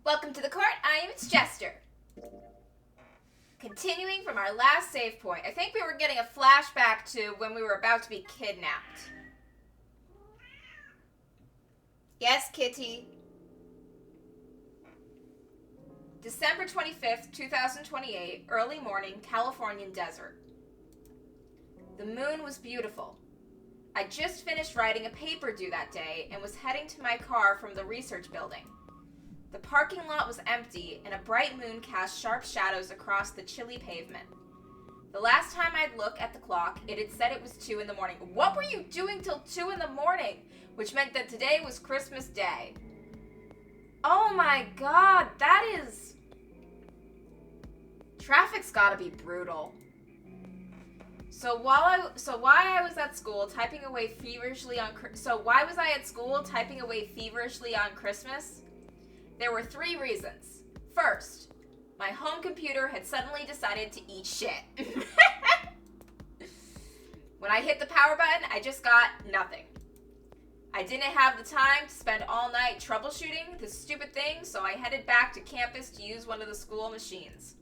Welcome to the court. I am its Jester. Continuing from our last save point, I think we were getting a flashback to when we were about to be kidnapped. Yes, kitty. December 25th, 2028, early morning, Californian desert. The moon was beautiful. I just finished writing a paper due that day and was heading to my car from the research building. The parking lot was empty, and a bright moon cast sharp shadows across the chilly pavement. The last time I'd looked at the clock, it had said it was 2 in the morning. What were you doing till 2 in the morning? Which meant that today was Christmas Day. Oh my god, that is... Traffic's gotta be brutal. So why I was at school typing away feverishly on... why was I at school typing away feverishly on Christmas? There were 3 reasons. First, my home computer had suddenly decided to eat shit. When I hit the power button, I just got nothing. I didn't have the time to spend all night troubleshooting this stupid thing, so I headed back to campus to use one of the school machines.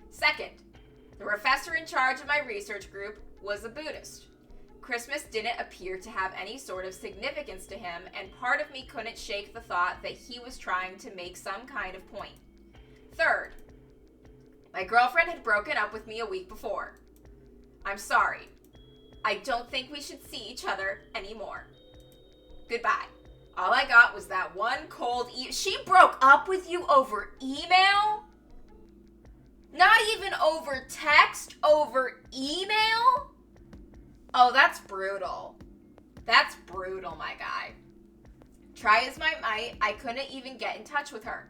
Second, the professor in charge of my research group was a Buddhist. Christmas didn't appear to have any sort of significance to him, and part of me couldn't shake the thought that he was trying to make some kind of point. Third, my girlfriend had broken up with me a week before. I'm sorry. I don't think we should see each other anymore. Goodbye. All I got was that one cold She broke up with you over email? Not even over text, over email? Oh, that's brutal. That's brutal, my guy. Try as I might, I couldn't even get in touch with her.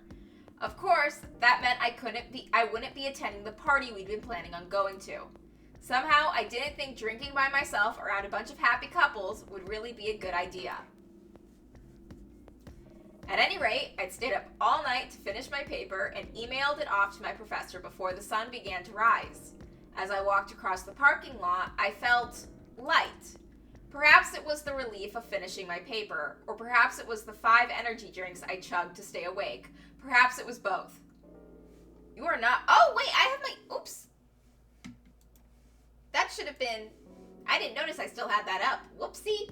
Of course, that meant I wouldn't be attending the party we'd been planning on going to. Somehow, I didn't think drinking by myself around a bunch of happy couples would really be a good idea. At any rate, I'd stayed up all night to finish my paper and emailed it off to my professor before the sun began to rise. As I walked across the parking lot, I felt light. Perhaps it was the relief of finishing my paper, or perhaps it was the 5 energy drinks I chugged to stay awake. Perhaps it was both. You are not... Oh, wait, I have my... Oops. That should have been... I didn't notice I still had that up. Whoopsie.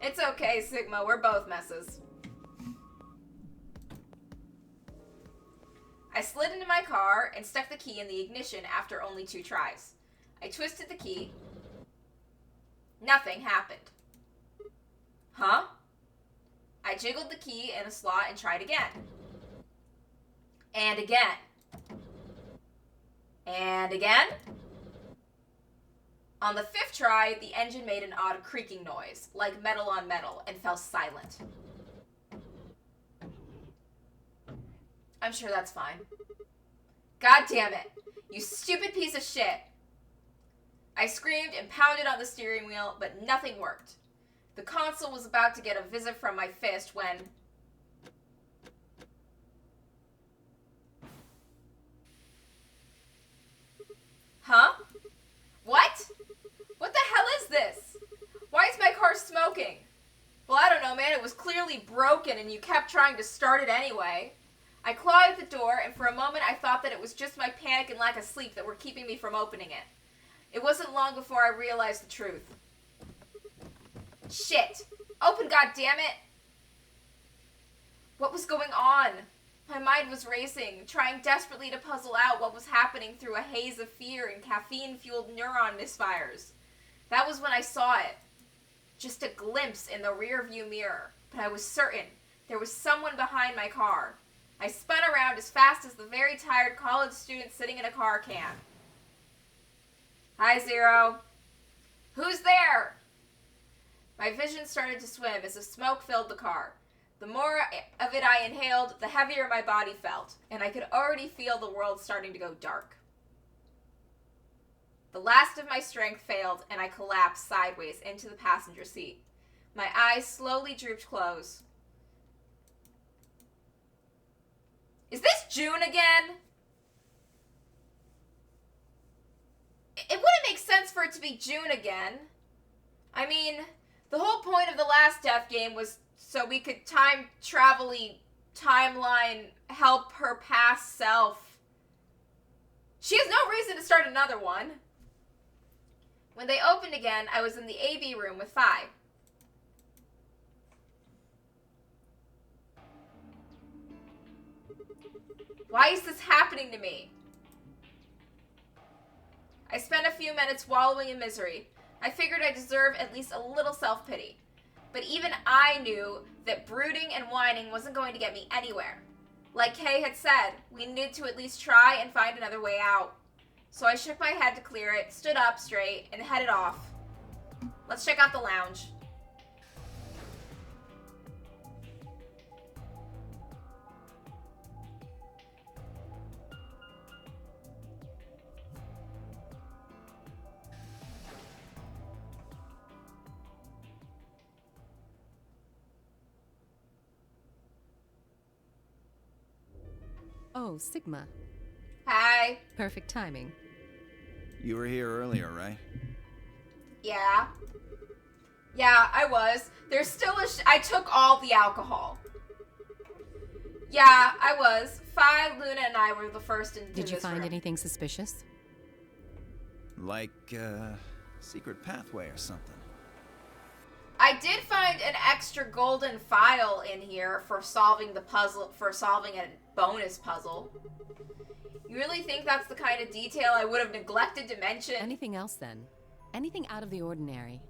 It's okay, Sigma. We're both messes. I slid into my car and stuck the key in the ignition after only 2 tries. I twisted the key. Nothing happened. Huh? I jiggled the key in a slot and tried again. And again. And again. On the 5th try, the engine made an odd creaking noise, like metal on metal, and fell silent. I'm sure that's fine. God damn it. You stupid piece of shit. I screamed and pounded on the steering wheel, but nothing worked. The console was about to get a visit from my fist when... Huh? What? What the hell is this? Why is my car smoking? Well, I don't know, man. It was clearly broken and you kept trying to start it anyway. I clawed at the door, and for a moment I thought that it was just my panic and lack of sleep that were keeping me from opening it. It wasn't long before I realized the truth. Shit! Open, goddammit! What was going on? My mind was racing, trying desperately to puzzle out what was happening through a haze of fear and caffeine-fueled neuron misfires. That was when I saw it. Just a glimpse in the rearview mirror, but I was certain there was someone behind my car. I spun around as fast as the very tired college student sitting in a car can. Hi, Zero. Who's there? My vision started to swim as the smoke filled the car. The more of it I inhaled, the heavier my body felt, and I could already feel the world starting to go dark. The last of my strength failed, and I collapsed sideways into the passenger seat. My eyes slowly drooped close. Is this June again? It wouldn't make sense for it to be June again. I mean, the whole point of the last death game was so we could time travel-y timeline help her past self. She has no reason to start another one. When they opened again, I was in the AB room with Phi. Why is this happening to me? I spent a few minutes wallowing in misery. I figured I deserved at least a little self-pity. But even I knew that brooding and whining wasn't going to get me anywhere. Like Kay had said, we needed to at least try and find another way out. So I shook my head to clear it, stood up straight, and headed off. Let's check out the lounge. Oh, Sigma. Hi. Perfect timing. You were here earlier, right? Yeah. Yeah, I was. There's still I took all the alcohol. Yeah, I was. Phi, Luna, and I were the first into this room. Did you find anything suspicious? Like, secret pathway or something. I did find an extra golden file in here for solving the puzzle, for solving a bonus puzzle. You really think that's the kind of detail I would have neglected to mention? Anything else then? Anything out of the ordinary?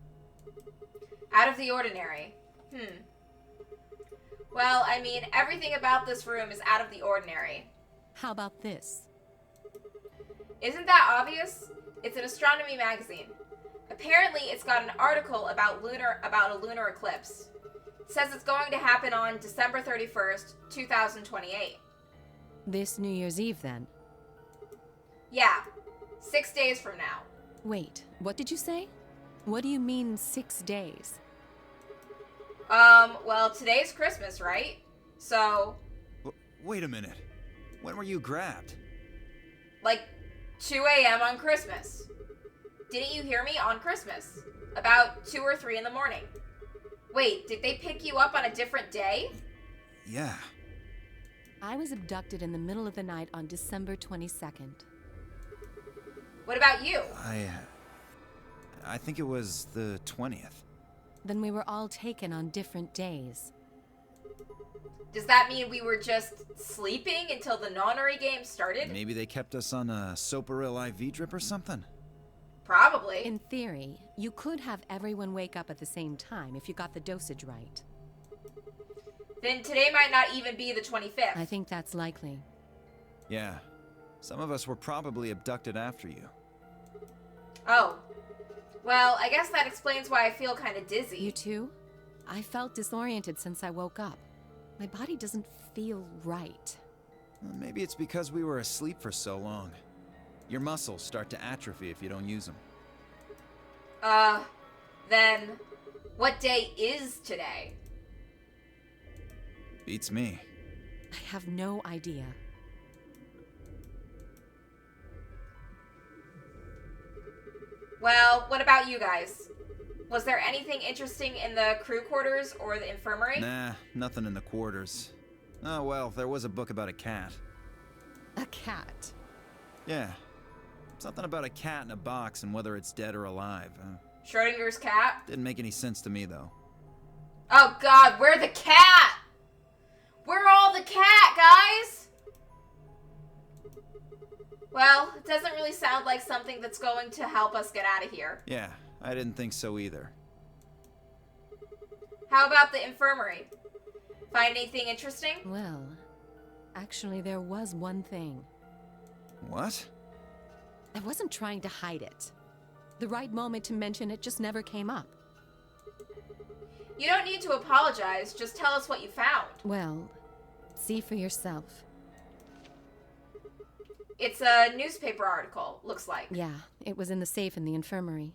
Out of the ordinary? Well, I mean, everything about this room is out of the ordinary. How about this? Isn't that obvious? It's an astronomy magazine. Apparently, it's got an article about a lunar eclipse. It says it's going to happen on December 31st, 2028. This New Year's Eve, then? Yeah, 6 days from now. Wait, what did you say? What do you mean 6 days? Well, today's Christmas, right? So... Wait a minute. When were you grabbed? Like, 2 a.m. on Christmas. Didn't you hear me? On Christmas. About 2 or 3 in the morning. Wait, did they pick you up on a different day? Yeah. I was abducted in the middle of the night on December 22nd. What about you? I think it was the 20th. Then we were all taken on different days. Does that mean we were just sleeping until the nonary game started? Maybe they kept us on a Soparil IV drip or something? Probably. In theory, you could have everyone wake up at the same time if you got the dosage right. Then today might not even be the 25th. I think that's likely. Yeah. Some of us were probably abducted after you. Oh. Well, I guess that explains why I feel kind of dizzy. You too? I felt disoriented since I woke up. My body doesn't feel right. Well, maybe it's because we were asleep for so long. Your muscles start to atrophy if you don't use them. Then what day is today? Beats me. I have no idea. Well, what about you guys? Was there anything interesting in the crew quarters or the infirmary? Nah, nothing in the quarters. Oh well, there was a book about a cat. A cat? Yeah. Something about a cat in a box and whether it's dead or alive. Schrodinger's cat? Didn't make any sense to me, though. Oh god, we're the cat! We're all the cat, guys! Well, it doesn't really sound like something that's going to help us get out of here. Yeah, I didn't think so either. How about the infirmary? Find anything interesting? Well, actually there was one thing. What? I wasn't trying to hide it. The right moment to mention it just never came up. You don't need to apologize, just tell us what you found. Well, see for yourself. It's a newspaper article, looks like. Yeah, it was in the safe in the infirmary.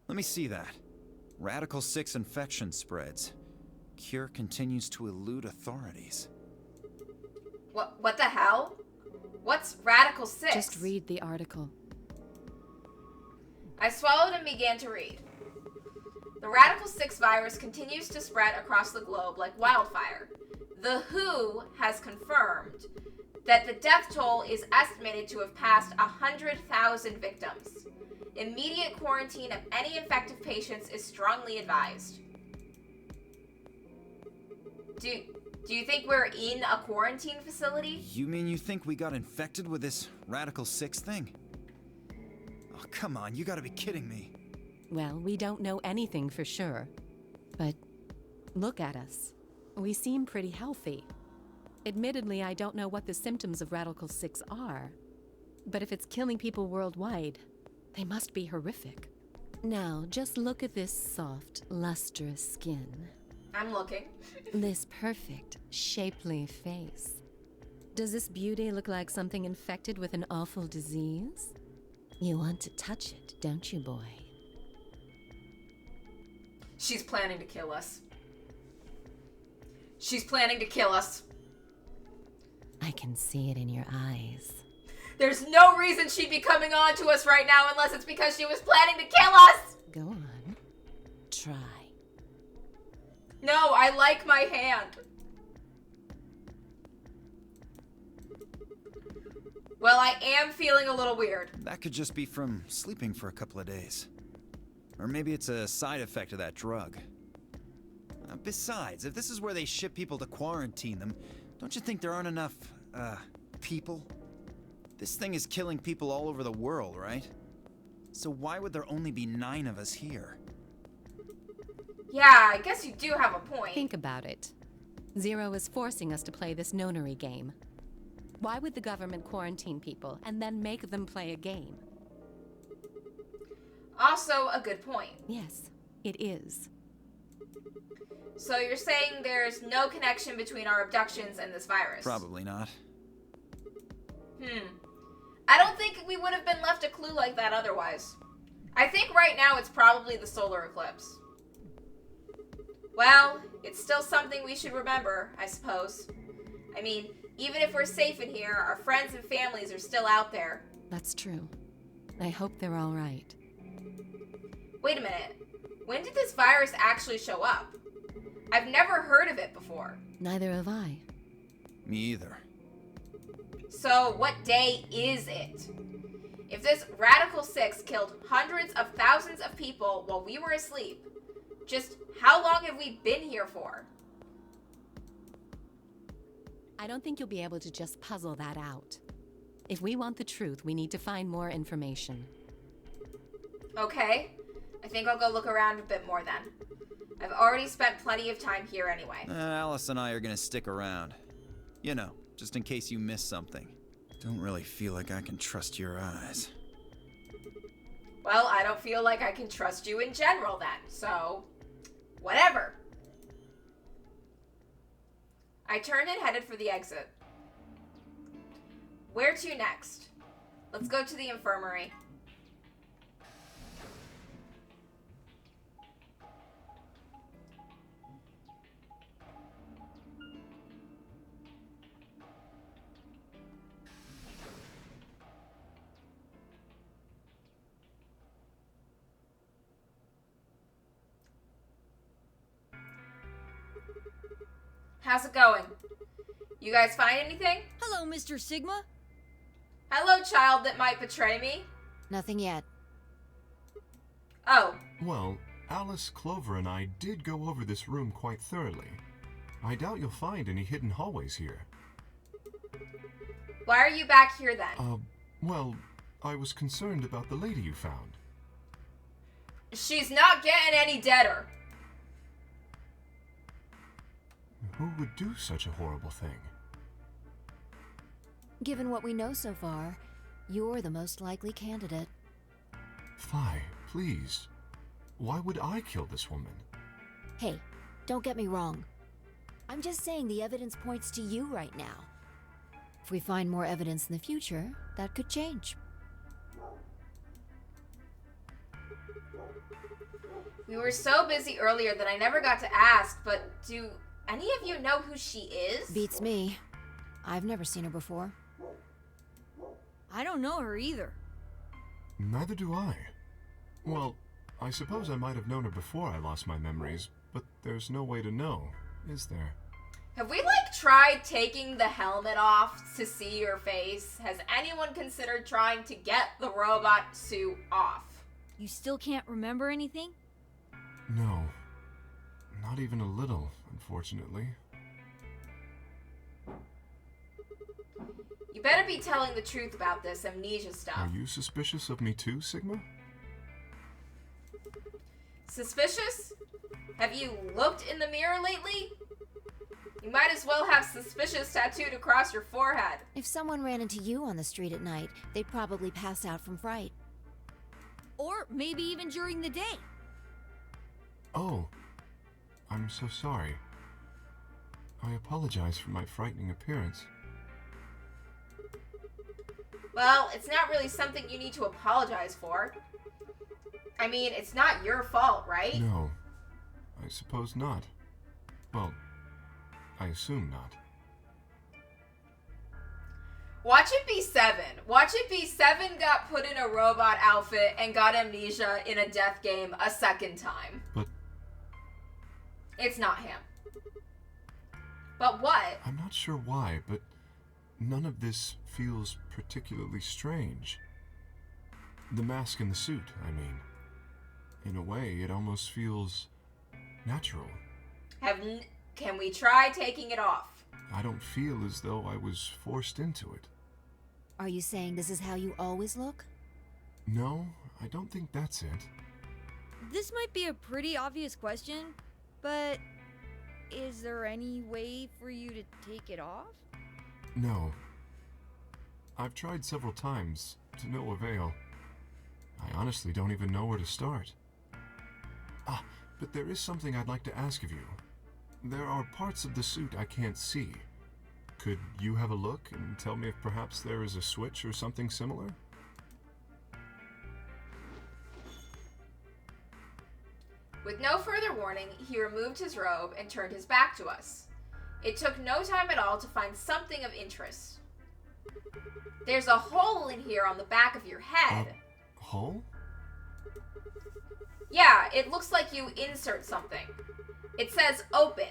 Let me see that. Radical 6 infection spreads. Cure continues to elude authorities. What the hell? What's Radical 6? Just read the article. I swallowed and began to read. The Radical 6 virus continues to spread across the globe like wildfire. The WHO has confirmed that the death toll is estimated to have passed 100,000 victims. Immediate quarantine of any infected patients is strongly advised. Do you think we're in a quarantine facility? You mean you think we got infected with this Radical 6 thing? Oh, come on, you gotta be kidding me. Well, we don't know anything for sure. But look at us. We seem pretty healthy. Admittedly, I don't know what the symptoms of Radical 6 are. But if it's killing people worldwide, they must be horrific. Now, just look at this soft, lustrous skin. I'm looking. This perfect, shapely face. Does this beauty look like something infected with an awful disease? You want to touch it, don't you, boy? She's planning to kill us. She's planning to kill us. I can see it in your eyes. There's no reason she'd be coming on to us right now unless it's because she was planning to kill us! Go on. Try. No, I like my hand. Well, I am feeling a little weird. That could just be from sleeping for a couple of days. Or maybe it's a side effect of that drug. Besides, if this is where they ship people to quarantine them, don't you think there aren't enough, people? This thing is killing people all over the world, right? So why would there only be 9 of us here? Yeah, I guess you do have a point. Think about it. Zero is forcing us to play this nonary game. Why would the government quarantine people and then make them play a game? Also, a good point. Yes, it is. So you're saying there's no connection between our abductions and this virus? Probably not. I don't think we would have been left a clue like that otherwise. I think right now it's probably the solar eclipse. Well, it's still something we should remember, I suppose. I mean, even if we're safe in here, our friends and families are still out there. That's true. I hope they're all right. Wait a minute. When did this virus actually show up? I've never heard of it before. Neither have I. Me either. So, what day is it? If this Radical 6 killed hundreds of thousands of people while we were asleep, just how long have we been here for? I don't think you'll be able to just puzzle that out. If we want the truth, we need to find more information. Okay. I think I'll go look around a bit more then. I've already spent plenty of time here anyway. Alice and I are gonna stick around. You know, just in case you miss something. Don't really feel like I can trust your eyes. Well, I don't feel like I can trust you in general then, so whatever. I turned and headed for the exit. Where to next? Let's go to the infirmary. How's it going? You guys find anything? Hello, Mr. Sigma. Hello, child that might betray me. Nothing yet. Oh, Well, Alice, Clover, and I did go over this room quite thoroughly. I doubt you'll find any hidden hallways here. why are you back here then? Well, I was concerned about the lady you found. She's not getting any deader. Who would do such a horrible thing? Given what we know so far, you're the most likely candidate. Fi, please. Why would I kill this woman? Hey, don't get me wrong. I'm just saying the evidence points to you right now. If we find more evidence in the future, that could change. We were so busy earlier that I never got to ask, but do any of you know who she is? Beats me. I've never seen her before. I don't know her either. Neither do I. Well, I suppose I might have known her before I lost my memories, but there's no way to know, is there? Have we, like, tried taking the helmet off to see your face? Has anyone considered trying to get the robot suit off? You still can't remember anything? No. Not even a little, unfortunately. You better be telling the truth about this amnesia stuff. Are you suspicious of me too, Sigma? Suspicious? Have you looked in the mirror lately? You might as well have suspicious tattooed across your forehead. If someone ran into you on the street at night, they'd probably pass out from fright. Or maybe even during the day. Oh. I'm so sorry. I apologize for my frightening appearance. Well, it's not really something you need to apologize for. I mean, it's not your fault, right? No. I suppose not. Well, I assume not. Watch it be Seven. Watch it be Seven got put in a robot outfit and got amnesia in a death game a second time. But It's not him. But what? I'm not sure why, but none of this feels particularly strange. The mask and the suit, I mean. In a way, it almost feels natural. Can we try taking it off? I don't feel as though I was forced into it. Are you saying this is how you always look? No, I don't think that's it. This might be a pretty obvious question, but is there any way for you to take it off? No. I've tried several times, to no avail. I honestly don't even know where to start. Ah, but there is something I'd like to ask of you. There are parts of the suit I can't see. Could you have a look and tell me if perhaps there is a switch or something similar? With no further warning, he removed his robe and turned his back to us. It took no time at all to find something of interest. There's a hole in here on the back of your head. Hole? Yeah, it looks like you insert something. It says open.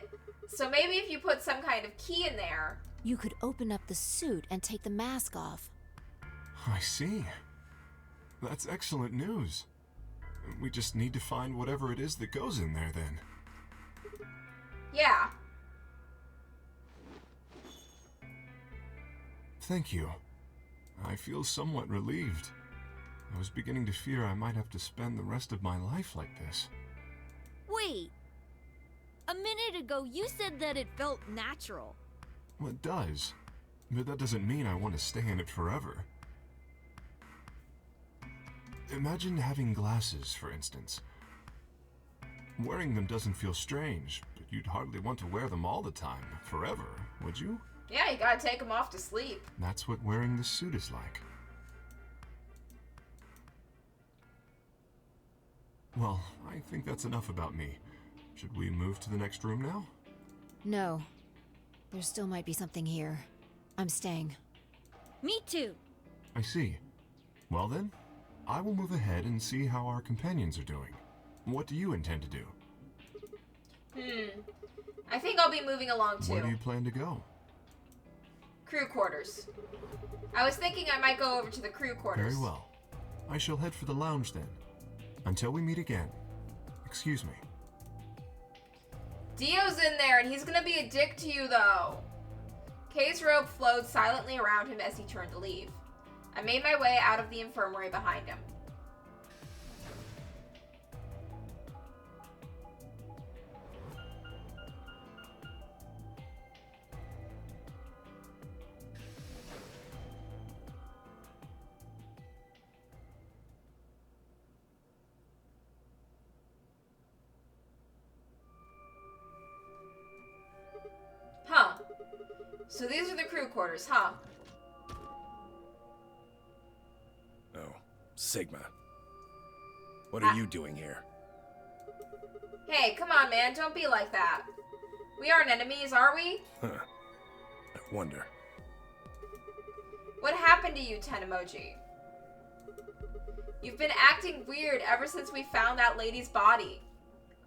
So maybe if you put some kind of key in there. You could open up the suit and take the mask off. I see. That's excellent news. We just need to find whatever it is that goes in there then. Yeah. Thank you. I feel somewhat relieved. I was beginning to fear I might have to spend the rest of my life like this. Wait. A minute ago, you said that it felt natural. Well, it does. But that doesn't mean I want to stay in it forever. Imagine having glasses, for instance. Wearing them doesn't feel strange, but you'd hardly want to wear them all the time, forever, would you? Yeah, you gotta take them off to sleep. That's what wearing this suit is like. Well, I think that's enough about me. Should we move to the next room now? No. There still might be something here. I'm staying. Me too. I see. Well then, I will move ahead and see how our companions are doing. What do you intend to do? I think I'll be moving along too. Where do you plan to go? Crew quarters. I was thinking I might go over to the crew quarters. Very well. I shall head for the lounge then. Until we meet again. Excuse me. Dio's in there and he's gonna be a dick to you though. Kay's robe flowed silently around him as he turned to leave. I made my way out of the infirmary behind him. Huh. So these are the crew quarters, huh? Oh, Sigma. What are you doing here? Hey, come on, man. Don't be like that. We aren't enemies, are we? Huh. I wonder. What happened to you, Ten Emoji? You've been acting weird ever since we found that lady's body.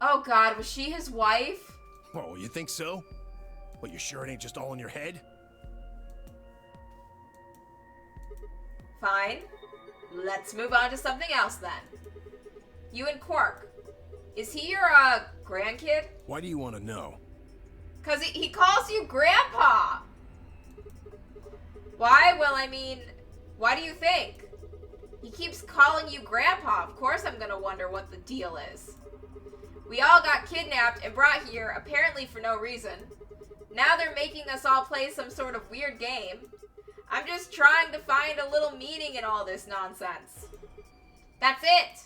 Oh god, was she his wife? Oh, you think so? Well, you sure it ain't just all in your head? Fine. Let's move on to something else then. You and Quark. Is he your, grandkid? Why do you want to know? 'Cause he calls you Grandpa! Why? Well, I mean, why do you think? He keeps calling you Grandpa. Of course I'm gonna wonder what the deal is. We all got kidnapped and brought here, apparently for no reason. Now they're making us all play some sort of weird game. I'm just trying to find a little meaning in all this nonsense. That's it!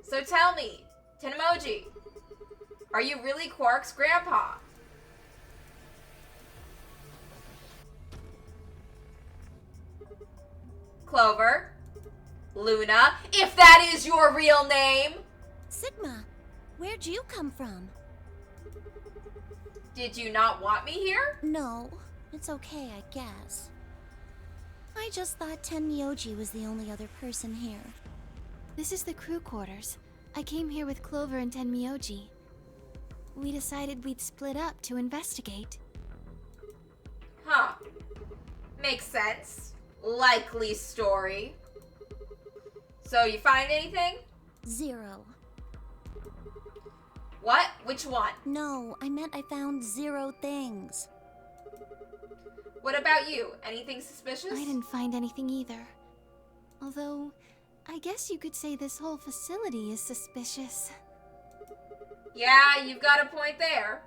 So tell me, Tenmoji, are you really Quark's grandpa? Clover, Luna, if that is your real name! Sigma, where'd you come from? Did you not want me here? No, it's okay, I guess. I just thought Tenmyoji was the only other person here. This is the crew quarters. I came here with Clover and Tenmyoji. We decided we'd split up to investigate. Huh. Makes sense. Likely story. So you find anything? 0. What? Which one? No, I meant I found 0 things. What about you? Anything suspicious? I didn't find anything either. Although, I guess you could say this whole facility is suspicious. Yeah, you've got a point there.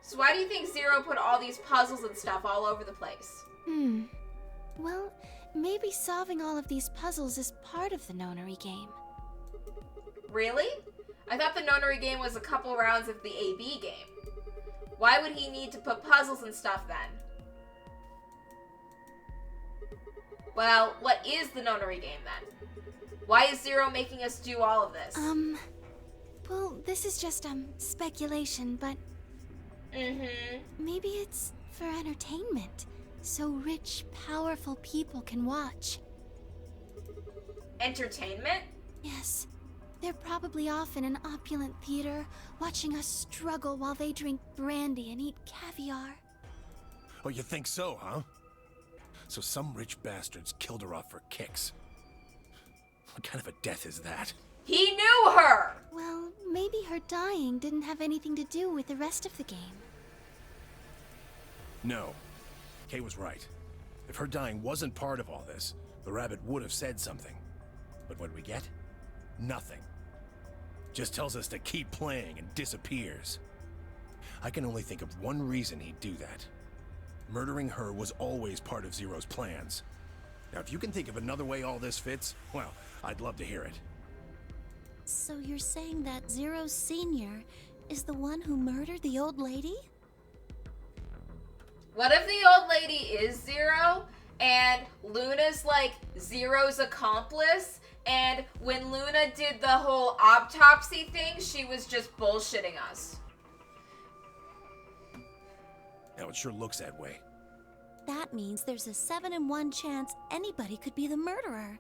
So why do you think Zero put all these puzzles and stuff all over the place? Well, maybe solving all of these puzzles is part of the nonary game. Really? I thought the nonary game was a couple rounds of the AB game. Why would he need to put puzzles and stuff then? Well, what is the nonary game then? Why is Zero making us do all of this? Well, this is just, speculation, but maybe it's for entertainment, so rich, powerful people can watch. Entertainment? Yes. They're probably off in an opulent theater, watching us struggle while they drink brandy and eat caviar. Oh, you think so, huh? So some rich bastards killed her off for kicks. What kind of a death is that? He knew her! Well, maybe her dying didn't have anything to do with the rest of the game. No. Kay was right. If her dying wasn't part of all this, the rabbit would have said something. But what we get? Nothing. Just tells us to keep playing and disappears. I can only think of one reason he'd do that. Murdering her was always part of Zero's plans. Now, if you can think of another way all this fits, well, I'd love to hear it. So you're saying that Zero Sr. is the one who murdered the old lady? What if the old lady is Zero, and Luna's like Zero's accomplice, and when Luna did the whole autopsy thing, she was just bullshitting us? Now, it sure looks that way. That means there's a 7 in 1 chance anybody could be the murderer.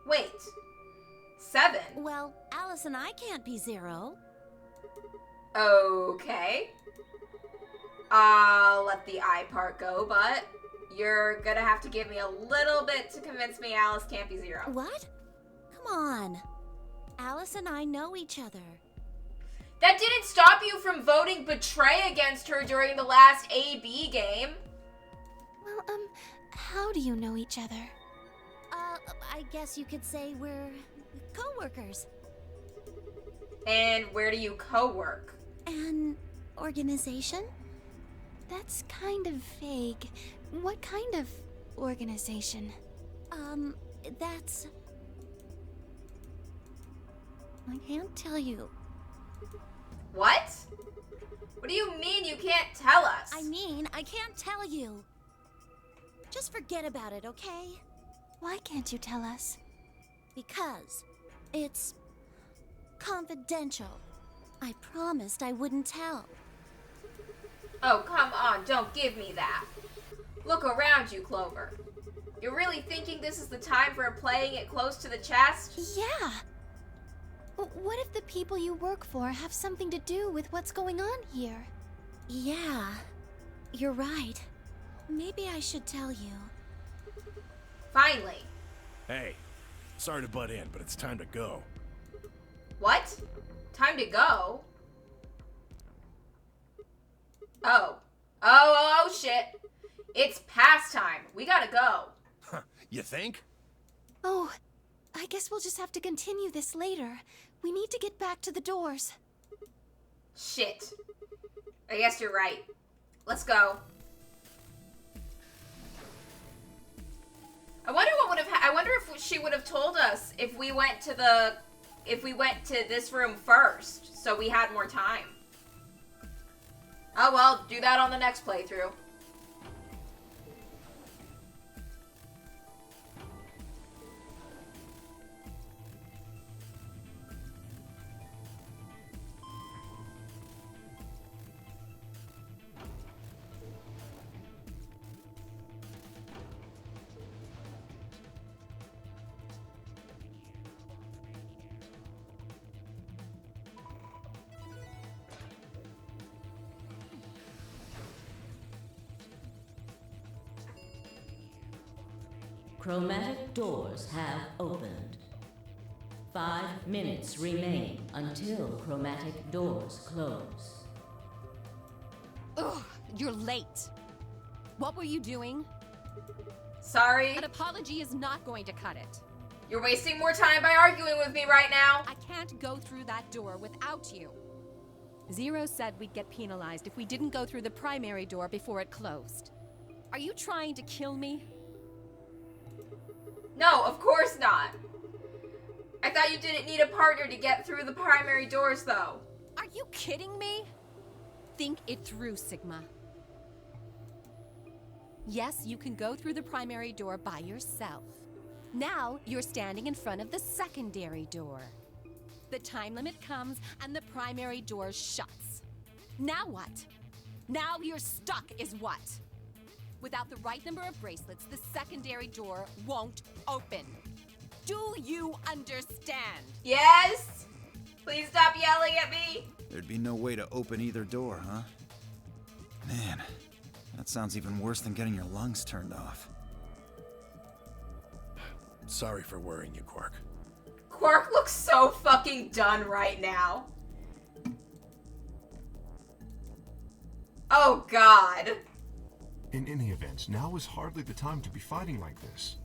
Wait. 7? Well, Alice and I can't be Zero. Okay. I'll let the I part go, but you're gonna have to give me a little bit to convince me Alice can't be Zero. What? Come on. Alice and I know each other. That didn't stop you from voting betray against her during the last AB game. Well, how do you know each other? I guess you could say we're co-workers. And where do you co-work? An organization? That's kind of vague. What kind of organization? That's... I can't tell you. What? What do you mean you can't tell us? I mean, I can't tell you. Just forget about it, okay? Why can't you tell us? Because it's confidential. I promised I wouldn't tell. Oh, come on, don't give me that. Look around you, Clover. You're really thinking this is the time for playing it close to the chest? Yeah. What if the people you work for have something to do with what's going on here? Yeah, you're right. Maybe I should tell you. Finally. Hey, sorry to butt in, but it's time to go. What? Time to go? Oh, shit. It's past time. We gotta go. Huh, you think? Oh, I guess we'll just have to continue this later. We need to get back to the doors. Shit. I guess you're right. Let's go. I wonder what would have I wonder if she would have told us if we went to this room first, so we had more time. Oh well, do that on the next playthrough. Chromatic doors have opened. 5 minutes remain until chromatic doors close. Ugh, you're late. What were you doing? Sorry. An apology is not going to cut it. You're wasting more time by arguing with me right now. I can't go through that door without you. Zero said we'd get penalized if we didn't go through the primary door before it closed. Are you trying to kill me? No, of course not. I thought you didn't need a partner to get through the primary doors, though. Are you kidding me? Think it through, Sigma. Yes, you can go through the primary door by yourself. Now, you're standing in front of the secondary door. The time limit comes and the primary door shuts. Now what? Now you're stuck is what? Without the right number of bracelets, the secondary door won't open. Do you understand? Yes? Please stop yelling at me. There'd be no way to open either door, huh? Man, that sounds even worse than getting your lungs turned off. Sorry for worrying you, Quark. Quark looks so fucking done right now. Oh, God. In any event, now is hardly the time to be fighting like this.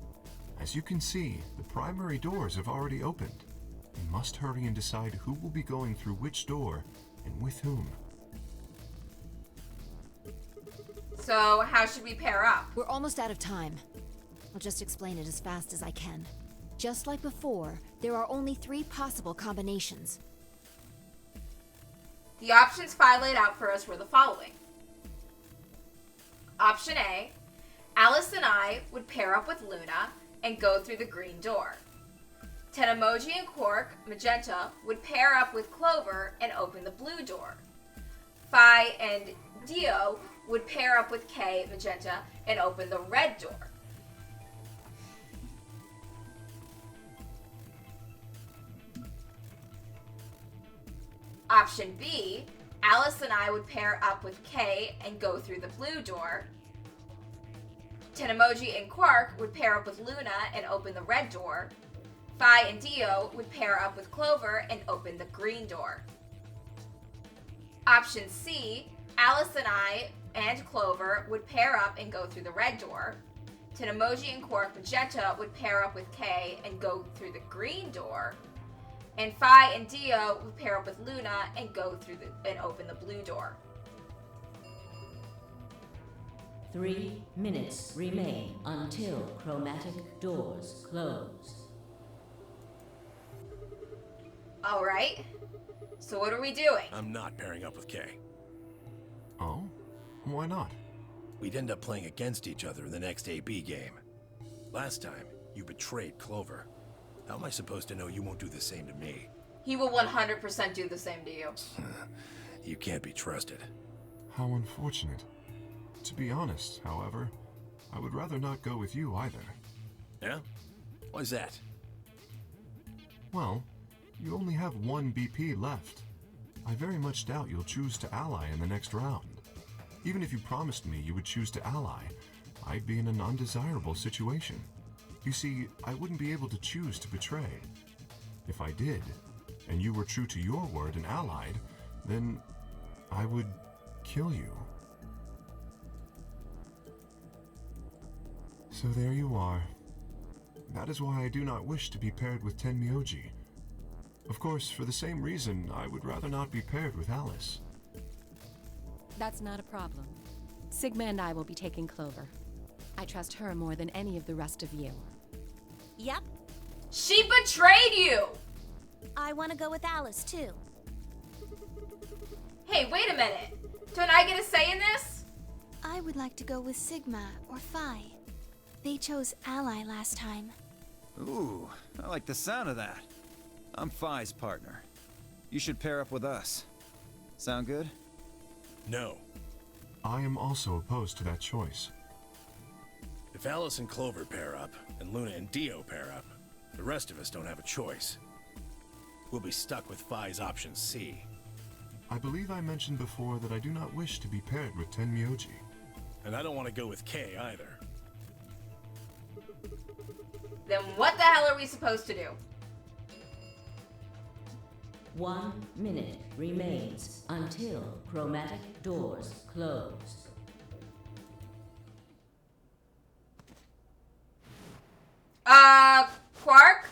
As you can see, the primary doors have already opened. We must hurry and decide who will be going through which door and with whom. So, how should we pair up? We're almost out of time. I'll just explain it as fast as I can. Just like before, there are only 3 possible combinations. The options Phi laid out for us were the following. Option A, Alice and I would pair up with Luna and go through the green door. Tenemoji and Quark, Magenta, would pair up with Clover and open the blue door. Phi and Dio would pair up with Kay, Magenta, and open the red door. Option B, Alice and I would pair up with Kay and go through the blue door. Tenemoji and Quark would pair up with Luna and open the red door. Phi and Dio would pair up with Clover and open the green door. Option C, Alice and I and Clover would pair up and go through the red door. Tenemoji and Quark Magenta would pair up with Kay and go through the green door. And Phi and Dio would pair up with Luna and go through and open the blue door. 3 minutes remain until chromatic doors close. Alright. So what are we doing? I'm not pairing up with Kay. Oh? Why not? We'd end up playing against each other in the next AB game. Last time, you betrayed Clover. How am I supposed to know you won't do the same to me? He will 100% do the same to you. You can't be trusted. How unfortunate. To be honest, however, I would rather not go with you either. Yeah? Why's that? Well, you only have one BP left. I very much doubt you'll choose to ally in the next round. Even if you promised me you would choose to ally, I'd be in an undesirable situation. You see, I wouldn't be able to choose to betray. If I did, and you were true to your word and allied, then I would kill you. So there you are. That is why I do not wish to be paired with Tenmyoji. Of course, for the same reason, I would rather not be paired with Alice. That's not a problem. Sigma and I will be taking Clover. I trust her more than any of the rest of you. Yep, She betrayed you! I want to go with Alice too. Hey, wait a minute. Don't I get a say in this? I would like to go with Sigma or Phi. They chose Ally last time. Ooh, I like the sound of that. I'm Phi's partner. You should pair up with us. Sound good? No. I am also opposed to that choice. If Alice and Clover pair up, and Luna and Dio pair up, the rest of us don't have a choice. We'll be stuck with Phi's option C. I believe I mentioned before that I do not wish to be paired with Tenmyoji. And I don't want to go with Kay either. Then what the hell are we supposed to do? 1 minute remains until chromatic doors close. Quark?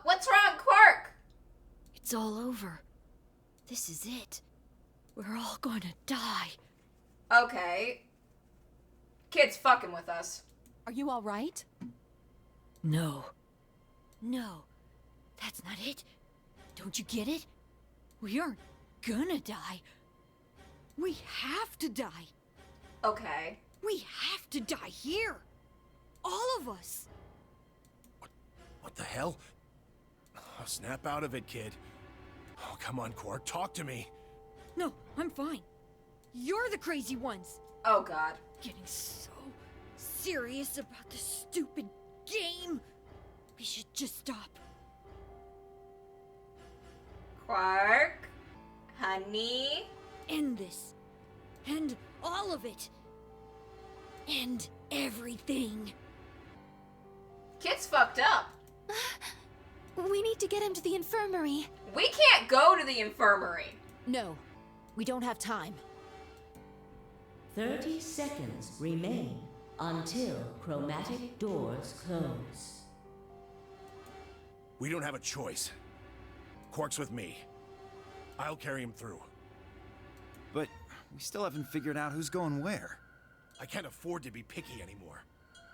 What's wrong, Quark? It's all over. This is it. We're all gonna die. Okay. Kid's fucking with us. Are you all right? No. No. That's not it. Don't you get it? We aren't gonna die. We have to die. Okay. We have to die here. All of us. What the hell? Oh, snap out of it, kid. Oh, come on, Quark, talk to me. No, I'm fine. You're the crazy ones. Oh god. Getting so serious about this stupid game. We should just stop. Quark? Honey? End this. End all of it. End everything. Kid's fucked up. We need to get him to the infirmary. We can't go to the infirmary. No, we don't have time. 30 seconds remain until chromatic doors close. We don't have a choice. Quark's with me. I'll carry him through. But we still haven't figured out who's going where. I can't afford to be picky anymore.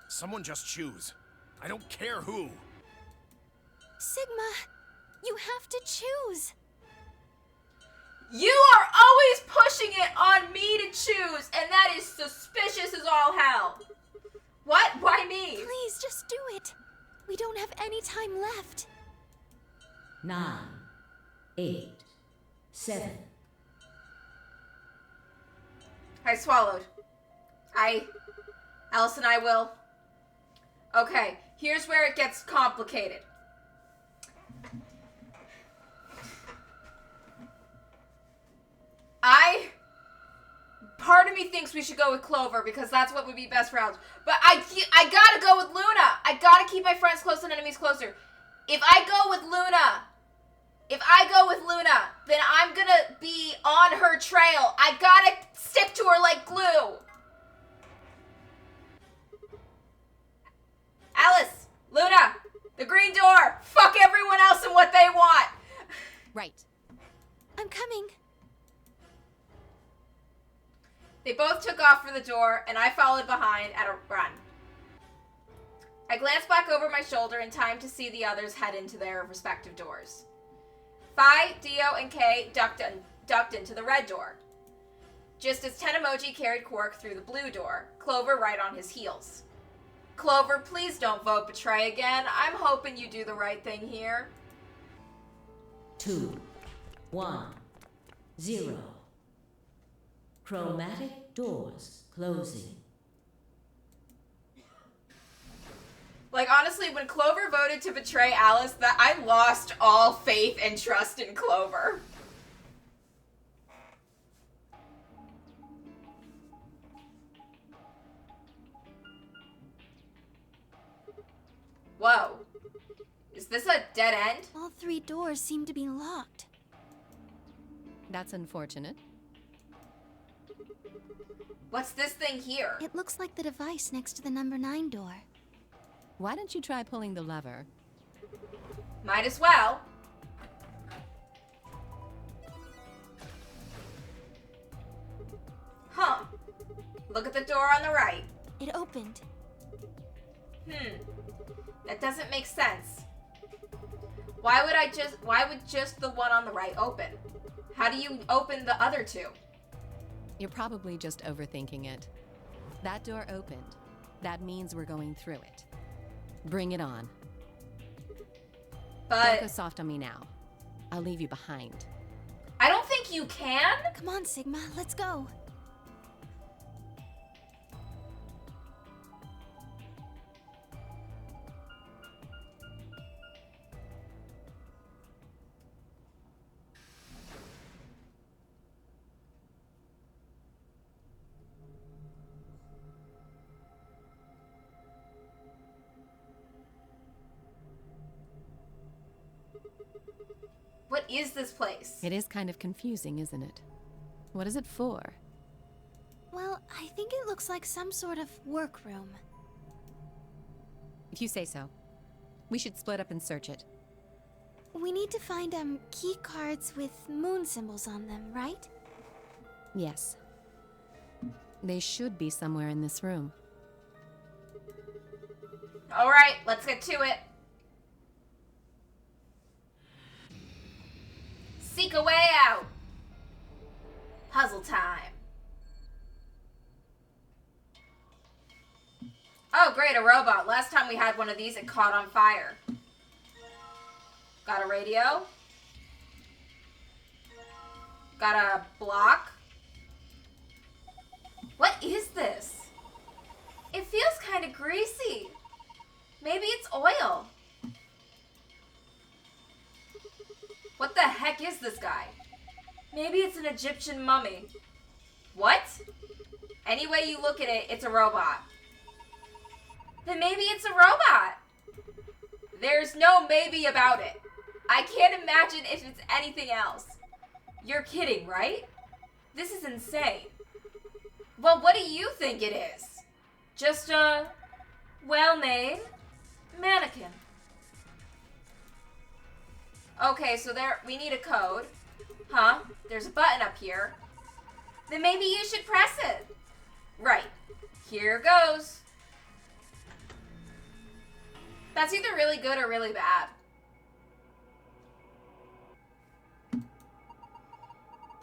Someone just choose. I don't care who. Sigma, you have to choose. You are always pushing it on me to choose, and that is suspicious as all hell. What? Why me? Please, just do it. We don't have any time left. 9, 8, 7. I swallowed. Alice and I will. Okay, here's where it gets complicated. Part of me thinks we should go with Clover because that's what would be best for Alice. But I gotta go with Luna. I gotta keep my friends close and enemies closer. If I go with Luna, then I'm gonna be on her trail. I gotta stick to her like glue. Alice, Luna, the green door. Fuck everyone else and what they want. Right. I'm coming. They both took off for the door, and I followed behind at a run. I glanced back over my shoulder in time to see the others head into their respective doors. Phi, Dio, and Kay ducked into the red door, just as Tenmoji carried Quark through the blue door, Clover right on his heels. Clover, please don't vote betray again. I'm hoping you do the right thing here. 2, 1, 0. Chromatic doors closing. Like, honestly, when Clover voted to betray Alice, that I lost all faith and trust in Clover. Whoa. Is this a dead end? All 3 doors seem to be locked. That's unfortunate. What's this thing here? It looks like the device next to the number 9 door. Why don't you try pulling the lever? Might as well. Huh. Look at the door on the right. It opened. That doesn't make sense. Why would just the one on the right open? How do you open the other 2? You're probably just overthinking it. That door opened. That means we're going through it. Bring it on. Don't go But soft on me now. I'll leave you behind. I don't think you can. Come on, Sigma, let's go. What is this place? It is kind of confusing, isn't it? What is it for? Well, I think it looks like some sort of workroom. If you say so. We should split up and search it. We need to find key cards with moon symbols on them, right? Yes. They should be somewhere in this room. Alright, let's get to it. Seek a way out. Puzzle time. Oh, great, a robot. Last time we had one of these, it caught on fire. Got a radio. Got a block. What is this? It feels kind of greasy. Maybe it's oil. What the heck is this guy? Maybe it's an Egyptian mummy. What? Any way you look at it, it's a robot. Then maybe it's a robot. There's no maybe about it. I can't imagine if it's anything else. You're kidding, right? This is insane. Well, what do you think it is? Just a well-made mannequin. Okay, so we need a code. Huh? There's a button up here. Then maybe you should press it. Right. Here goes. That's either really good or really bad.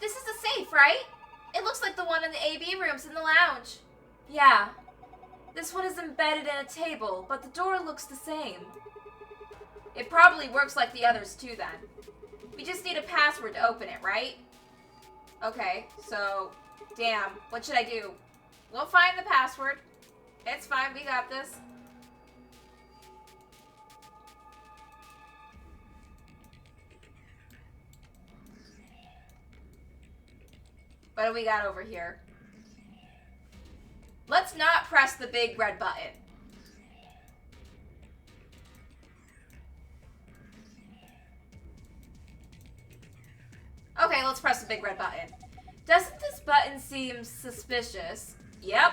This is a safe, right? It looks like the one in the AB rooms in the lounge. Yeah. This one is embedded in a table, but the door looks the same. It probably works like the others too then. We just need a password to open it, right? Okay, so, damn, what should I do? We'll find the password. It's fine, we got this. What do we got over here? Let's not press the big red button. Okay, let's press the big red button. Doesn't this button seem suspicious? Yep.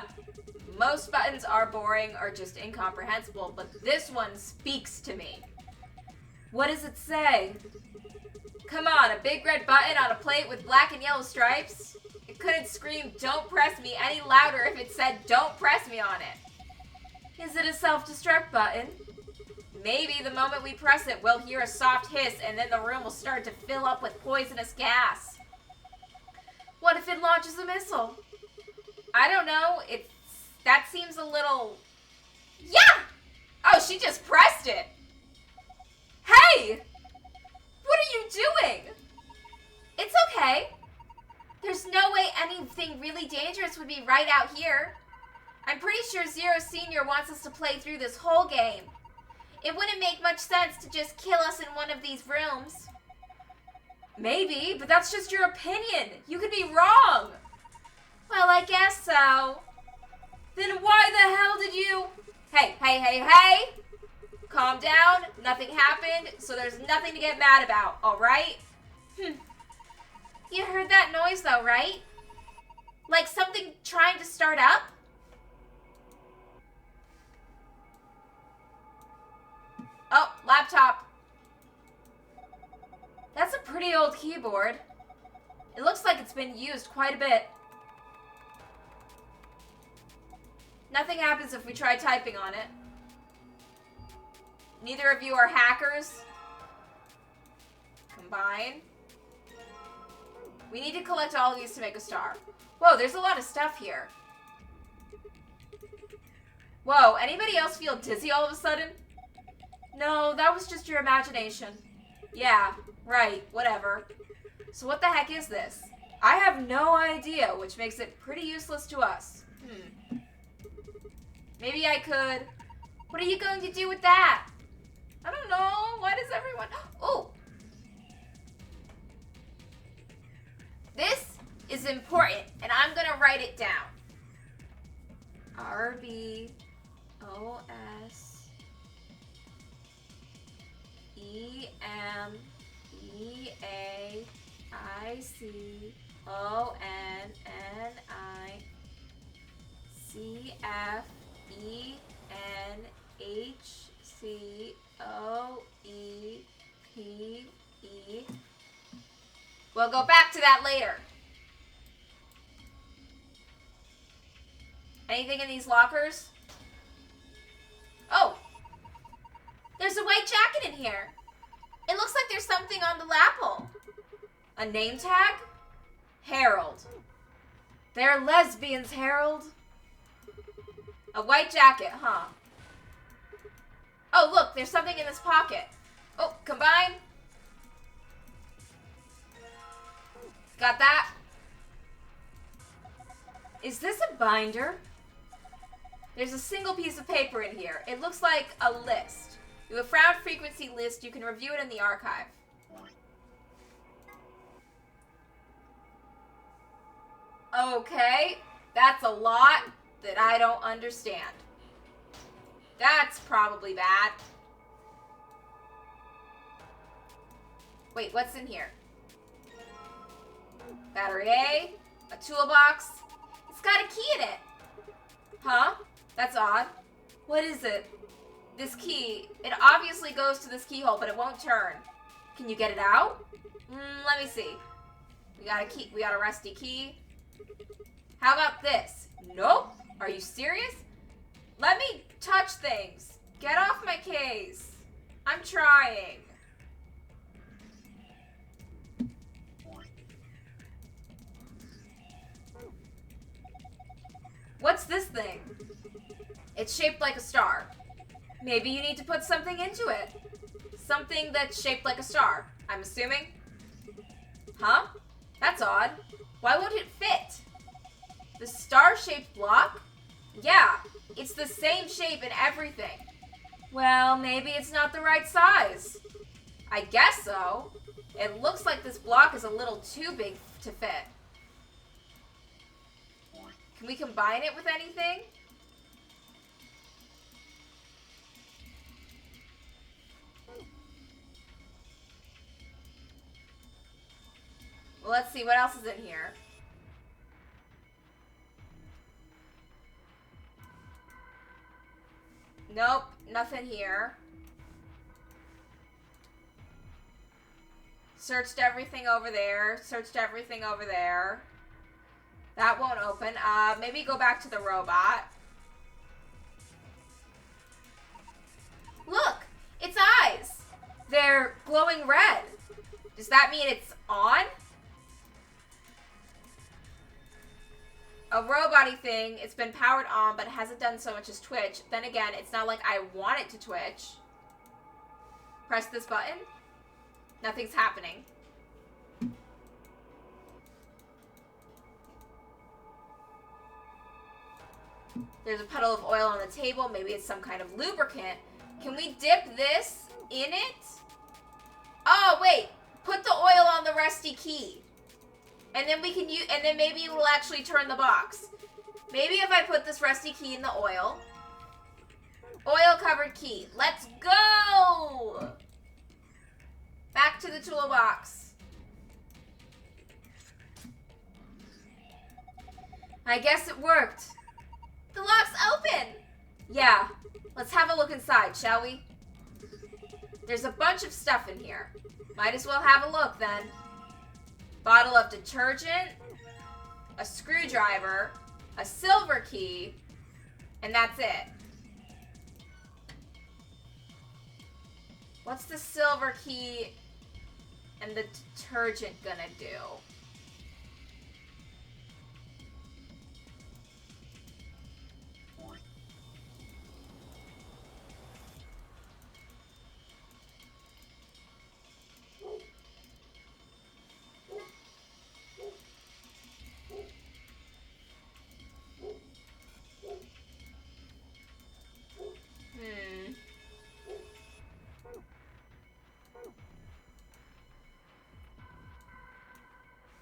Most buttons are boring or just incomprehensible, but this one speaks to me. What does it say? Come on, a big red button on a plate with black and yellow stripes? It couldn't scream, "Don't press me," any louder if it said, "Don't press me" on it. Is it a self-destruct button? Maybe the moment we press it, we'll hear a soft hiss and then the room will start to fill up with poisonous gas. What if it launches a missile? I don't know, that seems a little... Yeah! Oh, she just pressed it! Hey! What are you doing? It's okay. There's no way anything really dangerous would be right out here. I'm pretty sure Zero Senior wants us to play through this whole game. it wouldn't make much sense to just kill us in one of these rooms. Maybe, but that's just your opinion. You could be wrong. Well, I guess so. Then why the hell did you... Hey. Calm down. Nothing happened, so there's nothing to get mad about, alright? You heard that noise though, right? Like something trying to start up? Oh, laptop. That's a pretty old keyboard. It looks like it's been used quite a bit. Nothing happens if we try typing on it. Neither of you are hackers. Combine. We need to collect all of these to make a star. Whoa, there's a lot of stuff here. Whoa, anybody else feel dizzy all of a sudden? No, that was just your imagination. Yeah, right, whatever. So what the heck is this? I have no idea, which makes it pretty useless to us. Maybe I could... What are you going to do with that? I don't know. Why does everyone... Oh! This is important, and I'm going to write it down. RBEMEICE. We'll go back to that later. Anything in these lockers? Oh! There's a white jacket in here. It looks like there's something on the lapel. A name tag? Harold. They're lesbians, Harold. A white jacket, huh? Oh, look, there's something in this pocket. Oh, combine. Got that? Is this a binder? There's a single piece of paper in here. It looks like a list. You have found frequency list. You can review it in the archive. Okay, that's a lot that I don't understand. That's probably bad. Wait, what's in here? Battery A, a toolbox. It's got a key in it. Huh? That's odd. What is it? This key. It obviously goes to this keyhole, but it won't turn. Can you get it out? Let me see. We got a key. We got a rusty key. How about this? Nope. Are you serious? Let me touch things. Get off my case. I'm trying. What's this thing? It's shaped like a star. Maybe you need to put something into it. Something that's shaped like a star, I'm assuming. Huh? That's odd. Why won't it fit? The star-shaped block? Yeah, it's the same shape and everything. Well, maybe it's not the right size. I guess so. It looks like this block is a little too big to fit. Can we combine it with anything? Well, let's see what else is in here. Nope, nothing here. Searched everything over there. Searched everything over there. That won't open. Maybe go back to the robot. Look! Its eyes! They're glowing red. Does that mean it's on? A robot-y thing. It's been powered on, but it hasn't done so much as twitch. Then again, it's not like I want it to twitch. Press this button. Nothing's happening. There's a puddle of oil on the table. Maybe it's some kind of lubricant. Can we dip this in it? Oh, wait. Put the oil on the rusty key. And then we can use, and then maybe it will actually turn the box. Maybe if I put this rusty key in the oil. Oil covered key. Let's go! Back to the toolbox. I guess it worked. The lock's open! Yeah. Let's have a look inside, shall we? There's a bunch of stuff in here. Might as well have a look then. Bottle of detergent, a screwdriver, a silver key, and that's it. What's the silver key and the detergent gonna do?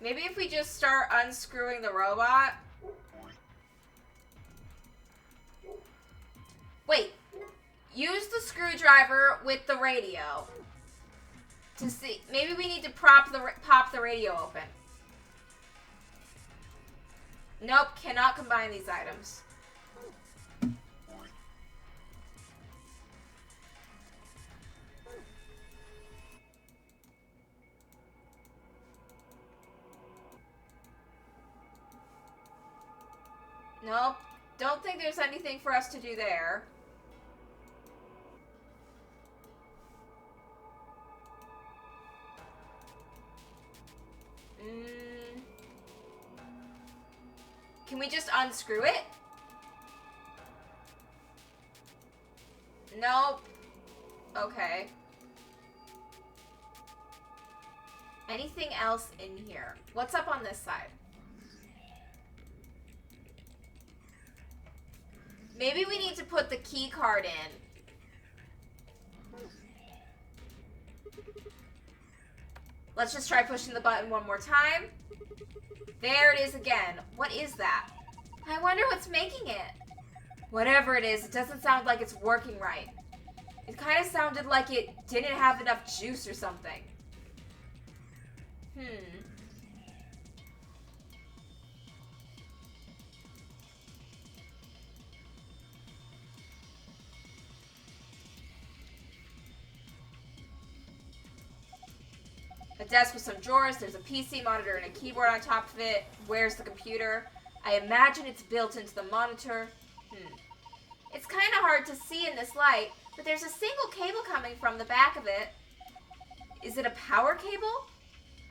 Maybe if we just start unscrewing the robot. Wait. Use the screwdriver with the radio. To see. Maybe we need to pop the radio open. Nope, cannot combine these items. Nope. Don't think there's anything for us to do there. Can we just unscrew it? Nope. Okay. Anything else in here? What's up on this side? Maybe we need to put the key card in. Let's just try pushing the button one more time. There it is again. What is that? I wonder what's making it. Whatever it is, it doesn't sound like it's working right. It kind of sounded like it didn't have enough juice or something. A desk with some drawers, there's a PC monitor and a keyboard on top of it. Where's the computer? I imagine it's built into the monitor. It's kind of hard to see in this light, but there's a single cable coming from the back of it. Is it a power cable?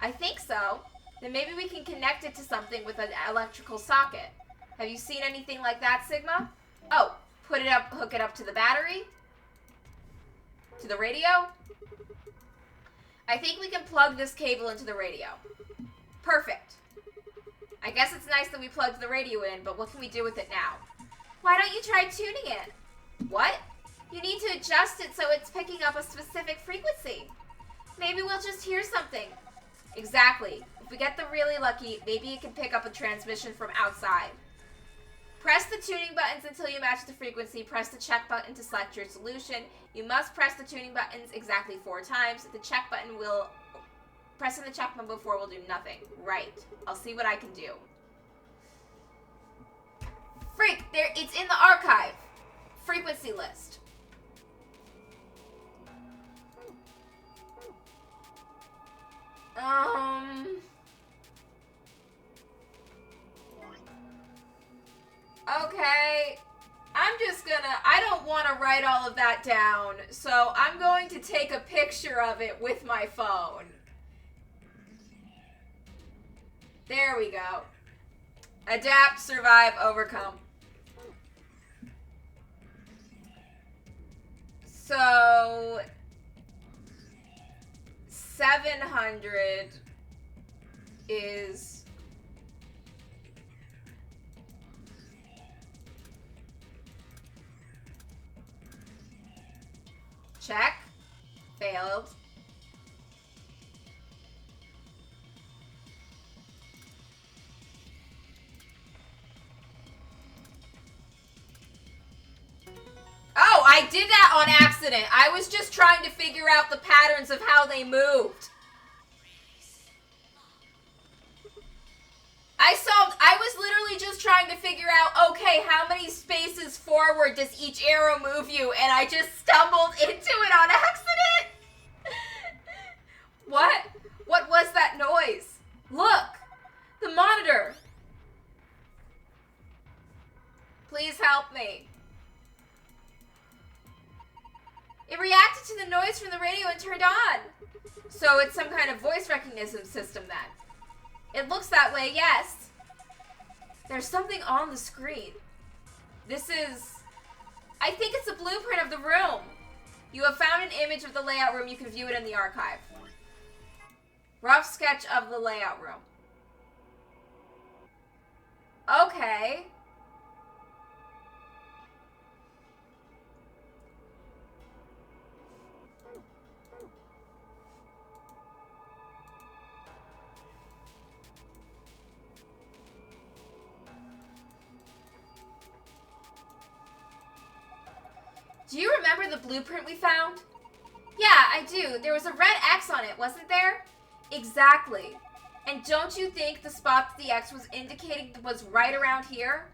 I think so. Then maybe we can connect it to something with an electrical socket. Have you seen anything like that, Sigma? Oh, hook it up to the battery? To the radio? I think we can plug this cable into the radio. Perfect. I guess it's nice that we plugged the radio in, but what can we do with it now? Why don't you try tuning it? What? You need to adjust it so it's picking up a specific frequency. Maybe we'll just hear something. Exactly. If we get the really lucky, maybe it can pick up a transmission from outside. Press the tuning buttons until you match the frequency. Press the check button to select your solution. You must press the tuning buttons exactly 4 times. Pressing the check button before will do nothing. Right. I'll see what I can do. Freak! It's in the archive. Frequency list. Okay. I don't want to write all of that down, so I'm going to take a picture of it with my phone. There we go. Adapt, survive, overcome. So 700 is Check. Failed. Oh, I did that on accident. I was just trying to figure out the patterns of how they moved. I was literally just trying to figure out, okay, how many spaces forward does each arrow move you? And I just stumbled into it on accident. What? What was that noise? Look, the monitor. Please help me. It reacted to the noise from the radio and turned on. So it's some kind of voice recognition system then. It looks that way, yes. There's something on the screen. This is... I think it's a blueprint of the room. You have found an image of the layout room. You can view it in the archive. Rough sketch of the layout room. Okay. Do you remember the blueprint we found? Yeah, I do. There was a red X on it, wasn't there? Exactly. And don't you think the spot that the X was indicating was right around here?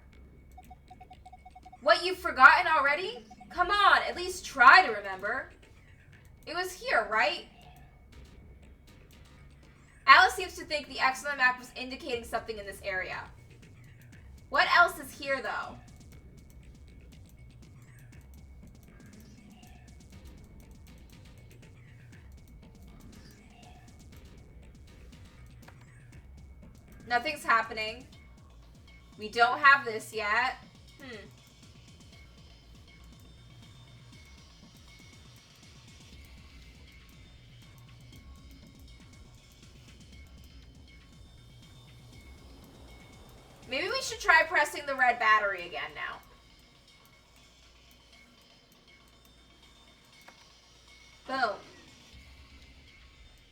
What, you've forgotten already? Come on, at least try to remember. It was here, right? Alice seems to think the X on the map was indicating something in this area. What else is here, though? Nothing's happening. We don't have this yet. Maybe we should try pressing the red battery again now. Boom.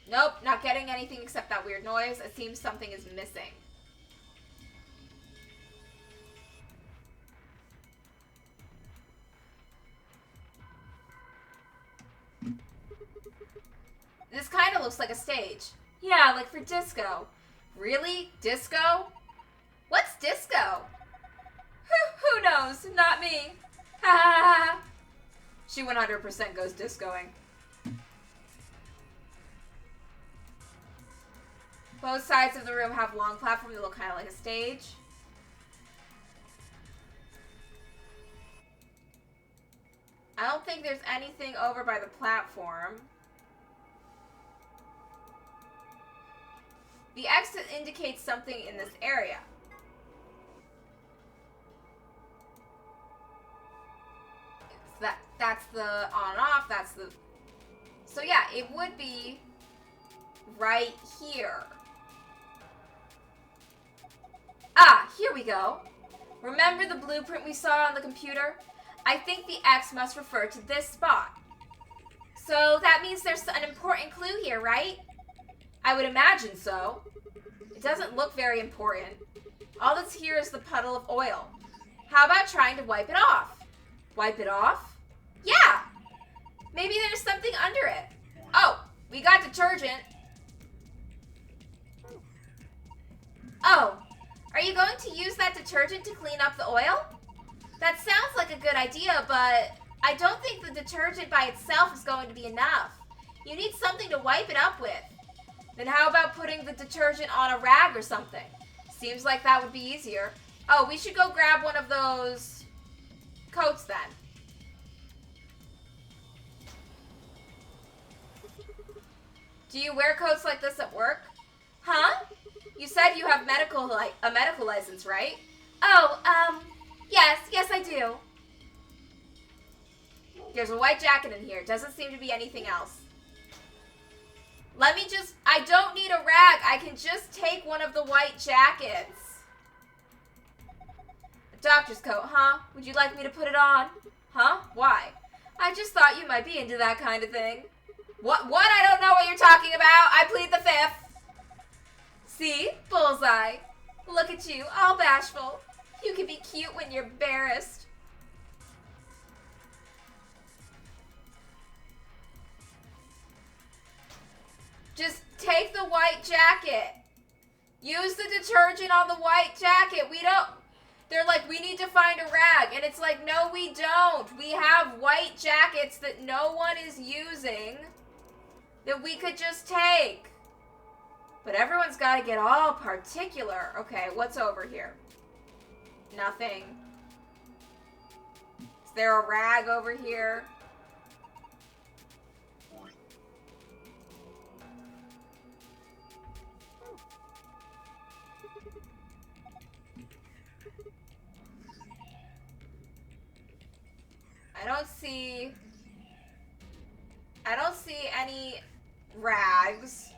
Nope, not getting anything except that weird noise. It seems something is missing. This kind of looks like a stage. Yeah, like for disco. Really? Disco? What's disco? Who knows? Not me. Ha ha ha. She 100% goes discoing. Both sides of the room have long platforms that look kind of like a stage. I don't think there's anything over by the platform. The X indicates something in this area. That's the on and off, that's the... So yeah, it would be right here. Ah, here we go. Remember the blueprint we saw on the computer? I think the X must refer to this spot. So that means there's an important clue here, right? I would imagine so. It doesn't look very important. All that's here is the puddle of oil. How about trying to wipe it off? Wipe it off? Yeah! Maybe there's something under it. Oh, we got detergent. Oh, are you going to use that detergent to clean up the oil? That sounds like a good idea, but I don't think the detergent by itself is going to be enough. You need something to wipe it up with. Then how about putting the detergent on a rag or something? Seems like that would be easier. Oh, we should go grab one of those coats then. Do you wear coats like this at work? Huh? You said you have a medical license, right? Oh, yes I do. There's a white jacket in here. Doesn't seem to be anything else. I don't need a rag. I can just take one of the white jackets. A doctor's coat, huh? Would you like me to put it on? Huh? Why? I just thought you might be into that kind of thing. What? I don't know what you're talking about. I plead the fifth. See? Bullseye. Look at you, all bashful. You can be cute when you're embarrassed. Just take the white jacket. Use the detergent on the white jacket. We don't... They're like, we need to find a rag. And it's like, no, we don't. We have white jackets that no one is using that we could just take. But everyone's got to get all particular. Okay, what's over here? Nothing. Is there a rag over here? I don't see any rags.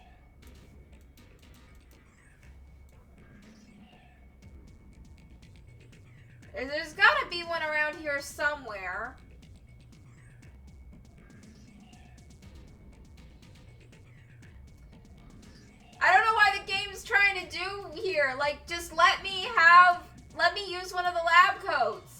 There's gotta be one around here somewhere. I don't know why the game's trying to do here. Like, just let me use one of the lab coats.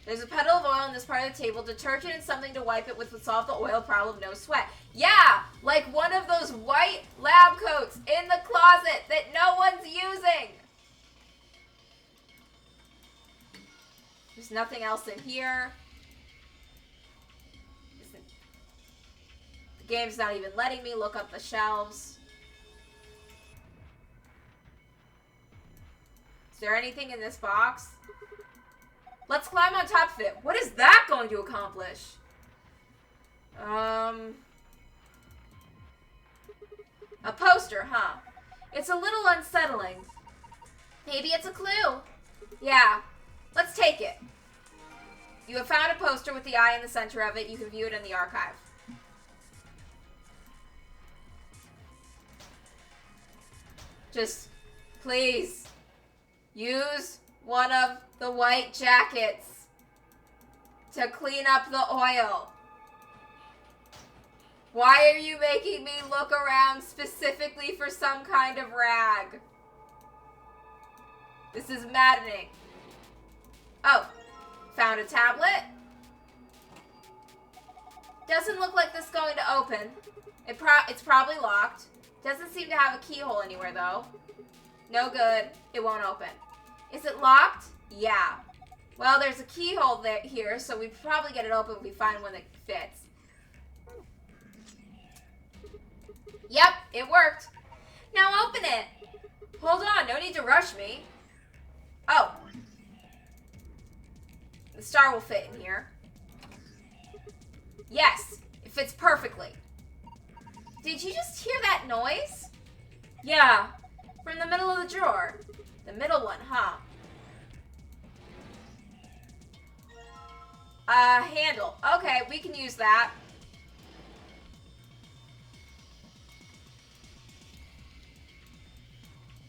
There's a puddle of oil in this part of the table. Detergent and something to wipe it with would solve the oil problem, no sweat. Yeah, like one of those white lab coats in the closet that no one's using. There's nothing else in here. The game's not even letting me look up the shelves. Is there anything in this box? Let's climb on top of it. What is that going to accomplish? A poster, huh? It's a little unsettling. Maybe it's a clue. Yeah, let's take it. You have found a poster with the eye in the center of it. You can view it in the archive. Just, please, use one of the white jackets to clean up the oil. Why are you making me look around specifically for some kind of rag? This is maddening. Oh, found a tablet. Doesn't look like this is going to open. It's probably locked. Doesn't seem to have a keyhole anywhere though. No good. It won't open. Is it locked? Yeah. Well, there's a keyhole here, so we probably get it open if we find one that fits. Yep, it worked. Now open it. Hold on, no need to rush me. Oh. The star will fit in here. Yes, it fits perfectly. Did you just hear that noise? Yeah, from the middle of the drawer. The middle one, huh? Handle. Okay, we can use that.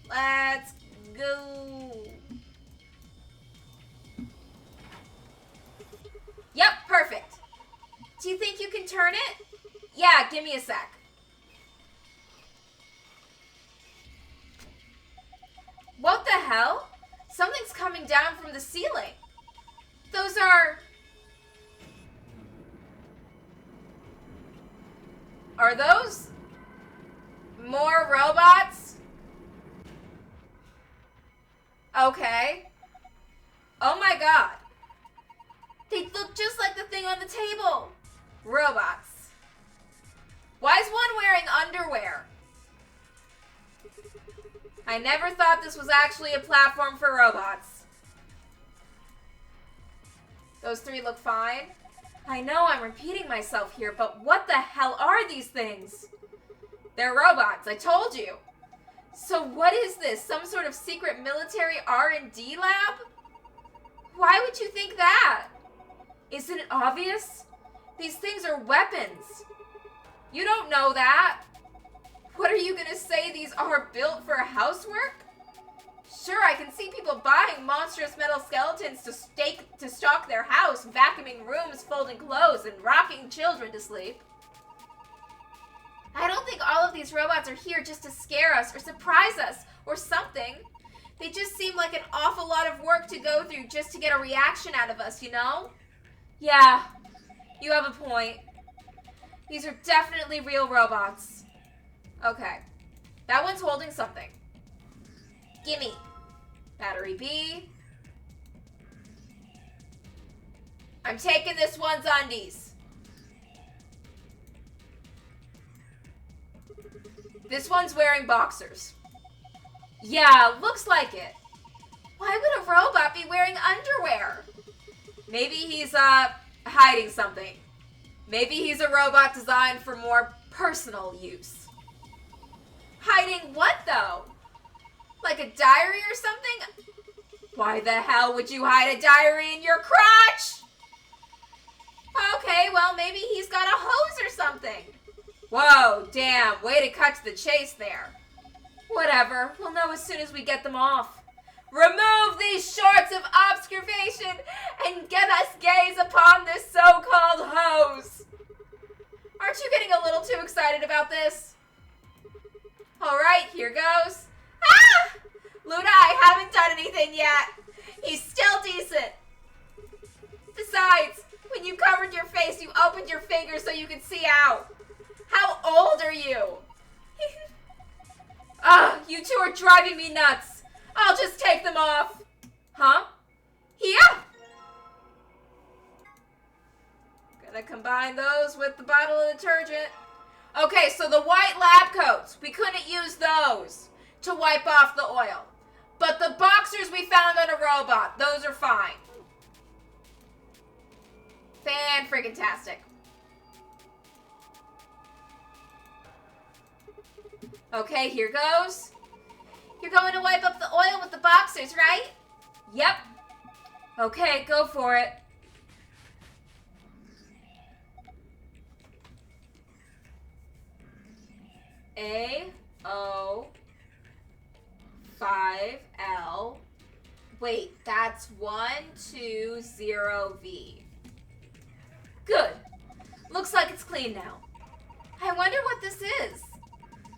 Let's go. Yep, perfect. Do you think you can turn it? Yeah, give me a sec. What the hell? Something's coming down from the ceiling. Those are... Are those more robots? Okay. Oh my god. They look just like the thing on the table. Robots. Why is one wearing underwear? I never thought this was actually a platform for robots. Those three look fine. I know I'm repeating myself here, but what the hell are these things? They're robots, I told you. So what is this? Some sort of secret military R&D lab? Why would you think that? Isn't it obvious? These things are weapons. You don't know that. What are you gonna say these are built for housework? Sure, I can see people buying monstrous metal skeletons to stock their house, vacuuming rooms, folding clothes, and rocking children to sleep. I don't think all of these robots are here just to scare us or surprise us or something. They just seem like an awful lot of work to go through just to get a reaction out of us, you know? Yeah, you have a point. These are definitely real robots. Okay, that one's holding something. Gimme. Battery B. I'm taking this one's undies. This one's wearing boxers. Yeah, looks like it. Why would a robot be wearing underwear? Maybe he's, hiding something. Maybe he's a robot designed for more personal use. Hiding what, though? Like a diary or something? Why the hell would you hide a diary in your crotch? Okay, well, maybe he's got a hose or something. Whoa, damn, way to cut to the chase there. Whatever, we'll know as soon as we get them off. Remove these shorts of obscuration and get us gaze upon this so-called hose. Aren't you getting a little too excited about this? Alright, here goes. Ah! Luna, I haven't done anything yet. He's still decent. Besides, when you covered your face, you opened your fingers so you could see out. How old are you? You two are driving me nuts. I'll just take them off. Huh? Yeah. Gonna combine those with the bottle of detergent. Okay, so the white lab coats, we couldn't use those to wipe off the oil. But the boxers we found on a robot, those are fine. Fan-friggin-tastic. Okay, here goes. You're going to wipe up the oil with the boxers, right? Yep. Okay, go for it. A-O-5L. Wait, that's 120V. Good. Looks like it's clean now. I wonder what this is.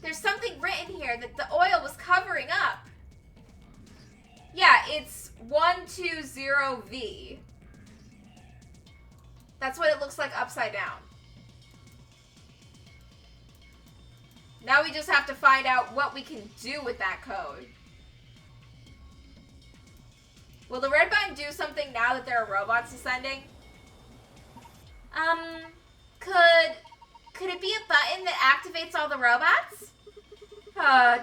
There's something written here that the oil was covering up. Yeah, it's 120V. That's what it looks like upside down. Now we just have to find out what we can do with that code. Will the red button do something now that there are robots descending? Could it be a button that activates all the robots?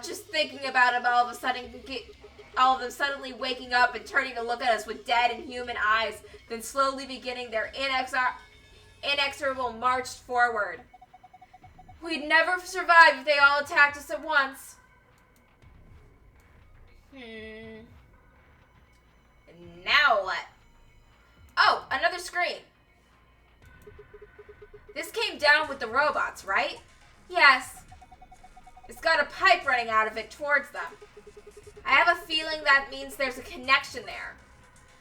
Just thinking about it, all of them suddenly waking up and turning to look at us with dead and human eyes, then slowly beginning their inexorable march forward. We'd never survive if they all attacked us at once. Now what? Oh, another screen. This came down with the robots, right? Yes. It's got a pipe running out of it towards them. I have a feeling that means there's a connection there.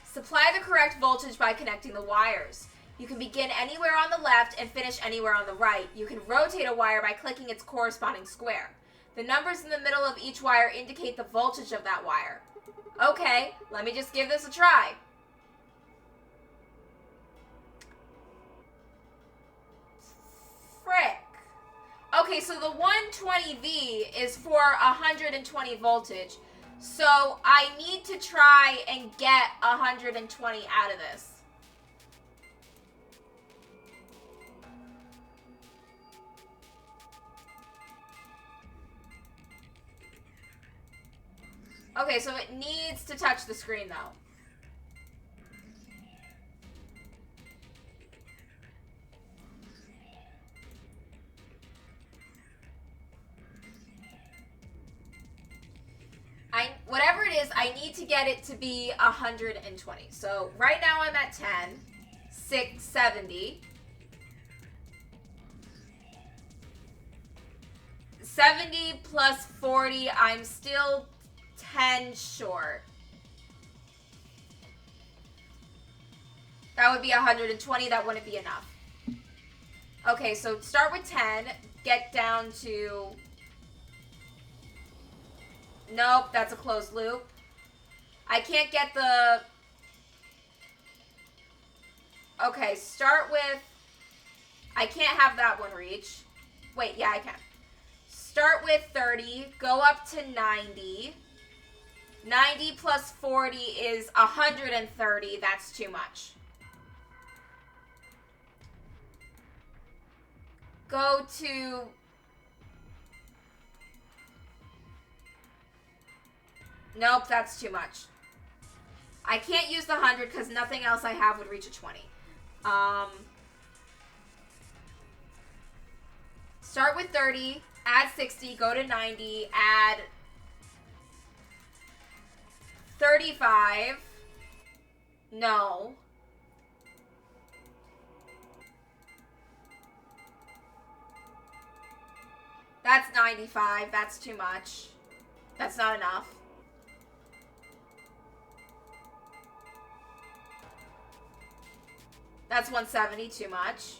Supply the correct voltage by connecting the wires. You can begin anywhere on the left and finish anywhere on the right. You can rotate a wire by clicking its corresponding square. The numbers in the middle of each wire indicate the voltage of that wire. Okay, let me just give this a try. Frick. Okay, so the 120V is for 120 voltage. So I need to try and get 120 out of this. Okay, so it needs to touch the screen, though. Whatever it is, I need to get it to be 120. So right now I'm at 10, 670. 70 plus 40, I'm still 10 short. That would be 120. That wouldn't be enough. Okay, so start with 10. Get down to... Nope, that's a closed loop. I can't get the... Okay, start with... I can't have that one reach. Wait, yeah, I can. Start with 30, go up to 90. 90 plus 40 is 130. That's too much. Go to... Nope, that's too much. I can't use the 100 because nothing else I have would reach a 20. Start with 30, add 60, go to 90, add 35. No. That's 95. That's too much. That's not enough. That's 170, too much.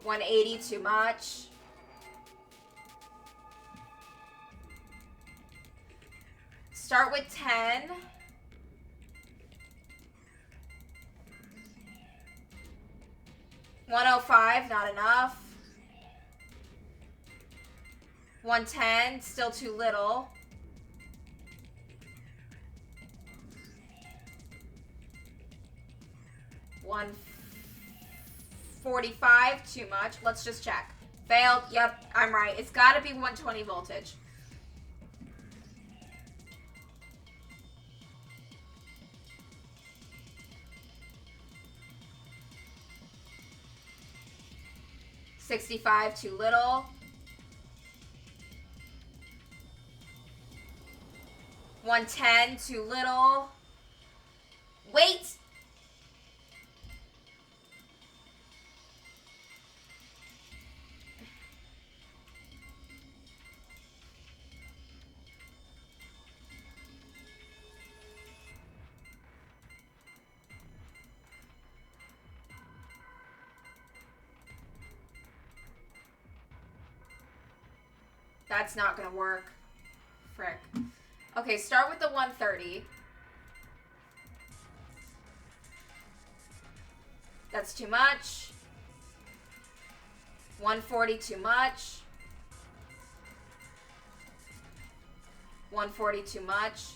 $180, too much. Start with 10. $105, not enough. 110, still too little. $145, too much. Let's just check. Failed. Yep, I'm right. It's got to be 120 voltage. $65, too little. $110, too little. Wait! That's not gonna work. Frick. Okay, start with the 130. That's too much. 140, too much. 140, too much.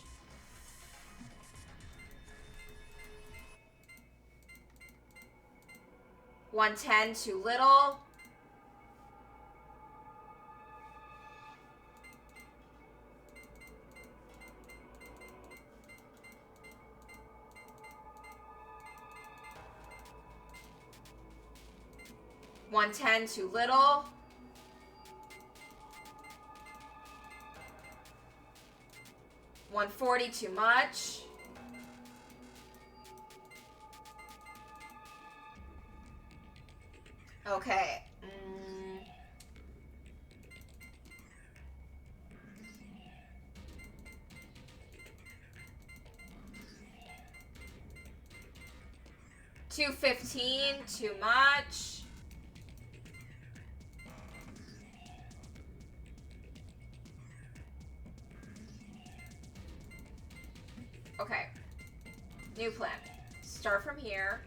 $110, too little. $110, too little. $140, too much. Okay. $215, too much. Okay. New plan. Start from here.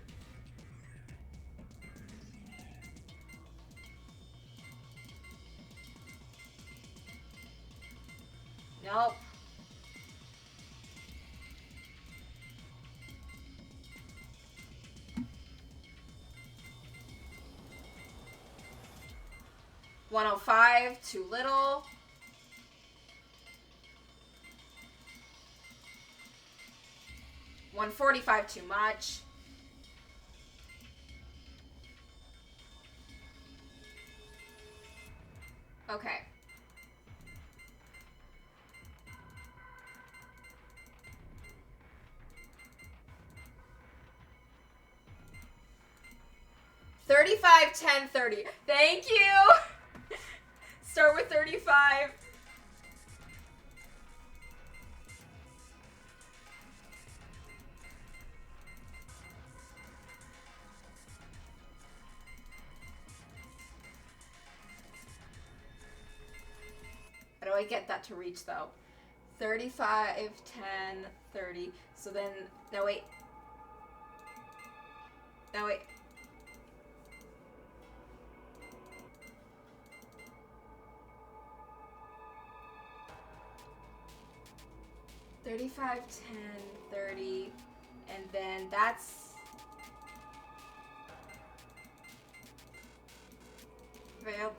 Nope. $105, too little. $145, too much. Okay. 35, 10, 30. Thank you! Start with 35. How do I get that to reach, though? 35, 10, 30. So then, no wait. No wait. $35, 10, 30, and then that's Veil.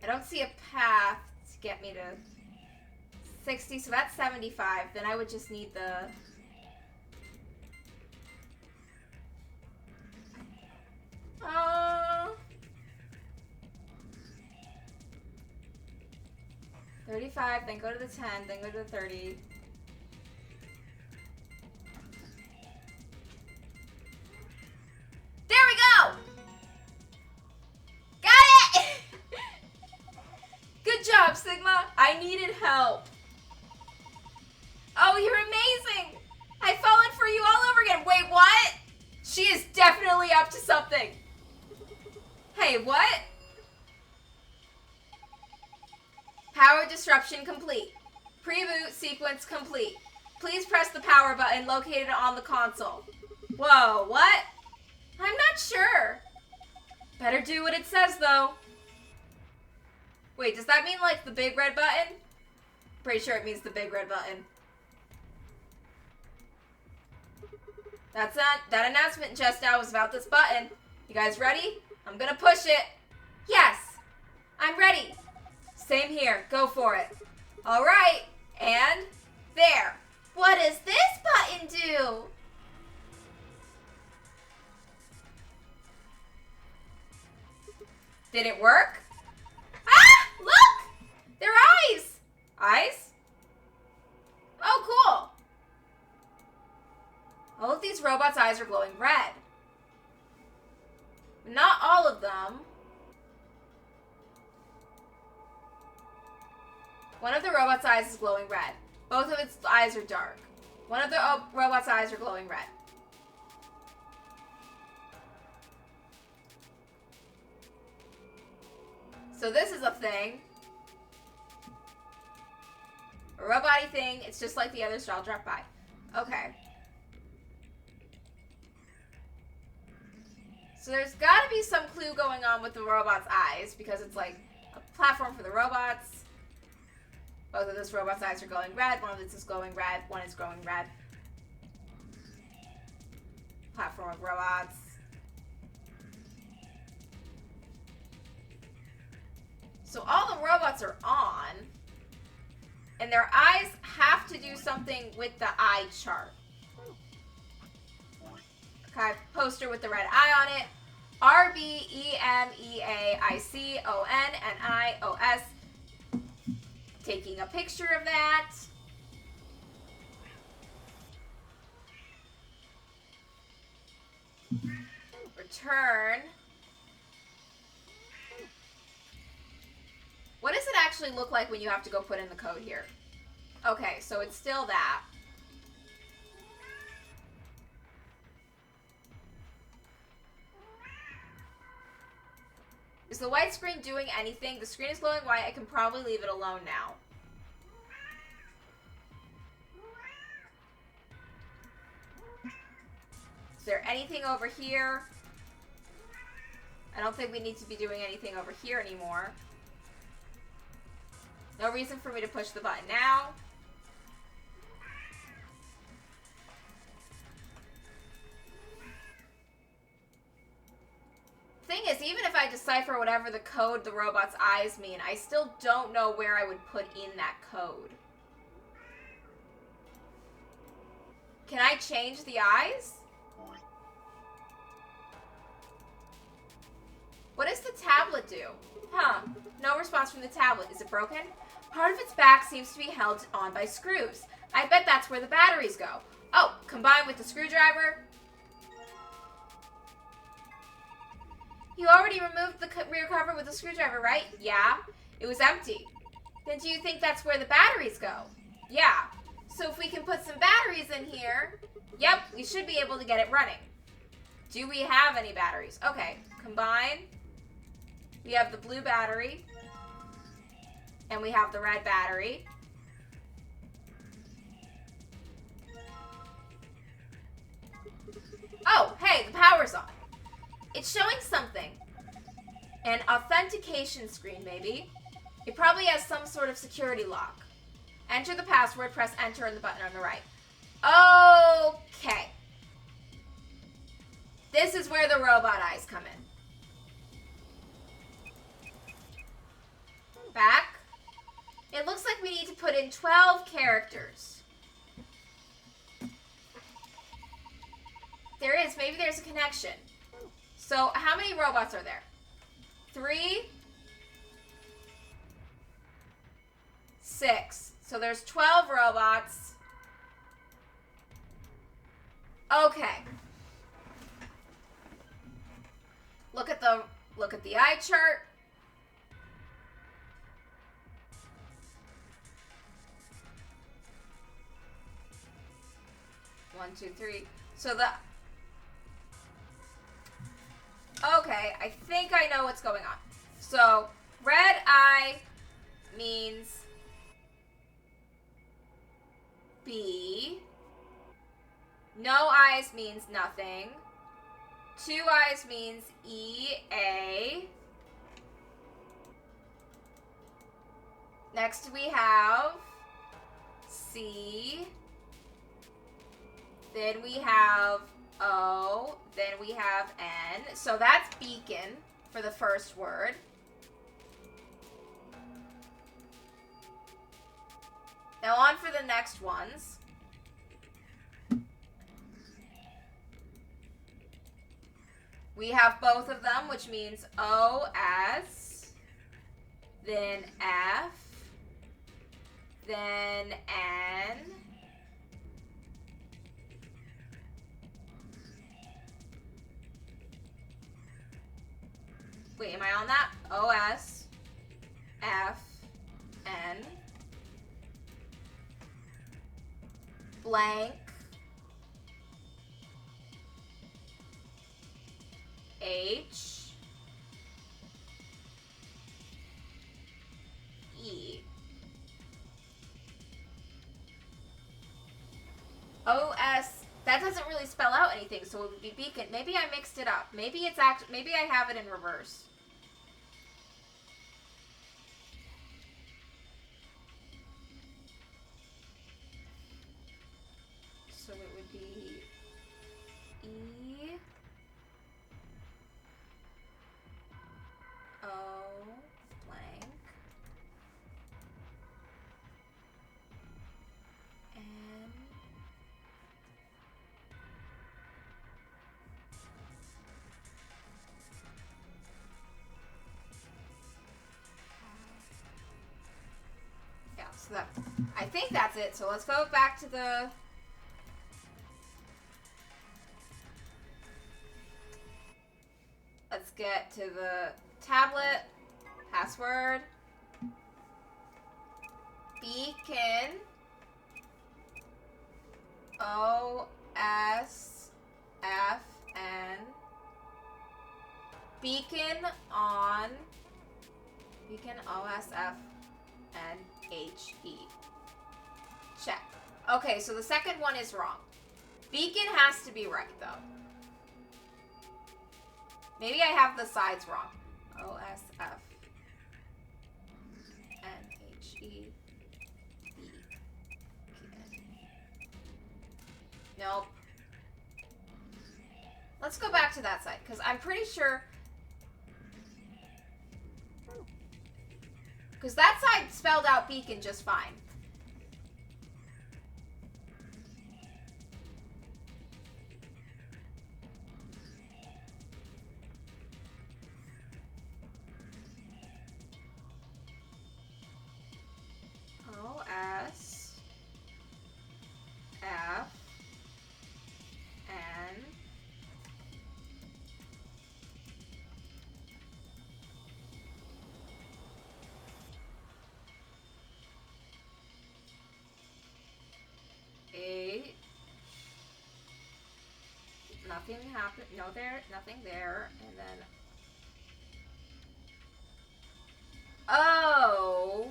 I don't see a path to get me to 60, so that's 75. Then I would just need the... Oh. 35, then go to the 10, then go to the 30. There we go! Got it! Good job, Sigma. I needed help. Oh, you're amazing. I've fallen for you all over again. Wait, what? She is definitely up to something. Hey, what? Power disruption complete. Pre-boot sequence complete. Please press the power button located on the console. Whoa, what? I'm not sure. Better do what it says, though. Wait, does that mean, like, the big red button? Pretty sure it means the big red button. That's that announcement just now was about this button. You guys ready? I'm gonna push it. Yes! I'm ready. Same here. Go for it. All right. And there. What does this button do? Did it work? Ah! Look! They're eyes! Eyes? Oh, cool. All of these robots' eyes are glowing red. Not all of them. One of the robot's eyes is glowing red. Both of its eyes are dark. One of the robot's eyes are glowing red. So this is a thing. A robot-y thing. It's just like the others, so I'll drop by. Okay. So there's got to be some clue going on with the robot's eyes, because it's like a platform for the robots. Both of those robots' eyes are glowing red. One of this is glowing red. One is glowing red. Platform of robots. So all the robots are on, and their eyes have to do something with the eye chart. Okay, poster with the red eye on it. RBEMEAICON and IOS. Taking a picture of that. Return. What does it actually look like when you have to go put in the code here? Okay, so it's still that. Is the white screen doing anything? The screen is glowing white. I can probably leave it alone now. Is there anything over here? I don't think we need to be doing anything over here anymore. No reason for me to push the button now. Thing is, even if I decipher whatever the code the robot's eyes mean, I still don't know where I would put in that code. Can I change the eyes? What does the tablet do? Huh. No response from the tablet. Is it broken? Part of its back seems to be held on by screws. I bet that's where the batteries go. Oh, combined with the screwdriver. You already removed the rear cover with the screwdriver, right? Yeah. It was empty. Then do you think that's where the batteries go? Yeah. So if we can put some batteries in here, yep, we should be able to get it running. Do we have any batteries? Okay, combine. We have the blue battery. And we have the red battery. Oh, hey, the power's on. It's showing something. An authentication screen, maybe. It probably has some sort of security lock. Enter the password, press enter on the button on the right. Okay. This is where the robot eyes come in. Back. It looks like we need to put in 12 characters. There is. Maybe there's a connection. So, how many robots are there? 3, 6. So there's 12 robots. Okay. Look at the eye chart. One, two, three. So okay, I think I know what's going on. So, red eye means B. No eyes means nothing. 2 eyes means E, A. Next we have C. Then we have O. Then we have N. So that's beacon for the first word. Now on for the next ones. We have both of them, which means O-S, then F, then N, wait, am I on that? O-S, F, N, blank, H, E, O, S. That doesn't really spell out anything, so it would be beacon. Maybe I mixed it up. Maybe it's maybe I have it in reverse. So it would be E, O, blank, N, yeah, so that, I think that's it. So let's go back to the, let's get to the tablet, password, beacon, O, S, F, N, beacon on, beacon, O, S, F, N, H, E. Check. Okay, so the second one is wrong. Beacon has to be right, though. Maybe I have the sides wrong. O, S, F, N, H, E, B. Nope. Let's go back to that side, because I'm pretty sure... Because that side spelled out beacon just fine. nothing happened. No, nothing there. And then... O...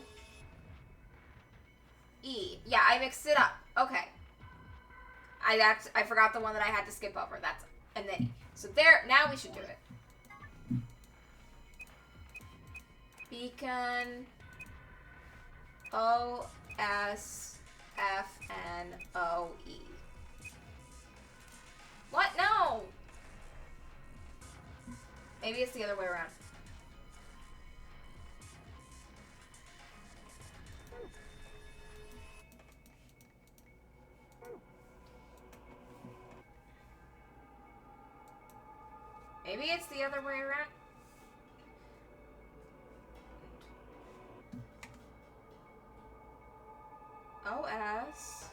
E. Yeah, I mixed it up. Okay. I forgot the one that I had to skip over. That's... And then... So there... Now we should do it. Beacon... O... S... F... N... O... E. What? No! Maybe it's the other way around. Maybe it's the other way around. O-S...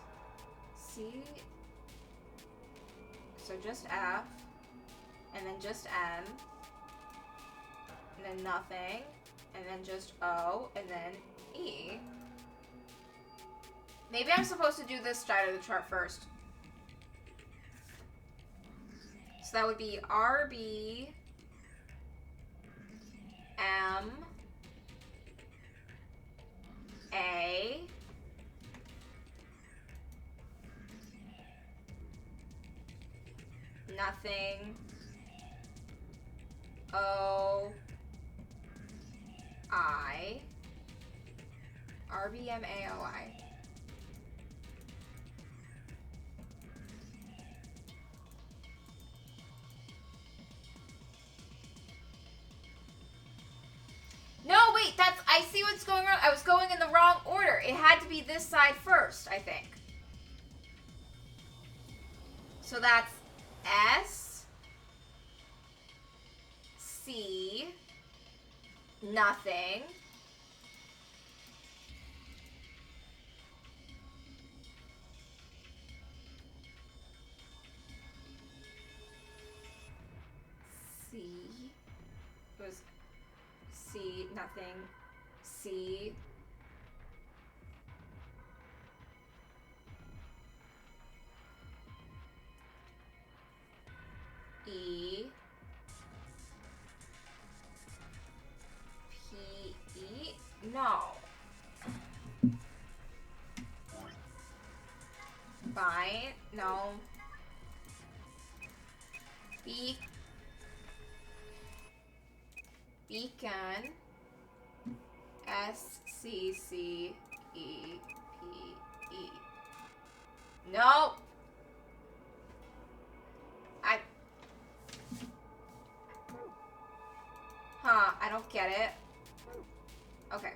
C... So just F, and then just N, and then nothing, and then just O, and then E. Maybe I'm supposed to do this side of the chart first. So that would be R, B, M, A, nothing, O, I, R, B, M, A, O, I. No, wait, I see what's going on. I was going in the wrong order. It had to be this side first, I think. So that's S, C, nothing, C, it was C, nothing, C, E, P, E, no. Fine, no. Beacon, S, C, C, E, P, E. No. I don't get it. Okay.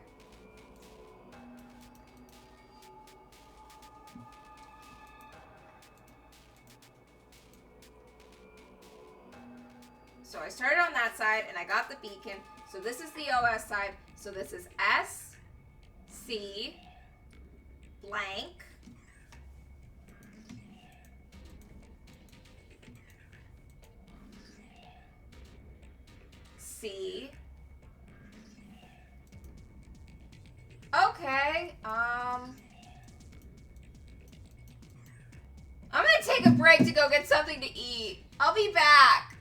So I started on that side and I got the beacon. So this is the OS side. So this is S, C, blank, C. Okay, I'm gonna take a break to go get something to eat. I'll be back.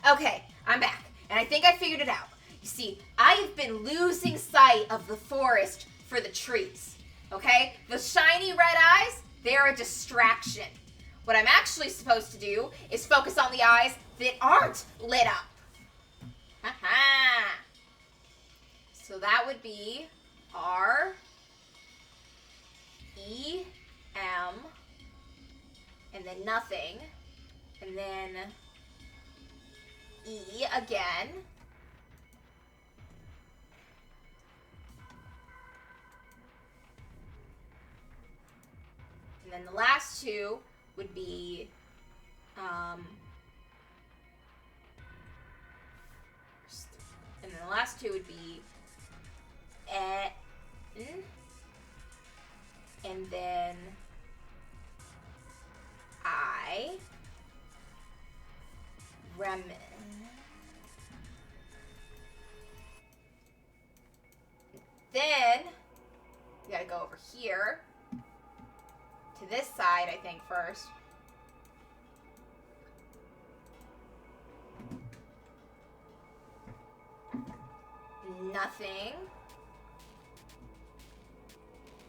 Okay, I'm back, and I think I figured it out. You see, I have been losing sight of the forest for the trees, okay? The shiny red eyes, they're a distraction. What I'm actually supposed to do is focus on the eyes that aren't lit up. Ha-ha! So that would be R, E, M, and then nothing, and then E again. And then the last two would be, and then the last two would be N, and then I, Rem, then we gotta go over here to this side, I think, first. Nothing.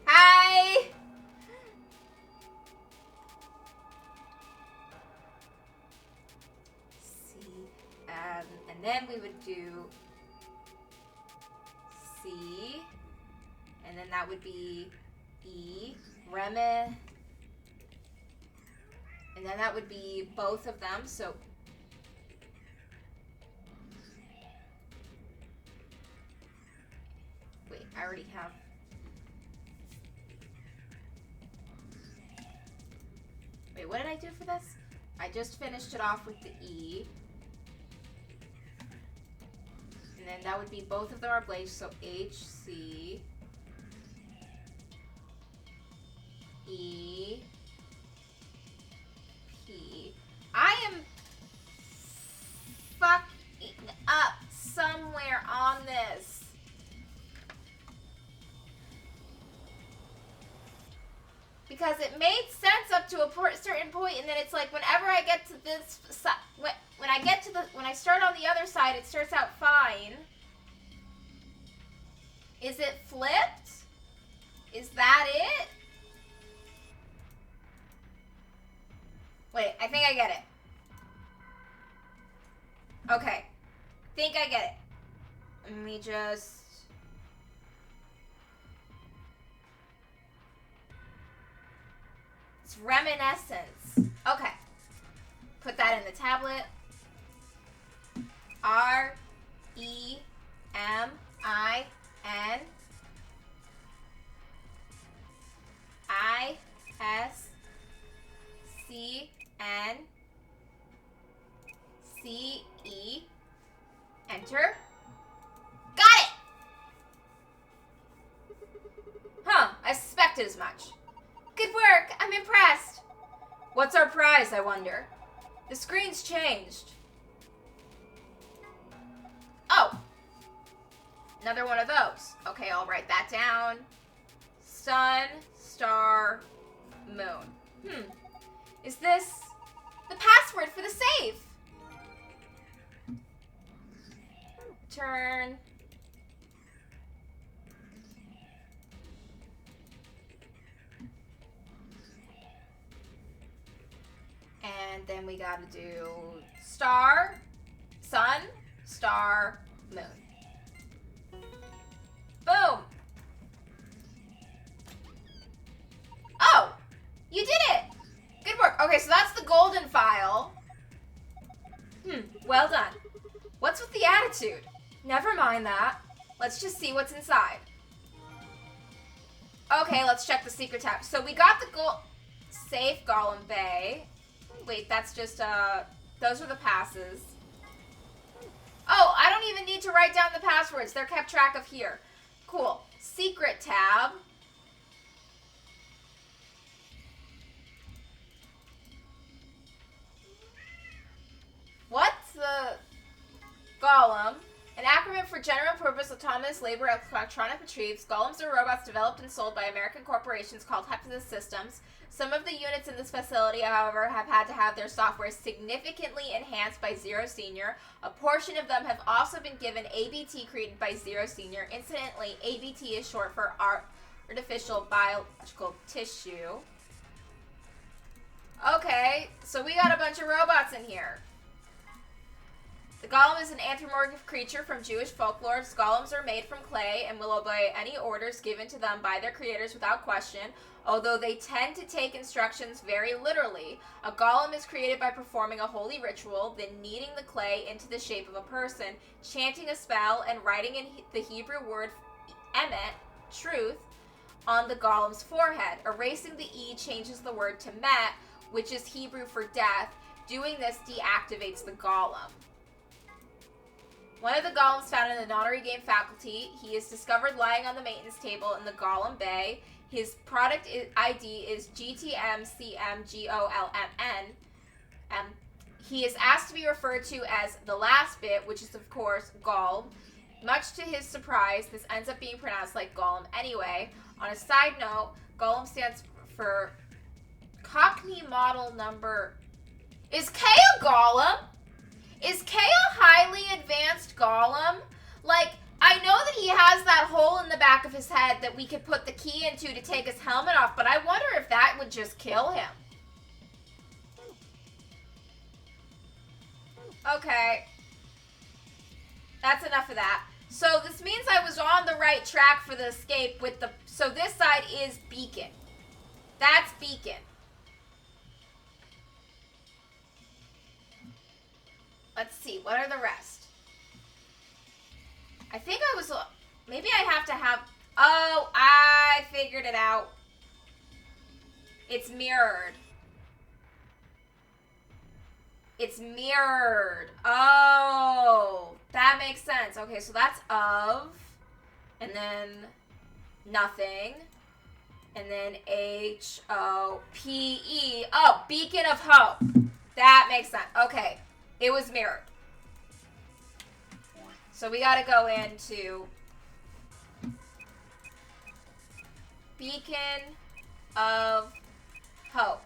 Hi! C, and then we would do C, and then that would be E, Reme, and then that would be both of them, so wait, I already have. Wait, what did I do for this? I just finished it off with the E. And then that would be both of them are blazed, so H, C, E, P. I am fucking up somewhere on this. Because it made sense up to a certain point, and then it's like whenever I get to this side, when I start on the other side, it starts out fine. Is it flipped? Is that it? Wait, I think I get it. Okay, think I get it. Let me just. It's reminiscence. Okay. Put that in the tablet. R, E, M, I, N, I, S, C, N, C, E. Enter. Got it! Huh, I suspected as much. Good work, I'm impressed. What's our prize, I wonder? The screen's changed. Oh, another one of those. Okay, I'll write that down. Sun, star, moon. Is this the password for the safe? Turn. And then we gotta do star, sun, star, moon. Boom! Oh! You did it! Good work. Okay, so that's the golden file. Well done. What's with the attitude? Never mind that. Let's just see what's inside. Okay, let's check the secret tab. So we got the safe Golem Bay. Wait, that's just, those are the passes. Oh, I don't even need to write down the passwords. They're kept track of here. Cool. Secret tab. What's the golem? An acronym for general purpose autonomous labor electronic retrieves, golems are robots developed and sold by American corporations called Hephaestus Systems. Some of the units in this facility, however, have had to have their software significantly enhanced by Zero Senior. A portion of them have also been given ABT created by Zero Senior. Incidentally, ABT is short for artificial biological tissue. Okay, so we got a bunch of robots in here. The golem is an anthropomorphic creature from Jewish folklore. Golems are made from clay and will obey any orders given to them by their creators without question, although they tend to take instructions very literally. A golem is created by performing a holy ritual, then kneading the clay into the shape of a person, chanting a spell, and writing in the Hebrew word emet, truth, on the golem's forehead. Erasing the E changes the word to met, which is Hebrew for death. Doing this deactivates the golem. One of the golems found in the Notary Game faculty, he is discovered lying on the maintenance table in the Golem Bay. His product ID is GTMCMGOLMN. He is asked to be referred to as the last bit, which is of course Golem. Much to his surprise, this ends up being pronounced like Golem anyway. On a side note, Golem stands for Cockney Model Number... Is K a Golem? Is K a highly advanced golem? Like, I know that he has that hole in the back of his head that we could put the key into to take his helmet off, but I wonder if that would just kill him. Okay. That's enough of that. So this means I was on the right track for the escape with the... So this side is Beacon. That's Beacon. Let's see, what are the rest? I think I was... Maybe I have to have... Oh, I figured it out. It's mirrored. It's mirrored. Oh, that makes sense. Okay, so that's of. And then nothing. And then H-O-P-E. Oh, Beacon of Hope. That makes sense. Okay. It was mirrored. So we gotta go into Beacon of Hope.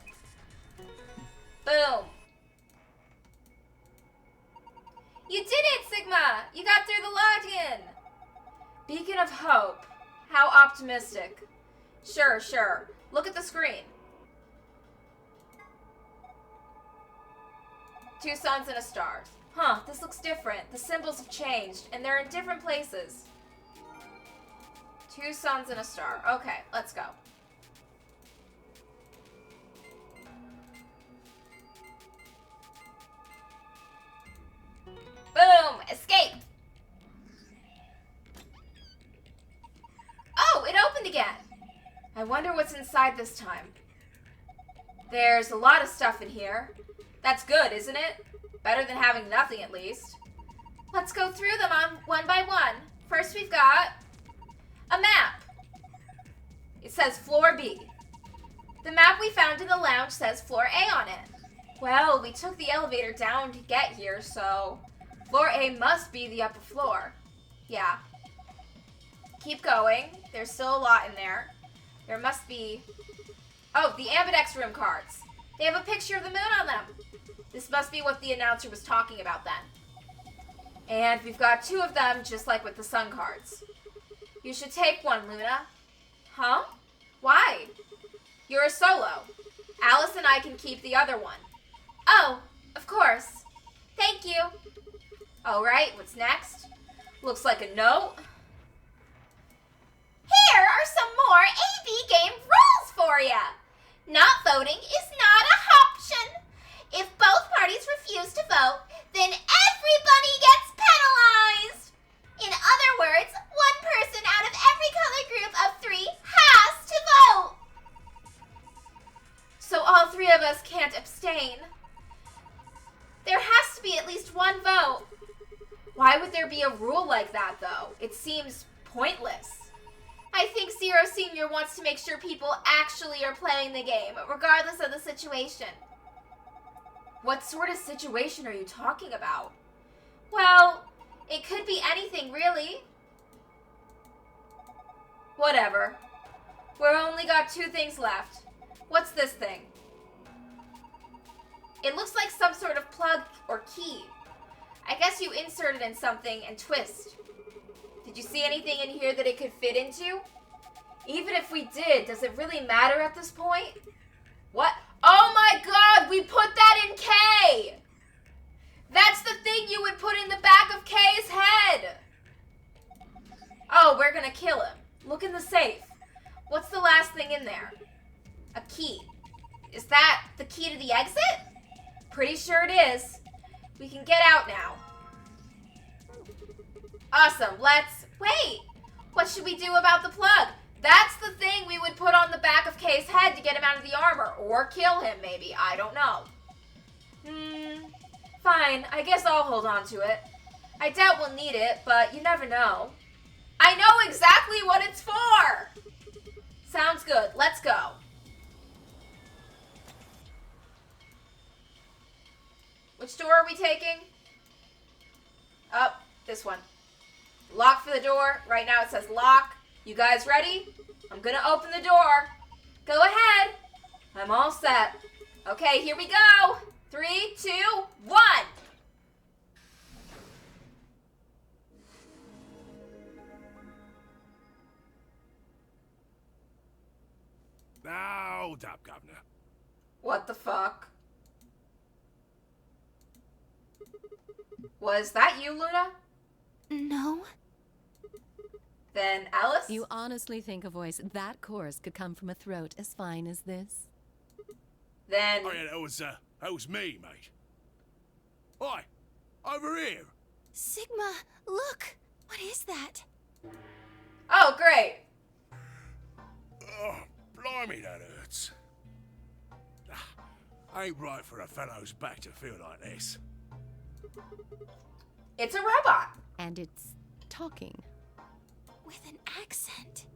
Boom. You did it, Sigma! You got through the login! Beacon of Hope. How optimistic. Sure, sure. Look at the screen. 2 suns and a star. Huh, this looks different. The symbols have changed, and they're in different places. 2 suns and a star. Okay, let's go. Boom! Escape! Oh, it opened again! I wonder what's inside this time. There's a lot of stuff in here. That's good, isn't it? Better than having nothing, at least. Let's go through them one by one. First, we've got a map. It says Floor B. The map we found in the lounge says Floor A on it. Well, we took the elevator down to get here, so Floor A must be the upper floor. Yeah. Keep going. There's still a lot in there. There must be... Oh, the Ambidex room cards. They have a picture of the moon on them. This must be what the announcer was talking about then. And we've got 2 of them, just like with the sun cards. You should take one, Luna. Huh? Why? You're a solo. Alice and I can keep the other one. Oh, of course. Thank you. All right, what's next? Looks like a note. Here are some more AB game rules for you. Not voting is not an option. If both parties refuse to vote, then everybody gets penalized. In other words, one person out of every color group of 3 has to vote. So all 3 of us can't abstain. There has to be at least 1 vote. Why would there be a rule like that, though? It seems pointless. I think Zero Senior wants to make sure people actually are playing the game, regardless of the situation. What sort of situation are you talking about? Well, It could be anything, really. Whatever. We've only got 2 things left. What's this thing? It looks like some sort of plug or key. I guess you insert it in something and twist. Did you see anything in here that it could fit into? Even if we did, does it really matter at this point? What? Oh my god, we put that in K! That's the thing you would put in the back of K's head! Oh, we're gonna kill him. Look in the safe. What's the last thing in there? A key. Is that the key to the exit? Pretty sure it is. We can get out now. Awesome, let's... Wait! What should we do about the plug? That's the thing we would put on the back of Kay's head to get him out of the armor. Or kill him, maybe. I don't know. Fine. I guess I'll hold on to it. I doubt we'll need it, but you never know. I know exactly what it's for! Sounds good. Let's go. Which door are we taking? Oh, this one. Lock for the door. Right now it says lock. You guys ready? I'm gonna open the door. Go ahead. I'm all set. Okay, here we go. 3, 2, 1. Now, hold up, Governor. What the fuck? Was that you, Luna? No. Then Alice? You honestly think a voice that coarse could come from a throat as fine as this? Then... Oh, yeah, that was me, mate. Oi, over here. Sigma, look! What is that? Oh, great. Oh, blimey, that hurts. Ain't right for a fellow's back to feel like this. It's a robot. And it's talking. With an accent.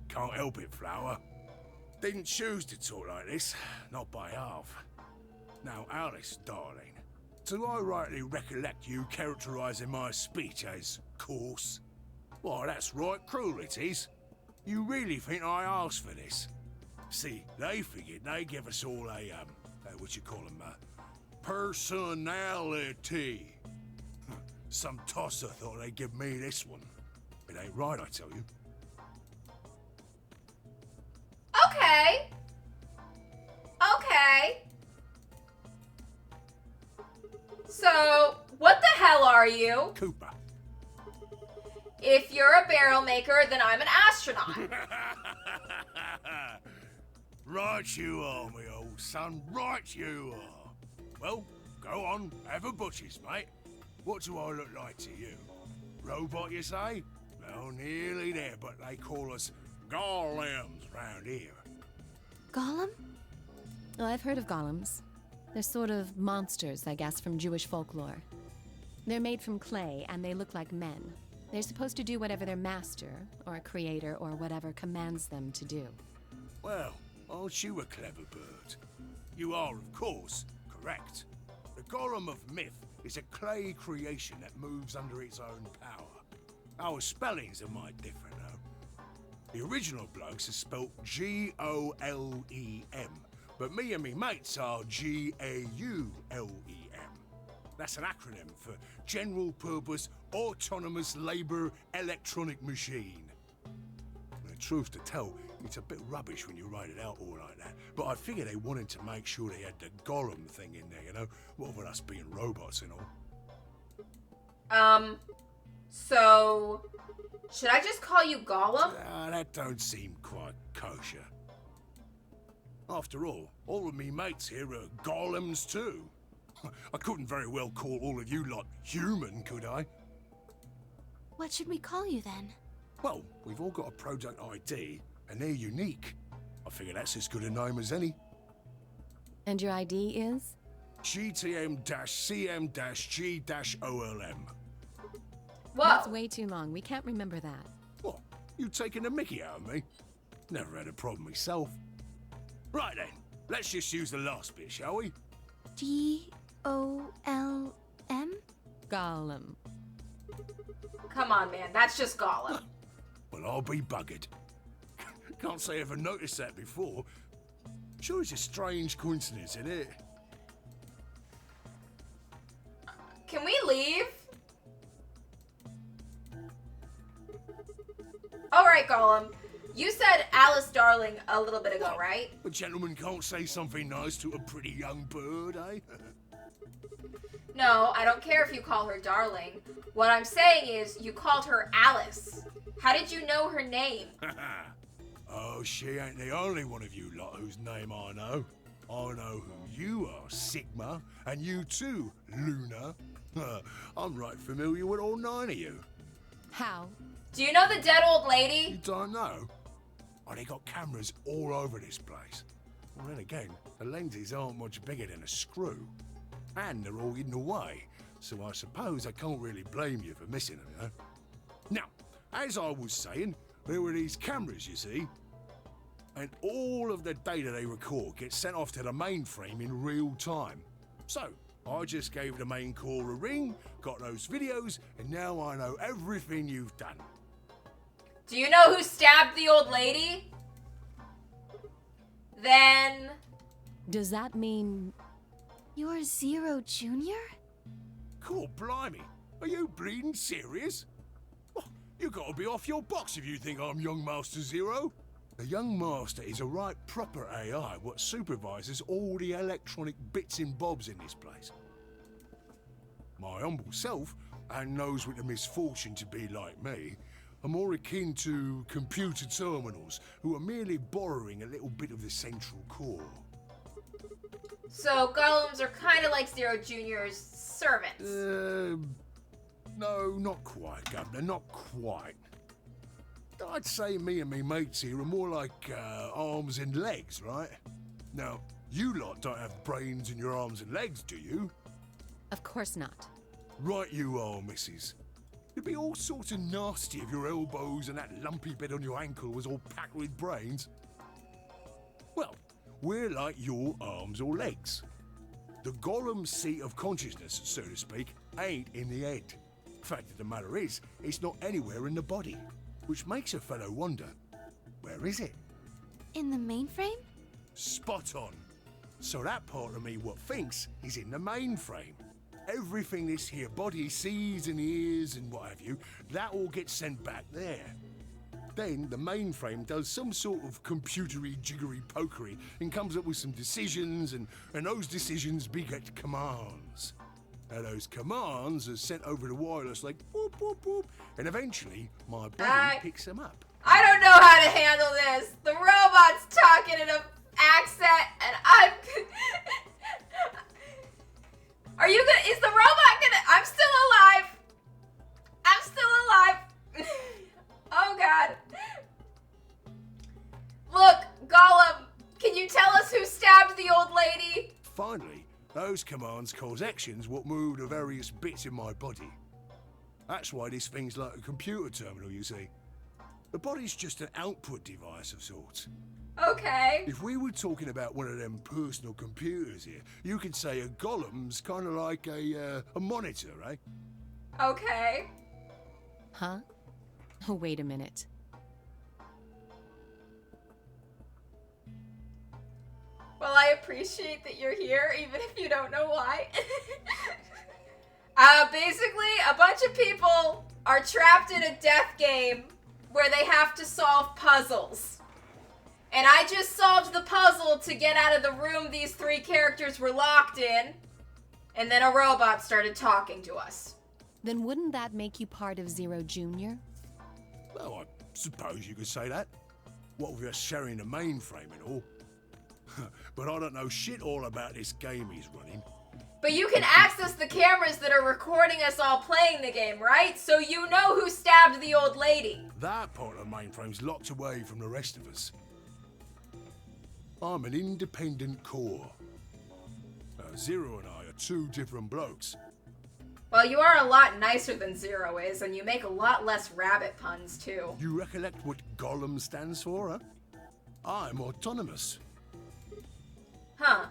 Can't help it, Flower. Didn't choose to talk like this, not by half. Now, Alice, darling, do I rightly recollect you characterising my speech as coarse? Why, that's right cruel it is. You really think I asked for this? See, they figured they'd give us all a, what you call them, personality. Some tosser thought they'd give me this one. It ain't right, I tell you. Okay. Okay. So, what the hell are you? Cooper. If you're a barrel maker, then I'm an astronaut. Right you are, me old son, right you are. Well, go on, have a butcher's, mate. What do I look like to you? Robot, you say? Well, nearly there, but they call us golems round here. Golem? Oh, I've heard of golems. They're sort of monsters, I guess, from Jewish folklore. They're made from clay, and they look like men. They're supposed to do whatever their master, or creator, or whatever commands them to do. Well, aren't you a clever bird? You are, of course, correct. The golem of myth is a clay creation that moves under its own power. Our spellings are might different, though. The original blokes are spelt G-O-L-E-M, but me and me mates are G-A-U-L-E-M. That's an acronym for General Purpose Autonomous Labour Electronic Machine. The truth to tell, it's a bit rubbish when you write it out all like that, but I figure they wanted to make sure they had the golem thing in there, you know? What with us being robots and all. So... should I just call you Gollum? That don't seem quite kosher. After all of me mates here are golems too. I couldn't very well call all of you lot human, could I? What should we call you then? Well, we've all got a product ID, and they're unique. I figure that's as good a name as any. And your ID is? GTM-CM-G-OLM. Whoa. That's way too long. We can't remember that. What? You taking the mickey out of me? Never had a problem myself. Right then, let's just use the last bit, shall we? G-O-L-M? Gollum. Come on, man. That's just Gollum. Well, I'll be buggered. Can't say I ever noticed that before. Sure, it's a strange coincidence, isn't it? Can we leave? Alright, Gollum. You said Alice Darling a little bit ago, right? A gentleman can't say something nice to a pretty young bird, eh? No, I don't care if you call her Darling. What I'm saying is, you called her Alice. How did you know her name? Oh, she ain't the only one of you lot whose name I know. I know who you are, Sigma, and you too, Luna. I'm right familiar with all 9 of you. How? Do you know the dead old You lady? don't know? Oh, they got cameras all over this place. Well, then again, the lenses aren't much bigger than a screw. And they're all hidden away, so I suppose I can't really blame you for missing them, you know? Now, as I was saying, there were these cameras, you see, and all of the data they record gets sent off to the mainframe in real time. So, I just gave the main core a ring, got those videos, and now I know everything you've done. Do you know who stabbed the old lady? Then... Does that mean... You're Zero Jr.? Cool, blimey. Are you bleeding serious? Oh, you gotta be off your box if you think I'm Young Master Zero. The Young Master is a right proper AI what supervises all the electronic bits and bobs in this place. My humble self, and those with the misfortune to be like me, are more akin to computer terminals who are merely borrowing a little bit of the central core. So golems are kind of like Zero Jr.'s servants. No, not quite, Governor, not quite. I'd say me and me mates here are more like arms and legs, right? Now, you lot don't have brains in your arms and legs, do you? Of course not. Right you are, missus. It'd be all sorts of nasty if your elbows and that lumpy bit on your ankle was all packed with brains. Well, we're like your arms or legs. The Gollum seat of consciousness, so to speak, ain't in the head. Fact of the matter is, it's not anywhere in the body. Which makes a fellow wonder, where is it? In the mainframe? Spot on. So that part of me what thinks is in the mainframe. Everything this here body sees and hears and what have you, that all gets sent back there. Then the mainframe does some sort of computery jiggery pokery and comes up with some decisions, and those decisions beget commands. Now those commands are sent over the wireless like boop boop boop, and eventually my body picks them up. I don't know how to handle this. The robot's talking in an accent, and I'm... Are you gonna... Is the robot gonna... I'm still alive. I'm still alive. Oh, God. Look, Gollum, can you tell us who stabbed the old lady? Finally, those commands cause actions what move the various bits in my body. That's why this thing's like a computer terminal, you see. The body's just an output device of sorts. Okay. If we were talking about one of them personal computers here, you could say a Gollum's kind of like a monitor, right? Okay. Huh? Oh, wait a minute. Well, I appreciate that you're here, even if you don't know why. Basically, a bunch of people are trapped in a death game where they have to solve puzzles. And I just solved the puzzle to get out of the room these 3 characters were locked in, and then a robot started talking to us. Then wouldn't that make you part of Zero Jr.? Well, I suppose you could say that. What with us sharing the mainframe and all. But I don't know shit all about this game he's running. But you can access the cameras that are recording us all playing the game, right? So you know who stabbed the old lady. That part of the mainframe's locked away from the rest of us. I'm an independent core. Zero and I are 2 different blokes. Well, you are a lot nicer than Zero is, and you make a lot less rabbit puns, too. You recollect what Gollum stands for, huh? I'm autonomous. Huh.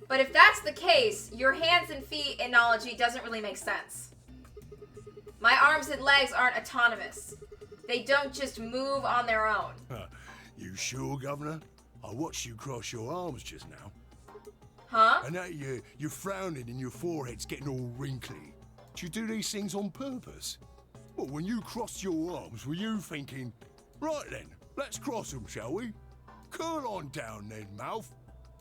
But if that's the case, your hands and feet analogy doesn't really make sense. My arms and legs aren't autonomous. They don't just move on their own. You sure, Governor? I watched you cross your arms just now. Huh? And now you're frowning and your forehead's getting all wrinkly. Do you do these things on purpose? Well, when you crossed your arms, were you thinking, right then, let's cross them, shall we? Curl on down then, mouth.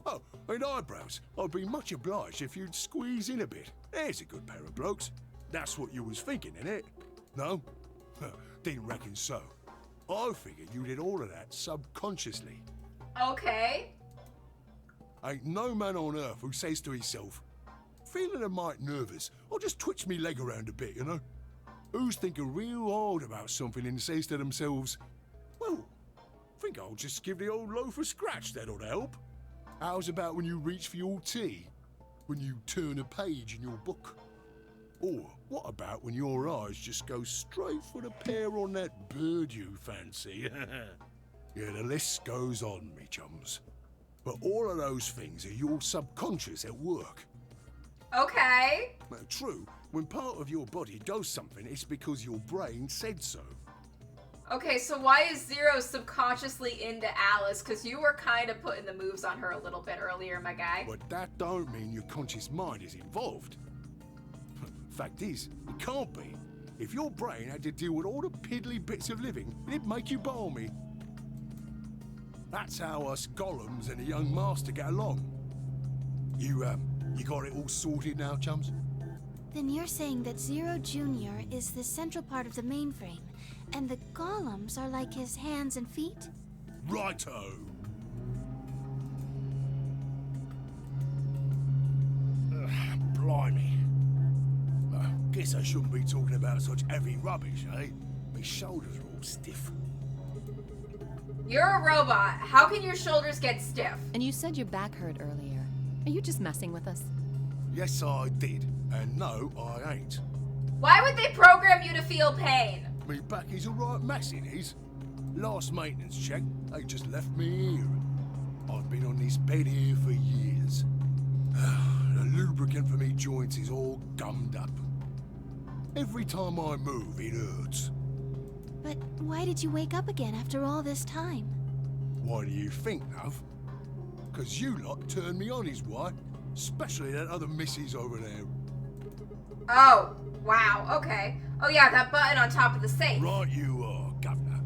Oh, and eyebrows. I'd be much obliged if you'd squeeze in a bit. There's a good pair of blokes. That's what you was thinking, innit? No? Didn't reckon so. I figured you did all of that subconsciously. Okay. Ain't no man on earth who says to himself, feeling a mite nervous, I'll just twitch me leg around a bit, you know? Who's thinking real hard about something and says to themselves, well, think I'll just give the old loaf a scratch, that'll help. How's about when you reach for your tea? When you turn a page in your book? Or what about when your eyes just go straight for the pear on that bird you fancy? Yeah, the list goes on, me chums. But all of those things are your subconscious at work. Okay. True, when part of your body does something, it's because your brain said so. Okay, so why is Zero subconsciously into Alice? Because you were kind of putting the moves on her a little bit earlier, my guy. But that don't mean your conscious mind is involved. Fact is, it can't be. If your brain had to deal with all the piddly bits of living, it'd make you balmy. That's how us golems and the young master get along. You got it all sorted now, chums? Then you're saying that Zero Jr. is the central part of the mainframe, and the golems are like his hands and feet? Righto! Blimey. Guess I shouldn't be talking about such heavy rubbish, eh? My shoulders are all stiff. You're a robot. How can your shoulders get stiff? And you said your back hurt earlier. Are you just messing with us? Yes, I did. And no, I ain't. Why would they program you to feel pain? Me back is a right mess, it is. Last maintenance check, they just left me here. I've been on this bed here for years. The lubricant for me joints is all gummed up. Every time I move, it hurts. But why did you wake up again after all this time? Why do you think, love? 'Cause you lot turned me on, is why. Especially that other missus over there. Oh, wow, okay. Oh yeah, that button on top of the safe. Right you are, Governor.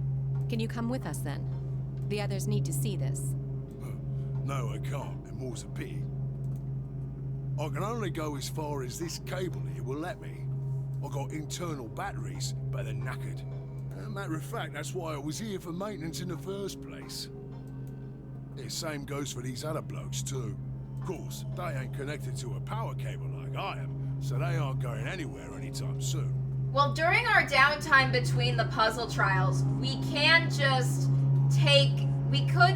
Can you come with us then? The others need to see this. No, I can't, and more's a pity. I can only go as far as this cable here will let me. I got internal batteries, but they're knackered. Matter of fact, that's why I was here for maintenance in the first place. The same goes for these other blokes too. Of course, they ain't connected to a power cable like I am, so they aren't going anywhere anytime soon. Well, during our downtime between the puzzle trials, we could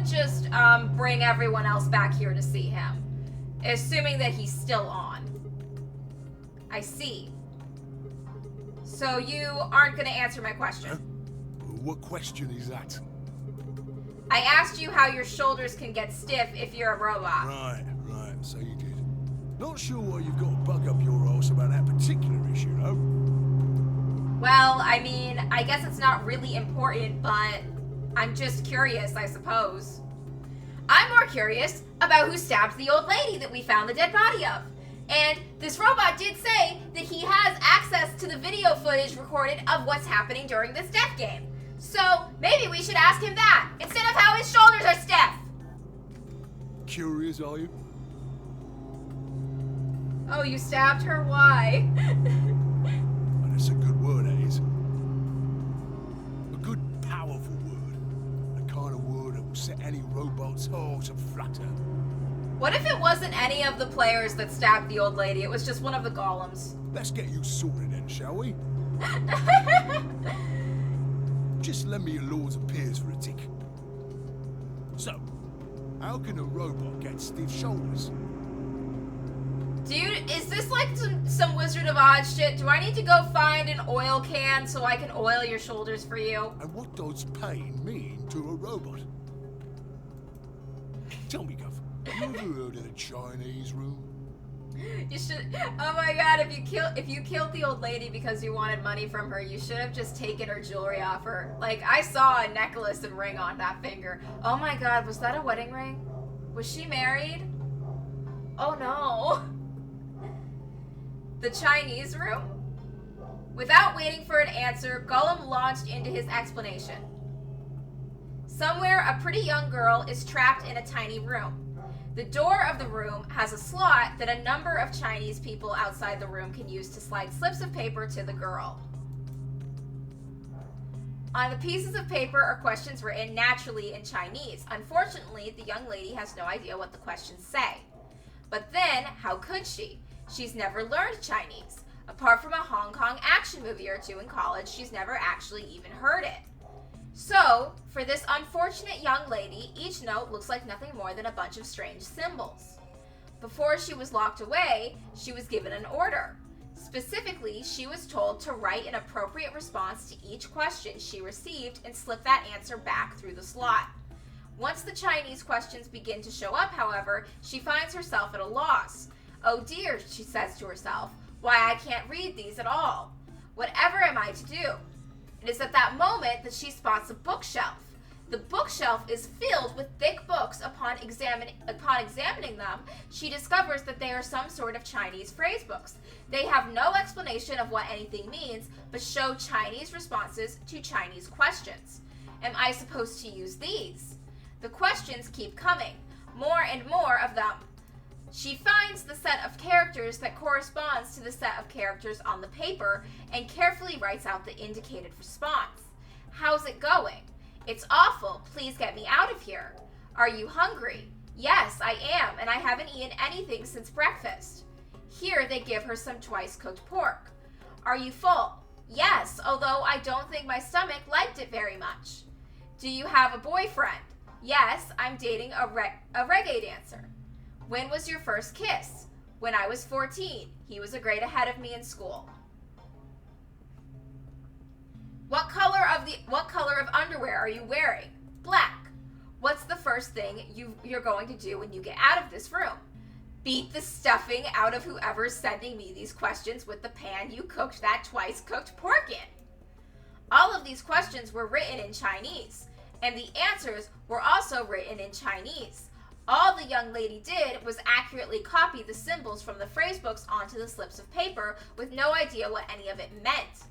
just bring everyone else back here to see him. Assuming that he's still on. I see. So you aren't going to answer my question. Huh? What question is that? I asked you how your shoulders can get stiff if you're a robot. Right, so you did. Not sure why you've got a bug up your arse about that particular issue, though. Well, I mean, I guess it's not really important, but I'm just curious, I suppose. I'm more curious about who stabbed the old lady that we found the dead body of. And this robot did say that he has access to the video footage recorded of what's happening during this death game. So maybe we should ask him that, instead of how his shoulders are stiff. Curious, are you? Oh, you stabbed her? Why? And it's a good word, that is. A good, powerful word. The kind of word that will set any robot's heart aflutter. What if it wasn't any of the players that stabbed the old lady? It was just one of the golems. Let's get you sorted then, shall we? Just lend me your Lords of Peers for a tick. So, how can a robot get stiff shoulders? Dude, is this like some Wizard of Oz shit? Do I need to go find an oil can so I can oil your shoulders for you? And what does pain mean to a robot? Tell me, Gov, you ever heard of the Chinese room? You should. Oh my god! If you killed the old lady because you wanted money from her, you should have just taken her jewelry off her. Like, I saw a necklace and ring on that finger. Oh my god! Was that a wedding ring? Was she married? Oh no! The Chinese room? Without waiting for an answer, Gollum launched into his explanation. Somewhere, a pretty young girl is trapped in a tiny room. The door of the room has a slot that a number of Chinese people outside the room can use to slide slips of paper to the girl. On the pieces of paper are questions written naturally in Chinese. Unfortunately, the young lady has no idea what the questions say. But then, how could she? She's never learned Chinese. Apart from a Hong Kong action movie or two in college, she's never actually even heard it. So, for this unfortunate young lady, each note looks like nothing more than a bunch of strange symbols. Before she was locked away, she was given an order. Specifically, she was told to write an appropriate response to each question she received and slip that answer back through the slot. Once the Chinese questions begin to show up, however, she finds herself at a loss. Oh dear, she says to herself, why I can't read these at all. Whatever am I to do? It is at that moment that she spots a bookshelf. The bookshelf is filled with thick books. Upon examining them, she discovers that they are some sort of Chinese phrase books. They have no explanation of what anything means, but show Chinese responses to Chinese questions. Am I supposed to use these? The questions keep coming, more and more of them. She finds the set of characters that corresponds to the set of characters on the paper and carefully writes out the indicated response. How's it going? It's awful. Please get me out of here. Are you hungry? Yes, I am, and I haven't eaten anything since breakfast. Here they give her some twice-cooked pork. Are you full? Yes, although I don't think my stomach liked it very much. Do you have a boyfriend? Yes, I'm dating a reggae dancer. When was your first kiss? When I was 14. He was a grade ahead of me in school. What color of underwear are you wearing? Black. What's the first thing you're going to do when you get out of this room? Beat the stuffing out of whoever's sending me these questions with the pan you cooked that twice-cooked pork in. All of these questions were written in Chinese, and the answers were also written in Chinese. All the young lady did was accurately copy the symbols from the phrase books onto the slips of paper with no idea what any of it meant.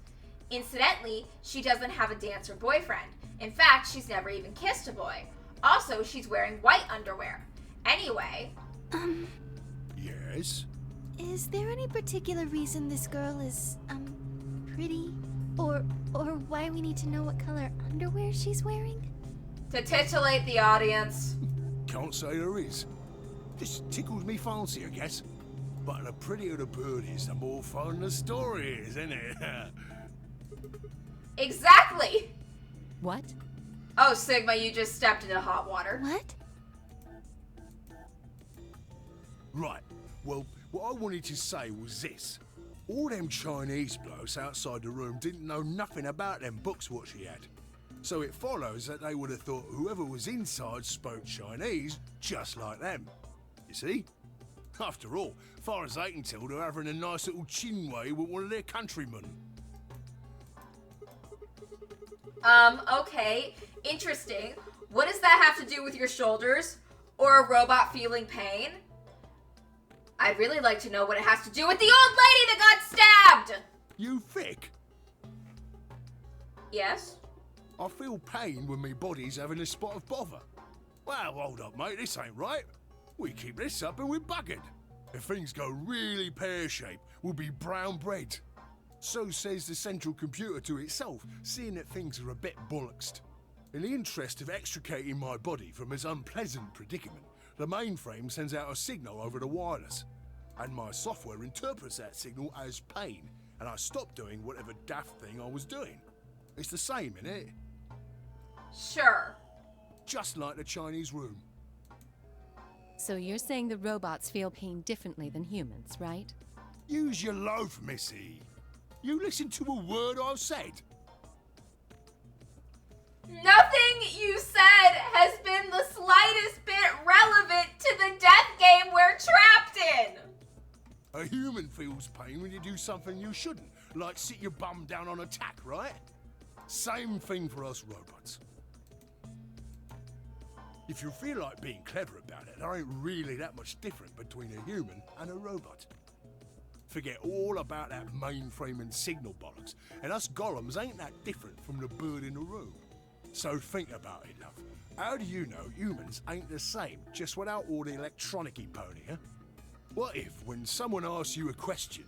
Incidentally, she doesn't have a dancer boyfriend. In fact, she's never even kissed a boy. Also, she's wearing white underwear. Anyway... Yes? Is there any particular reason this girl is, pretty? Or why we need to know what color underwear she's wearing? To titillate the audience. Can't say there is. Just tickles me fancy, I guess. But the prettier the bird is, the more fun the story is, isn't it? Exactly! What? Oh, Sigma, you just stepped into hot water. What? Right. Well, what I wanted to say was this. All them Chinese blokes outside the room didn't know nothing about them books what she had. So it follows that they would have thought whoever was inside spoke Chinese just like them. You see? After all, far as they can tell, they're having a nice little chinway with one of their countrymen. Okay. Interesting. What does that have to do with your shoulders? Or a robot feeling pain? I'd really like to know what it has to do with the old lady that got stabbed! You thick? Yes? I feel pain when my body's having a spot of bother. Well, hold up, mate, this ain't right. We keep this up and we're buggered. If things go really pear-shaped, we'll be brown bread. So says the central computer to itself, seeing that things are a bit bollocksed. In the interest of extricating my body from this unpleasant predicament, the mainframe sends out a signal over the wireless, and my software interprets that signal as pain, and I stop doing whatever daft thing I was doing. It's the same, innit? Sure. Just like the Chinese room. So you're saying the robots feel pain differently than humans, right? Use your loaf, missy. You listen to a word I've said. Nothing you said has been the slightest bit relevant to the death game we're trapped in! A human feels pain when you do something you shouldn't, like sit your bum down on a tack, right? Same thing for us robots. If you feel like being clever about it, there ain't really that much different between a human and a robot. Forget all about that mainframe and signal bollocks, and us golems ain't that different from the bird in the room. So think about it, love. How do you know humans ain't the same, just without all the electronic-y pony, huh? What if, when someone asks you a question,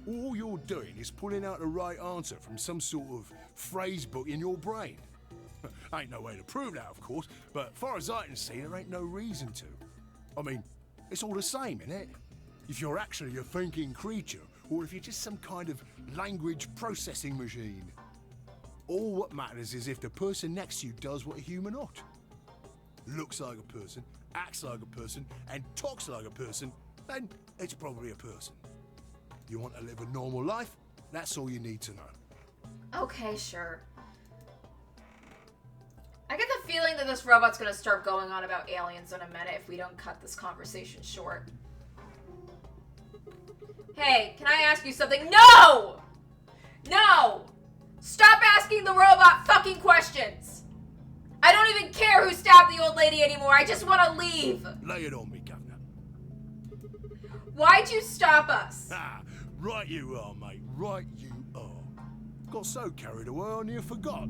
all you're doing is pulling out the right answer from some sort of phrase book in your brain? Ain't no way to prove that, of course, but far as I can see, there ain't no reason to. I mean, it's all the same, innit? If you're actually a thinking creature, or if you're just some kind of language processing machine. All what matters is if the person next to you does what a human ought. Looks like a person, acts like a person, and talks like a person, then it's probably a person. You want to live a normal life? That's all you need to know. Okay, sure. I get the feeling that this robot's gonna start going on about aliens in a minute if we don't cut this conversation short. Hey, can I ask you something? No! No! Stop asking the robot fucking questions! I don't even care who stabbed the old lady anymore, I just want to leave! Lay it on me, Governor. Why'd you stop us? Ah, right you are, mate, right you are. Got so carried away I near forgot.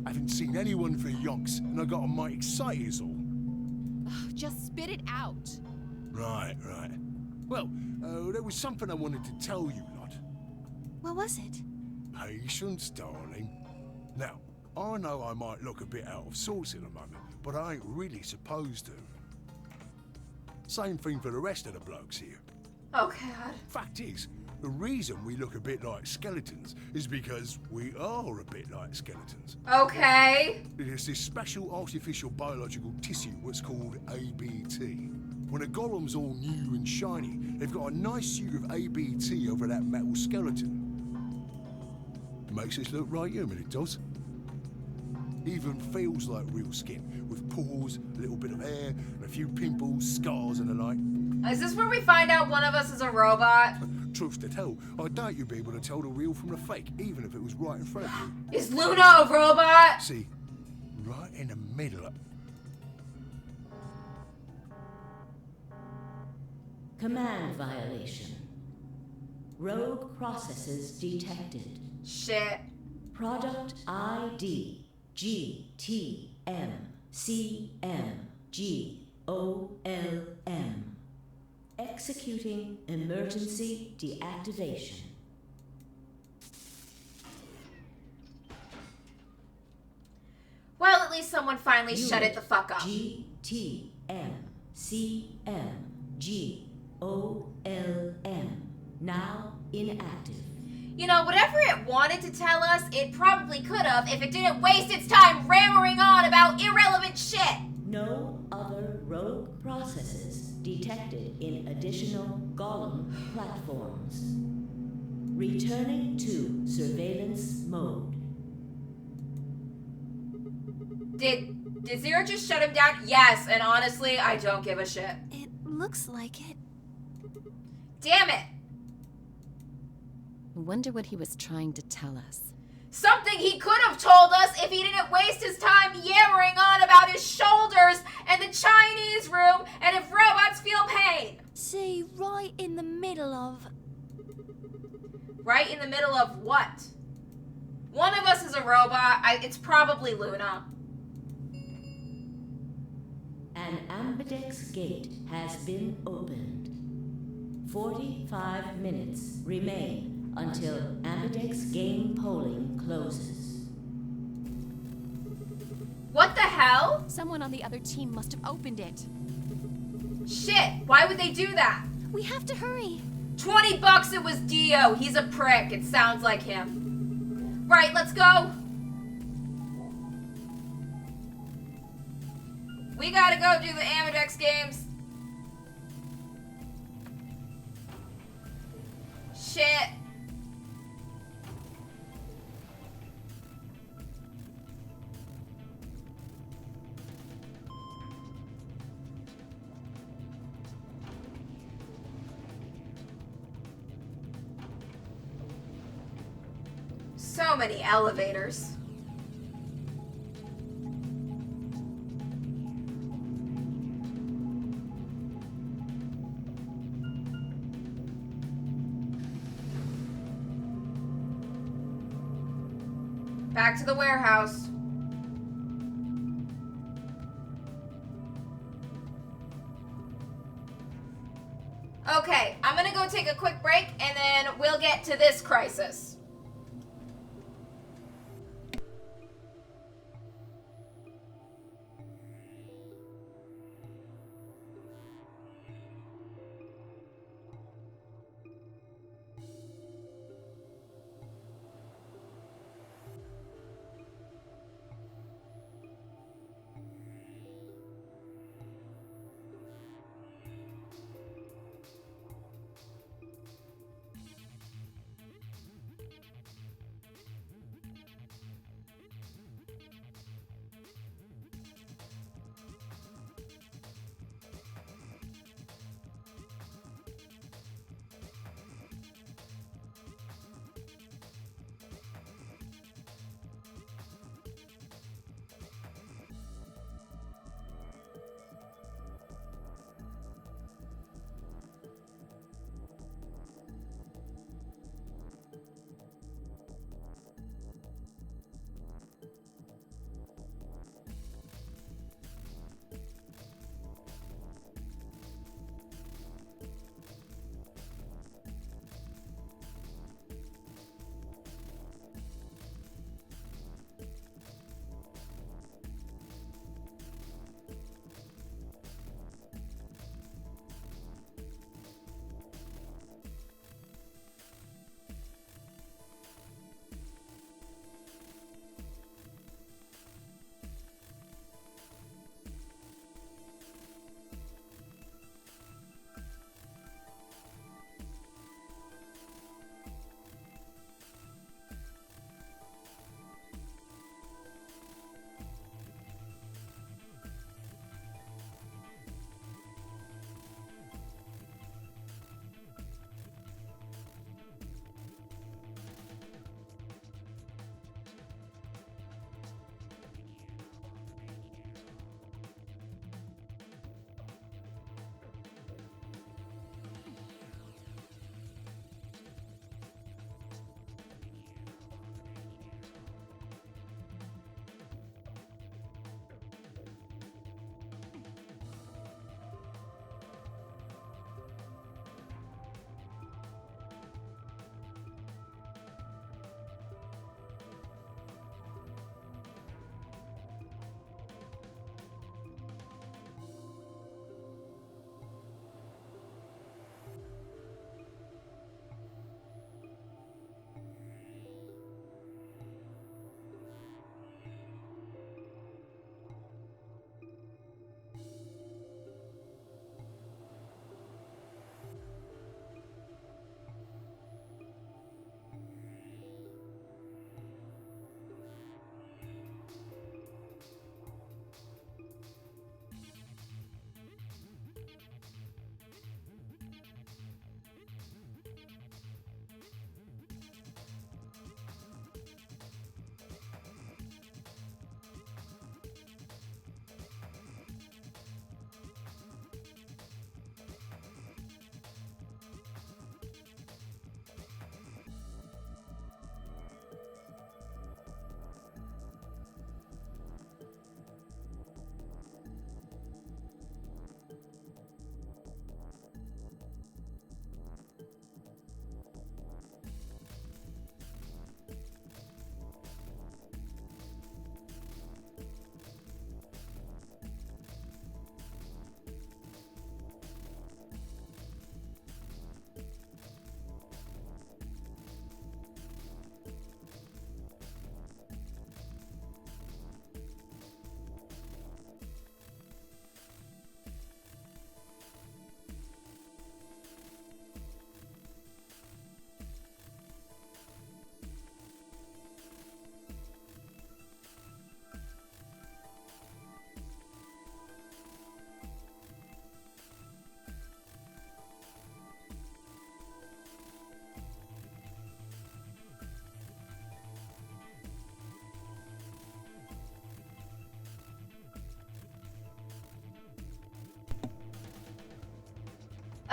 Haven't seen anyone for yonks, and I got a mite excited is all. Just spit it out. Right. Well, there was something I wanted to tell you, lot. What was it? Patience, darling. Now, I know I might look a bit out of sorts in a moment, but I ain't really supposed to. Same thing for the rest of the blokes here. Oh, God. Fact is, the reason we look a bit like skeletons is because we are a bit like skeletons. Okay. There's this special artificial biological tissue what's called ABT. When a golem's all new and shiny, they've got a nice suit of ABT over that metal skeleton. Makes us look right human, it does. Even feels like real skin, with pores, a little bit of hair, and a few pimples, scars and the like. Is this where we find out one of us is a robot? Truth to tell, I doubt you'd be able to tell the real from the fake, even if it was right in front of you. Is Luna a robot? See, right in the middle of... Command violation. Rogue processes detected. Shit. Product ID GTMCMGOLM. Executing emergency deactivation. Well, at least someone finally shut it the fuck up. GTMCMGOLM. Now inactive. You know, whatever it wanted to tell us, it probably could have if it didn't waste its time rammering on about irrelevant shit. No other rogue processes detected in additional golem platforms. Returning to surveillance mode. Did Zero just shut him down? Yes, and honestly, I don't give a shit. It looks like it. Damn it! Wonder what he was trying to tell us. Something he could have told us if he didn't waste his time yammering on about his shoulders and the Chinese room and if robots feel pain. See, right in the middle of... Right in the middle of what? One of us is a robot. It's probably Luna. An ambidex gate has been opened. 45 minutes remain until ambidex game polling closes. What the hell? Someone on the other team must have opened it. Shit, why would they do that? We have to hurry. $20 it was Dio. He's a prick. It sounds like him. Right, let's go. We gotta go do the Ambidex games. Shit. So many elevators. Back to the warehouse. Okay, I'm gonna go take a quick break and then we'll get to this crisis.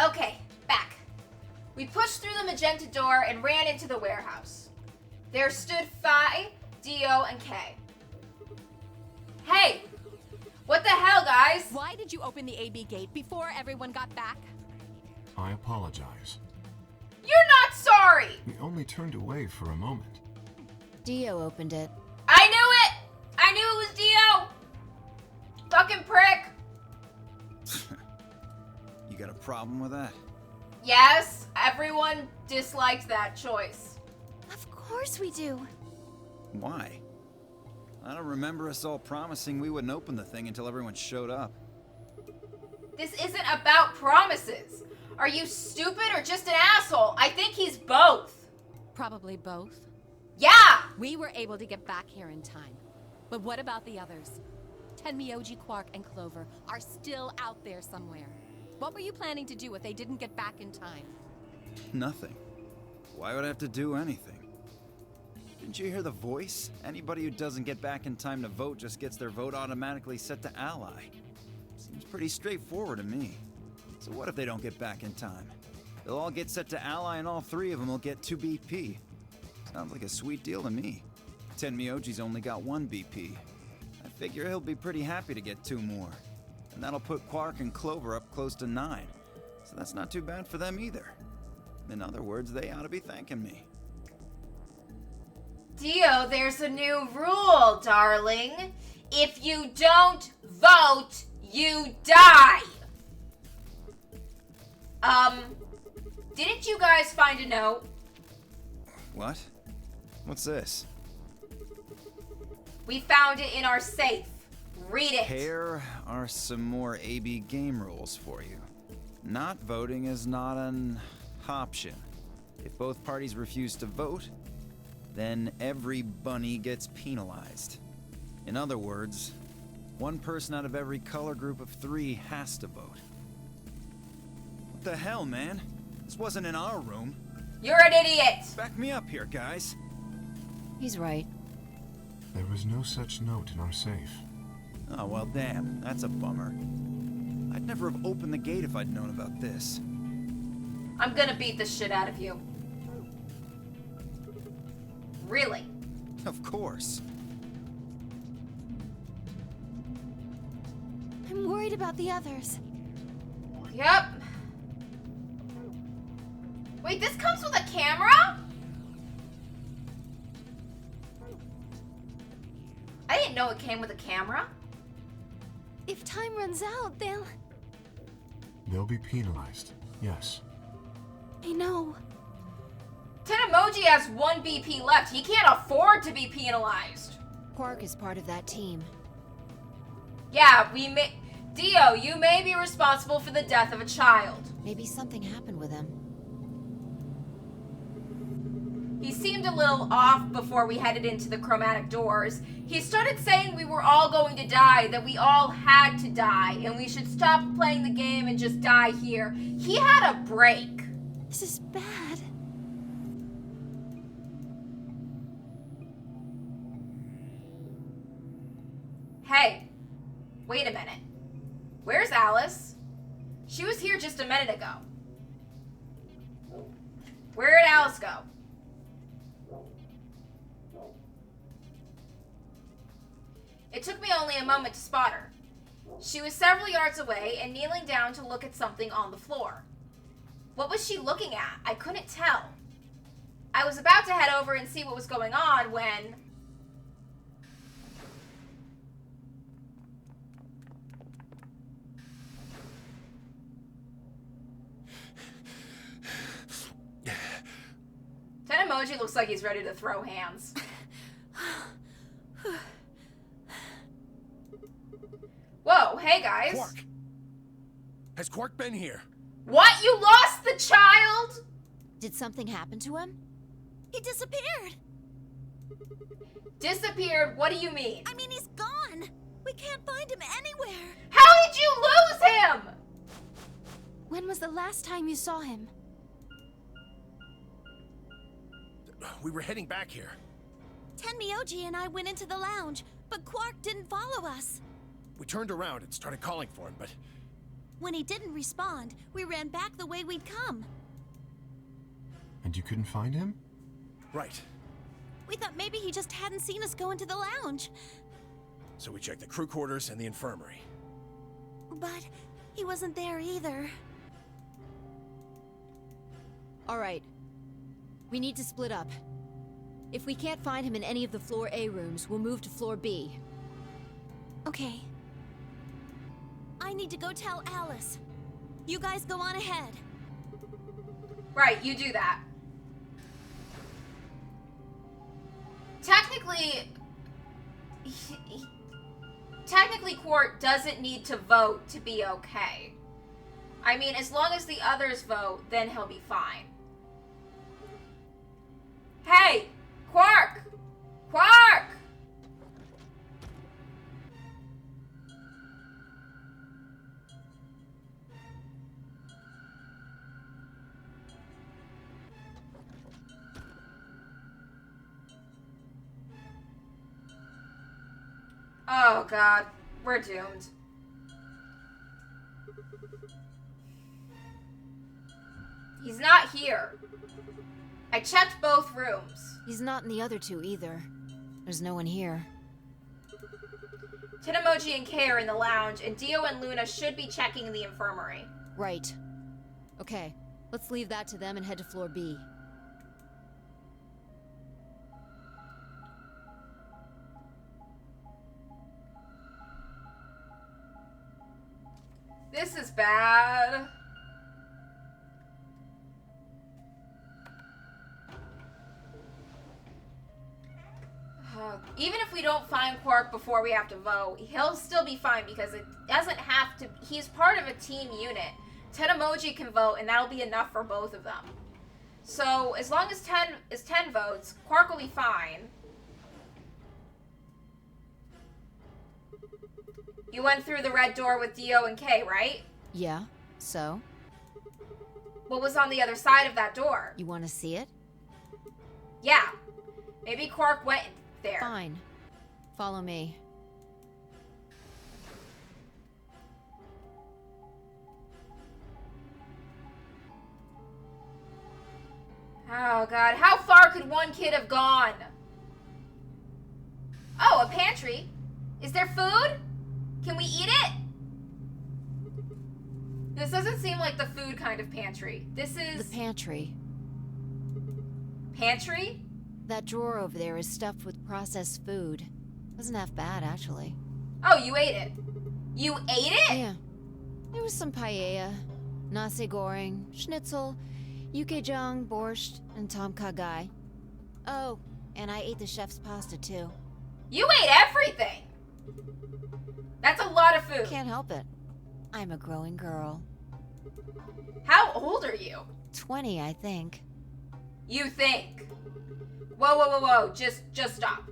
Okay, back. We pushed through the magenta door and ran into the warehouse. There stood Phi, Dio, and Kay. Hey! What the hell, guys? Why did you open the AB gate before everyone got back? I apologize. You're not sorry! We only turned away for a moment. Dio opened it. I knew it! I knew it was Dio! Fucking prick! You got a problem with that? Yes, everyone disliked that choice. Of course we do. Why? I don't remember us all promising we wouldn't open the thing until everyone showed up. This isn't about promises. Are you stupid or just an asshole? I think he's both. Probably both. Yeah! We were able to get back here in time. But what about the others? Tenmyoji, Quark, and Clover are still out there somewhere. What were you planning to do if they didn't get back in time? Nothing. Why would I have to do anything? Didn't you hear the voice? Anybody who doesn't get back in time to vote just gets their vote automatically set to ally. Seems pretty straightforward to me. So what if they don't get back in time? They'll all get set to ally and all three of them will get 2 BP. Sounds like a sweet deal to me. Tenmyoji's only got 1 BP. I figure he'll be pretty happy to get 2 more. And that'll put Quark and Clover up close to 9. So that's not too bad for them either. In other words, they ought to be thanking me. Dio, there's a new rule, darling. If you don't vote, you die. Didn't you guys find a note? What? What's this? We found it in our safe. Read it. Here are some more AB game rules for you. Not voting is not an option. If both parties refuse to vote, then every bunny gets penalized. In other words, 1 person out of every color group of 3 has to vote. What the hell, man? This wasn't in our room. You're an idiot. Back me up here, guys. He's right. There was no such note in our safe. Oh, well, damn. That's a bummer. I'd never have opened the gate if I'd known about this. I'm gonna beat the shit out of you. Really? Of course. I'm worried about the others. Yep. Wait, this comes with a camera? I didn't know it came with a camera. If time runs out, They'll be penalized, yes. I know. Tenmoji has 1 BP left. He can't afford to be penalized. Quark is part of that team. Yeah, Dio, you may be responsible for the death of a child. Maybe something happened with him. He seemed a little off before we headed into the chromatic doors. He started saying we were all going to die, that we all had to die, and we should stop playing the game and just die here. He had a break. This is bad. Hey, wait a minute. Where's Alice? She was here just a minute ago. Where did Alice go? It took me only a moment to spot her. She was several yards away and kneeling down to look at something on the floor. What was she looking at? I couldn't tell. I was about to head over and see what was going on when... Tenmoji looks like he's ready to throw hands. Whoa, hey guys. Quark! Has Quark been here? What? You lost the child? Did something happen to him? He disappeared. Disappeared? What do you mean? I mean, he's gone. We can't find him anywhere. How did you lose him? When was the last time you saw him? We were heading back here. Tenmyoji and I went into the lounge, but Quark didn't follow us. We turned around and started calling for him, but When he didn't respond, we ran back the way we'd come. And you couldn't find him? Right. We thought maybe he just hadn't seen us go into the lounge. So we checked the crew quarters and the infirmary. But he wasn't there either. Alright. We need to split up. If we can't find him in any of the Floor A rooms, we'll move to Floor B. Okay. I need to go tell Alice. You guys go on ahead. Right, you do that. Technically, Court doesn't need to vote to be okay. I mean, as long as the others vote, then he'll be fine. Hey! Quark! Quark! Oh god, we're doomed. He's not here. I checked both rooms. He's not in the other two either. There's no one here. Tinamoji and Kay are in the lounge, and Dio and Luna should be checking the infirmary. Right. Okay, let's leave that to them and head to Floor B. This is bad. Even if we don't find Quark before we have to vote, he'll still be fine because it doesn't have to. He's part of a team unit. 10 emoji can vote, and that'll be enough for both of them. So as long as 10 votes, Quark will be fine. You went through the red door with Dio and Kay, right? Yeah, so? What was on the other side of that door? You want to see it? Yeah. Maybe Quark went there. Fine. Follow me. Oh god, how far could one kid have gone? Oh, a pantry. Is there food? Can we eat it? This doesn't seem like the food kind of pantry. This is... The pantry. Pantry? That drawer over there is stuffed with processed food. Wasn't half bad, actually. Oh, you ate it. You ate it? Yeah. There was some paella, nasi goreng, schnitzel, yukejang, borscht, and tom kha gai. Oh, and I ate the chef's pasta, too. You ate everything! That's a lot of food. Can't help it. I'm a growing girl. How old are you? 20, I think. You think. Whoa, whoa, whoa, whoa. Just stop.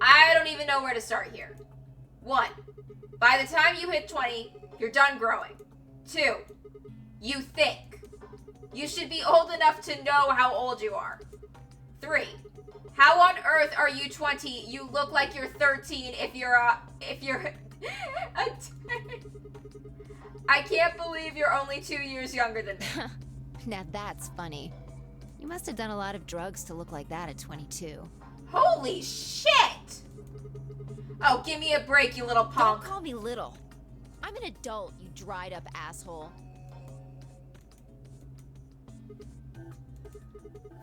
I don't even know where to start here. 1, by the time you hit 20, you're done growing. 2, you think. You should be old enough to know how old you are. 3, how on earth are you 20? You look like you're 13 if you're I can't believe you're only 2 years younger than me. Now that's funny. You must have done a lot of drugs to look like that at 22. Holy shit! Oh, give me a break, you little punk. Don't call me little. I'm an adult, you dried up asshole.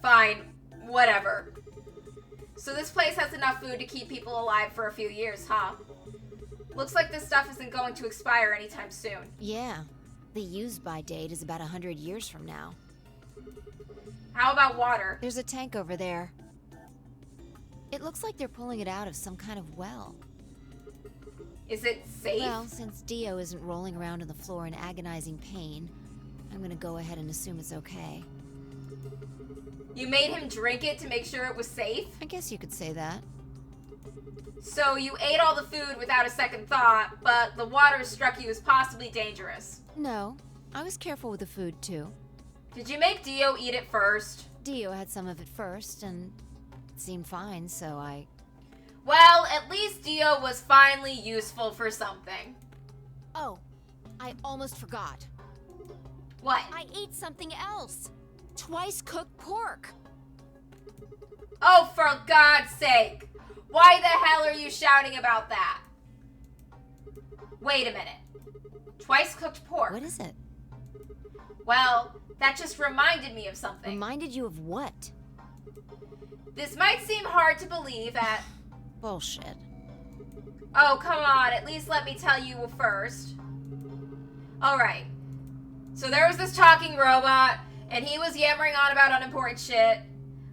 Fine. Whatever. So this place has enough food to keep people alive for a few years, huh? Looks like this stuff isn't going to expire anytime soon. Yeah. The use-by date is about 100 years from now. How about water? There's a tank over there. It looks like they're pulling it out of some kind of well. Is it safe? Well, since Dio isn't rolling around on the floor in agonizing pain, I'm gonna go ahead and assume it's okay. You made him drink it to make sure it was safe? I guess you could say that. So you ate all the food without a second thought, but the water struck you as possibly dangerous. No, I was careful with the food too. Did you make Dio eat it first? Dio had some of it first, and it seemed fine, so I... Well, at least Dio was finally useful for something. Oh, I almost forgot. What? I ate something else. Twice cooked pork. Oh, for God's sake! Why the hell are you shouting about that? Wait a minute. Twice cooked pork. What is it? Well, that just reminded me of something. Reminded you of what? This might seem hard to believe at... Bullshit. Oh, come on. At least let me tell you first. Alright. So there was this talking robot, and he was yammering on about unimportant shit.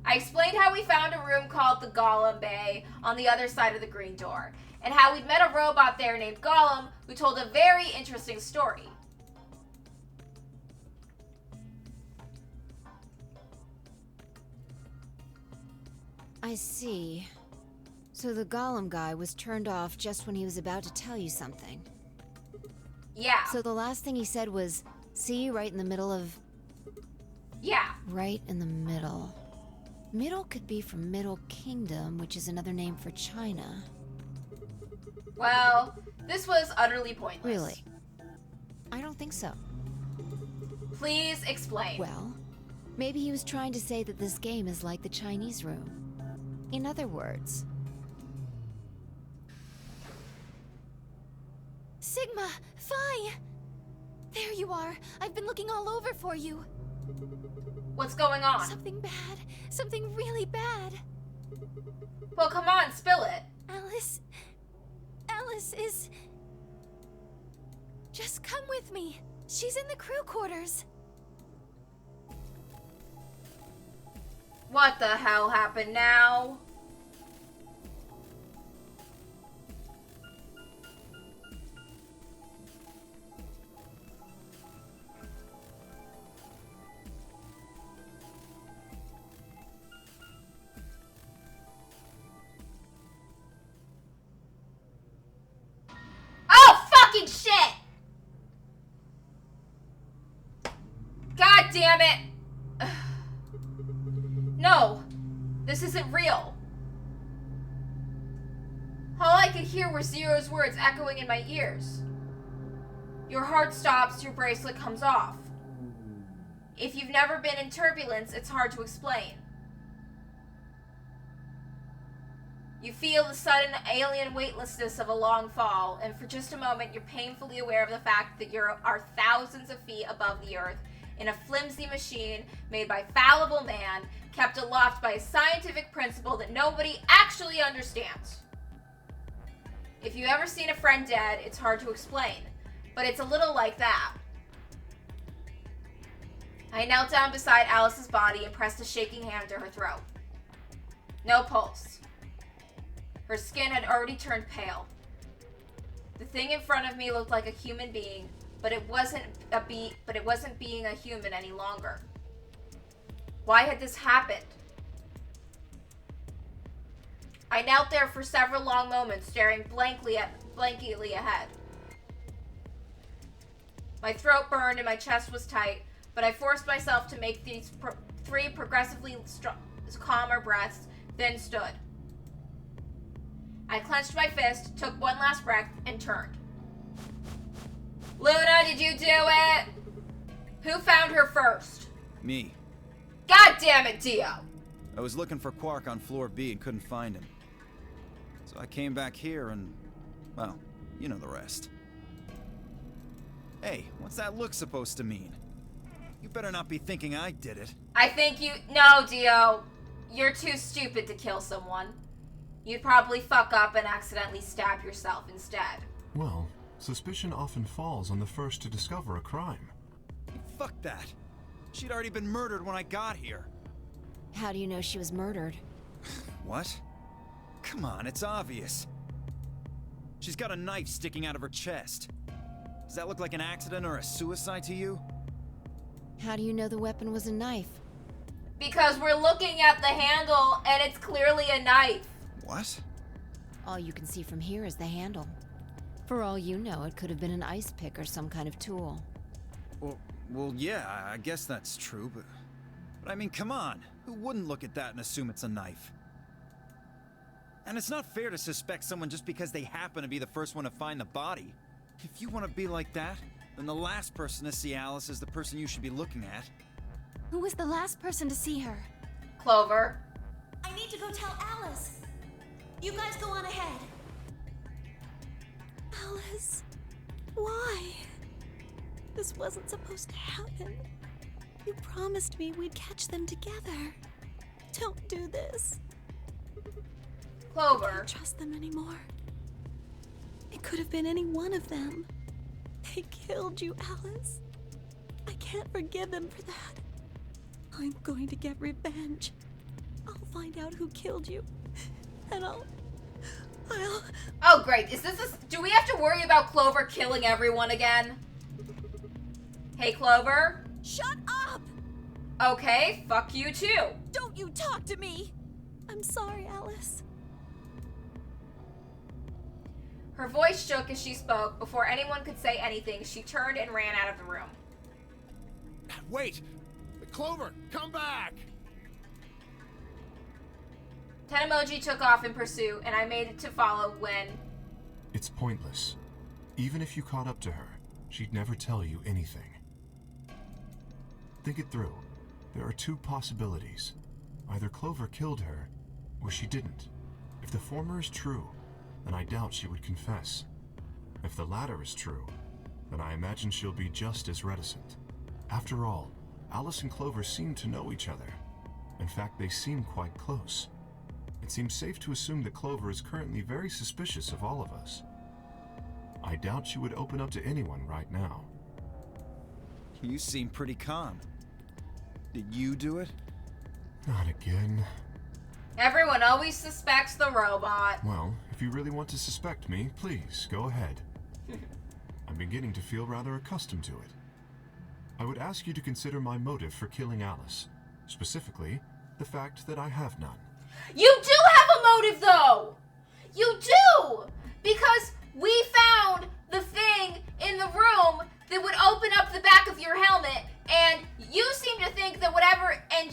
I explained how we found a room called the Golem Bay on the other side of the green door, and how we'd met a robot there named Golem who told a very interesting story. I see. So the Golem guy was turned off just when he was about to tell you something. Yeah. So the last thing he said was, see you right in the middle of... Yeah. Right in the middle. Middle could be from Middle Kingdom, which is another name for China. Well, this was utterly pointless. Really? I don't think so. Please explain. Well, maybe he was trying to say that this game is like the Chinese room. In other words... Sigma! Phi! There you are! I've been looking all over for you! What's going on? Something bad. Something really bad. Well, come on, spill it. Alice is... Just come with me. She's in the crew quarters. What the hell happened now? Oh, fucking shit! God damn it! No, this isn't real. All I could hear were Zero's words echoing in my ears. Your heart stops, your bracelet comes off. If you've never been in turbulence, it's hard to explain. You feel the sudden alien weightlessness of a long fall, and for just a moment you're painfully aware of the fact that you are thousands of feet above the earth in a flimsy machine made by fallible man, kept aloft by a scientific principle that nobody actually understands. If you've ever seen a friend dead, it's hard to explain, but it's a little like that. I knelt down beside Alice's body and pressed a shaking hand to her throat. No pulse. Her skin had already turned pale. The thing in front of me looked like a human being, but it wasn't being a human any longer. Why had this happened? I knelt there for several long moments, staring blankly ahead. My throat burned and my chest was tight, but I forced myself to make these three progressively calmer breaths, then stood. I clenched my fist, took one last breath, and turned. Luna, did you do it? Who found her first? Me. God damn it, Dio! I was looking for Quark on floor B and couldn't find him. So I came back here and, well, you know the rest. Hey, what's that look supposed to mean? You better not be thinking I did it. I think you... No, Dio. You're too stupid to kill someone. You'd probably fuck up and accidentally stab yourself instead. Well, suspicion often falls on the first to discover a crime. Fuck that. She'd already been murdered when I got here. How do you know she was murdered? What? Come on, it's obvious. She's got a knife sticking out of her chest. Does that look like an accident or a suicide to you? How do you know the weapon was a knife? Because we're looking at the handle and it's clearly a knife. What? All you can see from here is the handle. For all you know, it could have been an ice pick or some kind of tool. Well, yeah, I guess that's true, but I mean, come on. Who wouldn't look at that and assume it's a knife? And it's not fair to suspect someone just because they happen to be the first one to find the body. If you want to be like that, then the last person to see Alice is the person you should be looking at. Who was the last person to see her? Clover. I need to go tell Alice. You guys go on ahead. Alice, why? This wasn't supposed to happen. You promised me we'd catch them together. Don't do this. I Clover. can't trust them anymore. It could have been any one of them. They killed you, Alice. I can't forgive them for that. I'm going to get revenge. I'll find out who killed you. And I'll... Oh, great. Do we have to worry about Clover killing everyone again? Hey, Clover? Shut up! Okay, fuck you too. Don't you talk to me! I'm sorry, Alice. Her voice shook as she spoke. Before anyone could say anything, she turned and ran out of the room. Wait! Clover, come back! Tenemoji took off in pursuit, and I made it to follow when... It's pointless. Even if you caught up to her, she'd never tell you anything. Think it through. There are two possibilities. Either Clover killed her, or she didn't. If the former is true, then I doubt she would confess. If the latter is true, then I imagine she'll be just as reticent. After all, Alice and Clover seem to know each other. In fact, they seem quite close. It seems safe to assume that Clover is currently very suspicious of all of us. I doubt she would open up to anyone right now. You seem pretty calm. Did you do it? Not again. Everyone always suspects the robot. Well, if you really want to suspect me, please, go ahead. I'm beginning to feel rather accustomed to it. I would ask you to consider my motive for killing Alice. Specifically, the fact that I have none. You do have a motive, though! You do! Because we found the thing in the room that would open up the back of your helmet, and you seem to think that whatever, and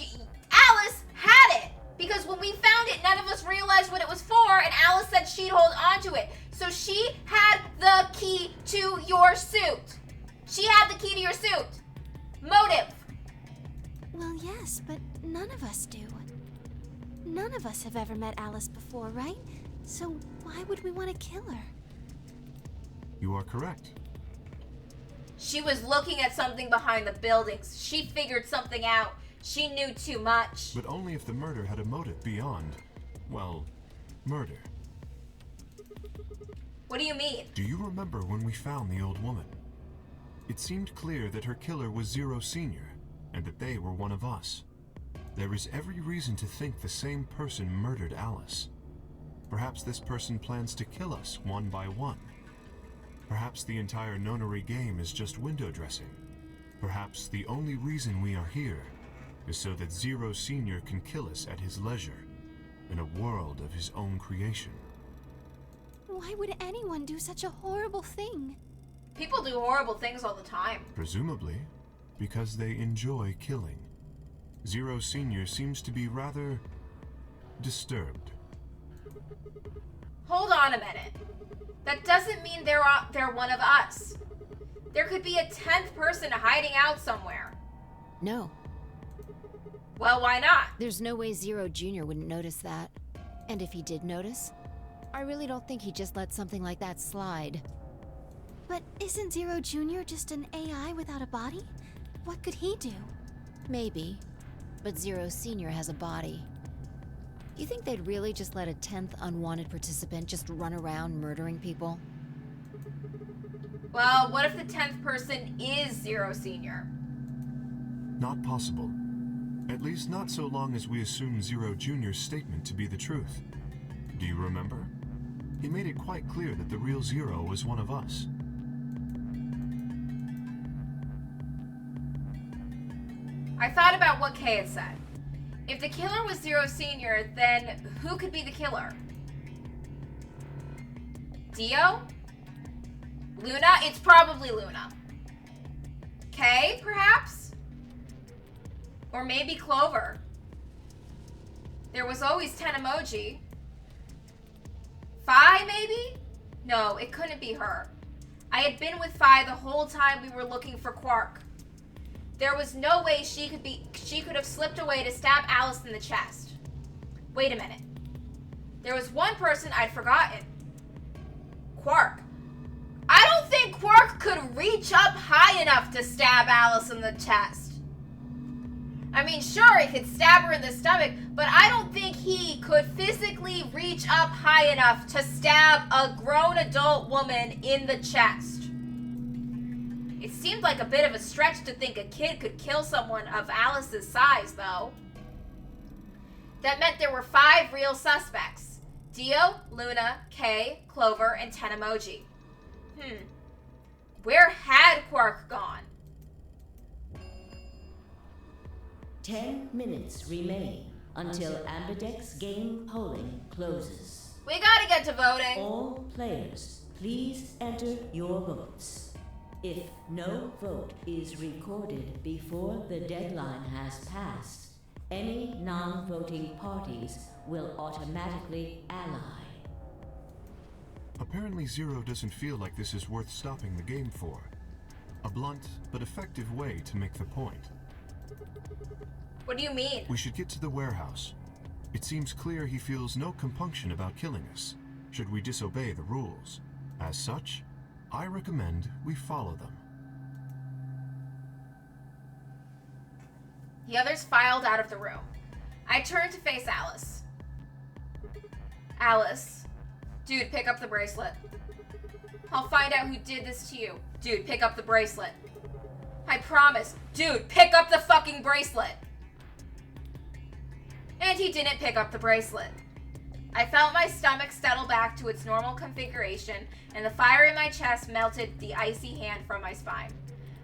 Alice had it. Because when we found it, none of us realized what it was for, and Alice said she'd hold on to it. So she had the key to your suit. She had the key to your suit. Motive. Well, yes, but none of us do. None of us have ever met Alice before, right? So why would we want to kill her? You are correct. She was looking at something behind the buildings. She figured something out. She knew too much. But only if the murder had a motive beyond, well, murder. What do you mean? Do you remember when we found the old woman? It seemed clear that her killer was Zero Senior, and that they were one of us. There is every reason to think the same person murdered Alice. Perhaps this person plans to kill us one by one. Perhaps the entire nonary game is just window dressing. Perhaps the only reason we are here is so that Zero Senior can kill us at his leisure, in a world of his own creation. Why would anyone do such a horrible thing? People do horrible things all the time. Presumably, because they enjoy killing. Zero Senior seems to be rather disturbed. Hold on a minute. That doesn't mean they're one of us. There could be a 10th person hiding out somewhere. No, Well, why not? there's no way Zero Jr. wouldn't notice that. And if he did notice, I really don't think he'd just let something like that slide. But isn't Zero Jr. just an AI without a body? What could he do? Maybe, but Zero Senior has a body. You think they'd really just let a 10th unwanted participant just run around murdering people? Well, what if the 10th person is Zero Senior? Not possible. At least not so long as we assume Zero Jr.'s statement to be the truth. Do you remember? He made it quite clear that the real Zero was one of us. I thought about what Kay had said. If the killer was Zero Senior, then who could be the killer? Dio? Luna? It's probably Luna. Kay, perhaps? Or maybe Clover. There was always 10 emoji. Fi, maybe? No, it couldn't be her. I had been with Fi the whole time we were looking for Quark. There was no way she could have slipped away to stab Alice in the chest. Wait a minute. There was one person I'd forgotten. Quark. I don't think Quark could reach up high enough to stab Alice in the chest. I mean, sure, he could stab her in the stomach, but I don't think he could physically reach up high enough to stab a grown adult woman in the chest. It seemed like a bit of a stretch to think a kid could kill someone of Alice's size, though. That meant there were 5 real suspects. Dio, Luna, Kay, Clover, and Tenemoji. Where had Quark gone? 10 minutes remain until Ambidex game polling closes. We gotta get to voting. All players, please enter your votes. If no vote is recorded before the deadline has passed, any non-voting parties will automatically ally. Apparently Zero doesn't feel like this is worth stopping the game for. A blunt but effective way to make the point. What do you mean? We should get to the warehouse. It seems clear he feels no compunction about killing us, should we disobey the rules. As such, I recommend we follow them. The others filed out of the room. I turned to face Alice. Alice. Dude, pick up the bracelet. I'll find out who did this to you. Dude, pick up the bracelet. I promise. Dude, pick up the fucking bracelet. And he didn't pick up the bracelet. I felt my stomach settle back to its normal configuration, and the fire in my chest melted the icy hand from my spine.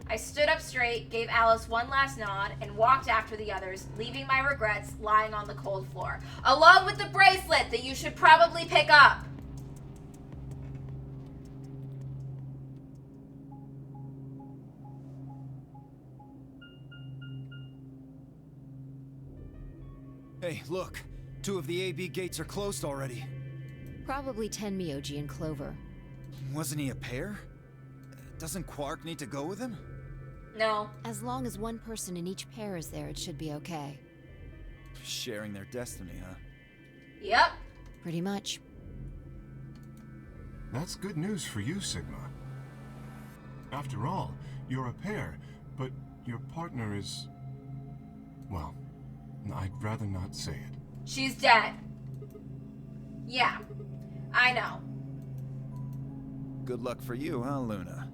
I stood up straight, gave Alice one last nod, and walked after the others, leaving my regrets lying on the cold floor, along with the bracelet that you should probably pick up. Hey, look. 2 of the AB gates are closed already. Probably Tenmyoji and Clover. Wasn't he a pair? Doesn't Quark need to go with him? No. As long as one person in each pair is there, it should be okay. Sharing their destiny, huh? Yep. Pretty much. That's good news for you, Sigma. After all, you're a pair, but your partner is... well, I'd rather not say it. She's dead. Yeah, I know. Good luck for you, huh, Luna?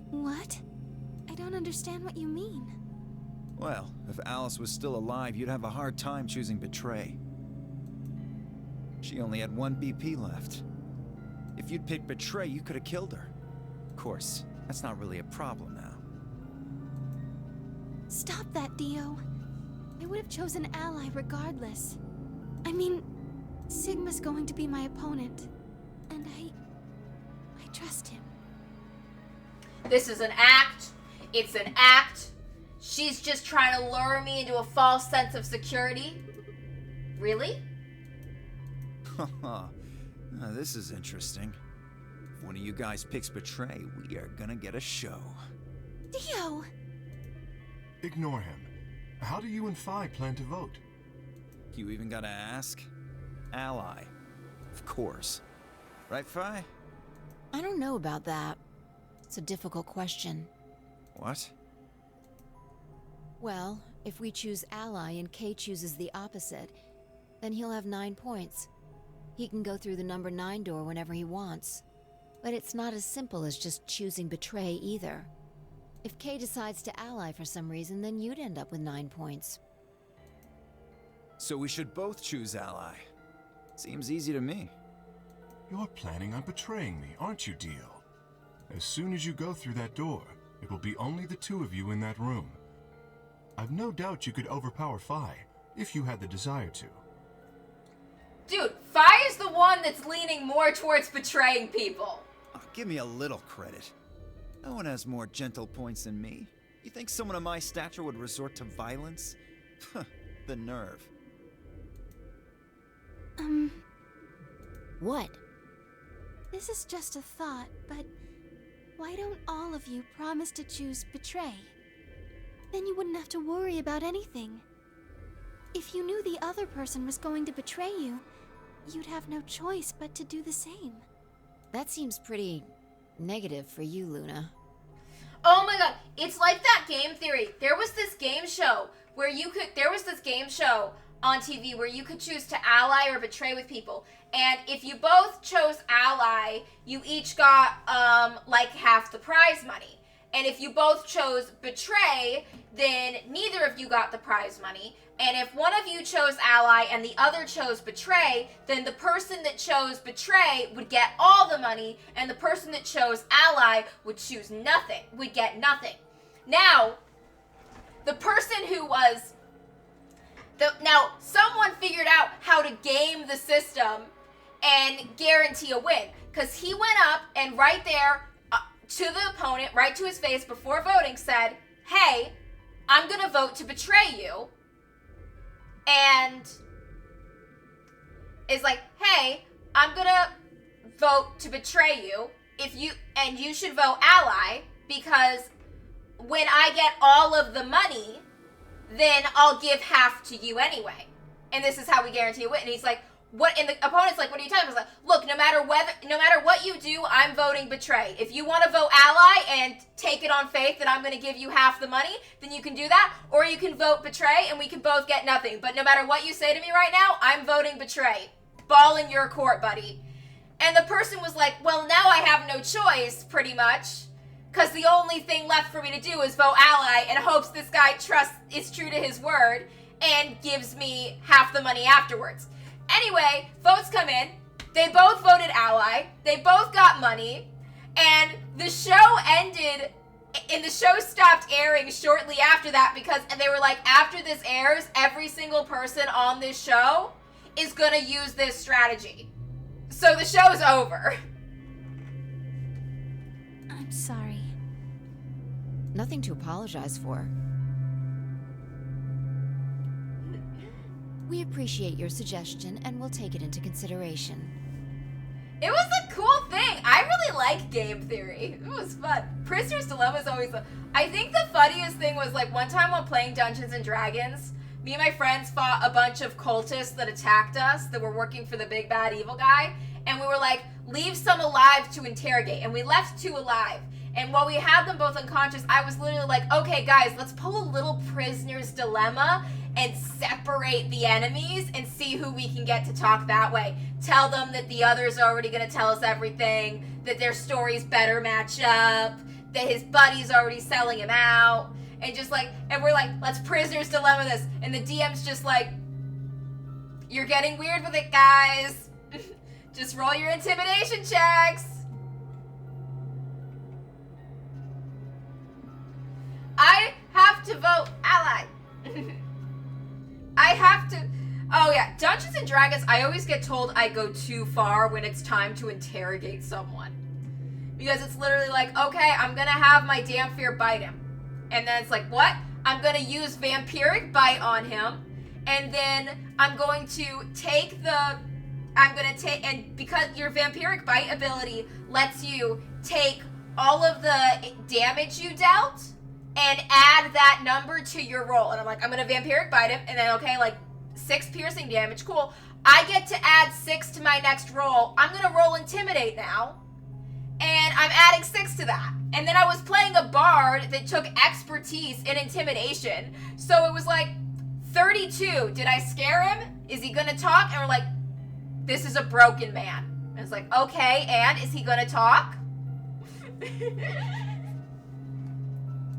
What? I don't understand what you mean. Well, if Alice was still alive, you'd have a hard time choosing Betray. She only had 1 BP left. If you'd picked Betray, you could have killed her. Of course, that's not really a problem now. Stop that, Dio. I would have chosen Ally regardless. I mean, Sigma's going to be my opponent. And I trust him. This is an act. It's an act. She's just trying to lure me into a false sense of security. Really? Haha. This is interesting. If one of you guys picks Betray, we are gonna get a show. Dio! Ignore him. How do you and Phi plan to vote? You even gotta ask? Ally. Of course. Right, Phi? I don't know about that. It's a difficult question. What? Well, if we choose ally and Kay chooses the opposite, then he'll have 9 points. He can go through the number 9 door whenever he wants. But it's not as simple as just choosing Betray either. If Kay decides to ally for some reason, then you'd end up with 9 points. So we should both choose Ally. Seems easy to me. You're planning on betraying me, aren't you, Dio? As soon as you go through that door, it will be only the 2 of you in that room. I've no doubt you could overpower Phi, if you had the desire to. Dude, Phi is the one that's leaning more towards betraying people. Oh, give me a little credit. No one has more gentle points than me. You think someone of my stature would resort to violence? The nerve. What? This is just a thought, but Why don't all of you promise to choose betray? Then you wouldn't have to worry about anything. If you knew the other person was going to betray you, you'd have no choice but to do the same. That seems pretty negative for you, Luna. Oh my god, it's like that game theory. There was this game show on TV where you could choose to ally or betray with people. And if you both chose ally, you each got like half the prize money. And if you both chose betray, then neither of you got the prize money. And if one of you chose ally and the other chose betray, then the person that chose betray would get all the money, and the person that chose ally would get nothing. Now, the person who was now someone figured out how to game the system and guarantee a win, because he went up and right there to the opponent, right to his face before voting, said, "Hey, I'm gonna vote to betray you," and is like, "Hey, I'm gonna vote to betray you and you should vote ally, because when I get all of the money, then I'll give half to you anyway. And this is how we guarantee a win." And he's like, "What?" And the opponent's like, "What are you talking about?" He's like, "Look, no matter what you do, I'm voting betray. If you want to vote ally and take it on faith that I'm going to give you half the money, then you can do that. Or you can vote betray and we can both get nothing. But no matter what you say to me right now, I'm voting betray. Ball in your court, buddy." And the person was like, "Well, now I have no choice, pretty much, because the only thing left for me to do is vote ally and hopes this guy is true to his word and gives me half the money afterwards." Anyway, votes come in. They both voted ally. They both got money. And the show ended, and the show stopped airing shortly after that, because they were like, after this airs, every single person on this show is going to use this strategy. So the show's over. I'm sorry. Nothing to apologize for. We appreciate your suggestion and we'll take it into consideration. It was a cool thing. I really like game theory. It was fun. Prisoner's Dilemma is always fun. I think the funniest thing was, like, one time while playing Dungeons and Dragons, me and my friends fought a bunch of cultists that attacked us, that were working for the big bad evil guy, and we were like, "Leave some alive to interrogate," and we left 2 alive. And while we had them both unconscious, I was literally like, "Okay, guys, let's pull a little Prisoner's Dilemma and separate the enemies and see who we can get to talk that way. Tell them that the other's already going to tell us everything, that their stories better match up, that his buddy's already selling him out," and just like, and we're like, "Let's Prisoner's Dilemma this." And the DM's just like, "You're getting weird with it, guys. Just roll your intimidation checks." I have to vote ally. I have to. Oh yeah, Dungeons and Dragons, I always get told I go too far when it's time to interrogate someone. Because it's literally like, okay, I'm gonna have my damn fear bite him. And then it's like, what? I'm gonna use vampiric bite on him. And then I'm going to take and because your vampiric bite ability lets you take all of the damage you dealt and add that number to your roll. And I'm like, I'm gonna vampiric bite him, and then, okay, like 6 piercing damage, cool. I get to add 6 to my next roll. I'm gonna roll intimidate now, and I'm adding 6 to that. And then I was playing a bard that took expertise in intimidation, so it was like 32. Did I scare him? Is he gonna talk? And we're like, this is a broken man. And it's like, okay, and is he gonna talk?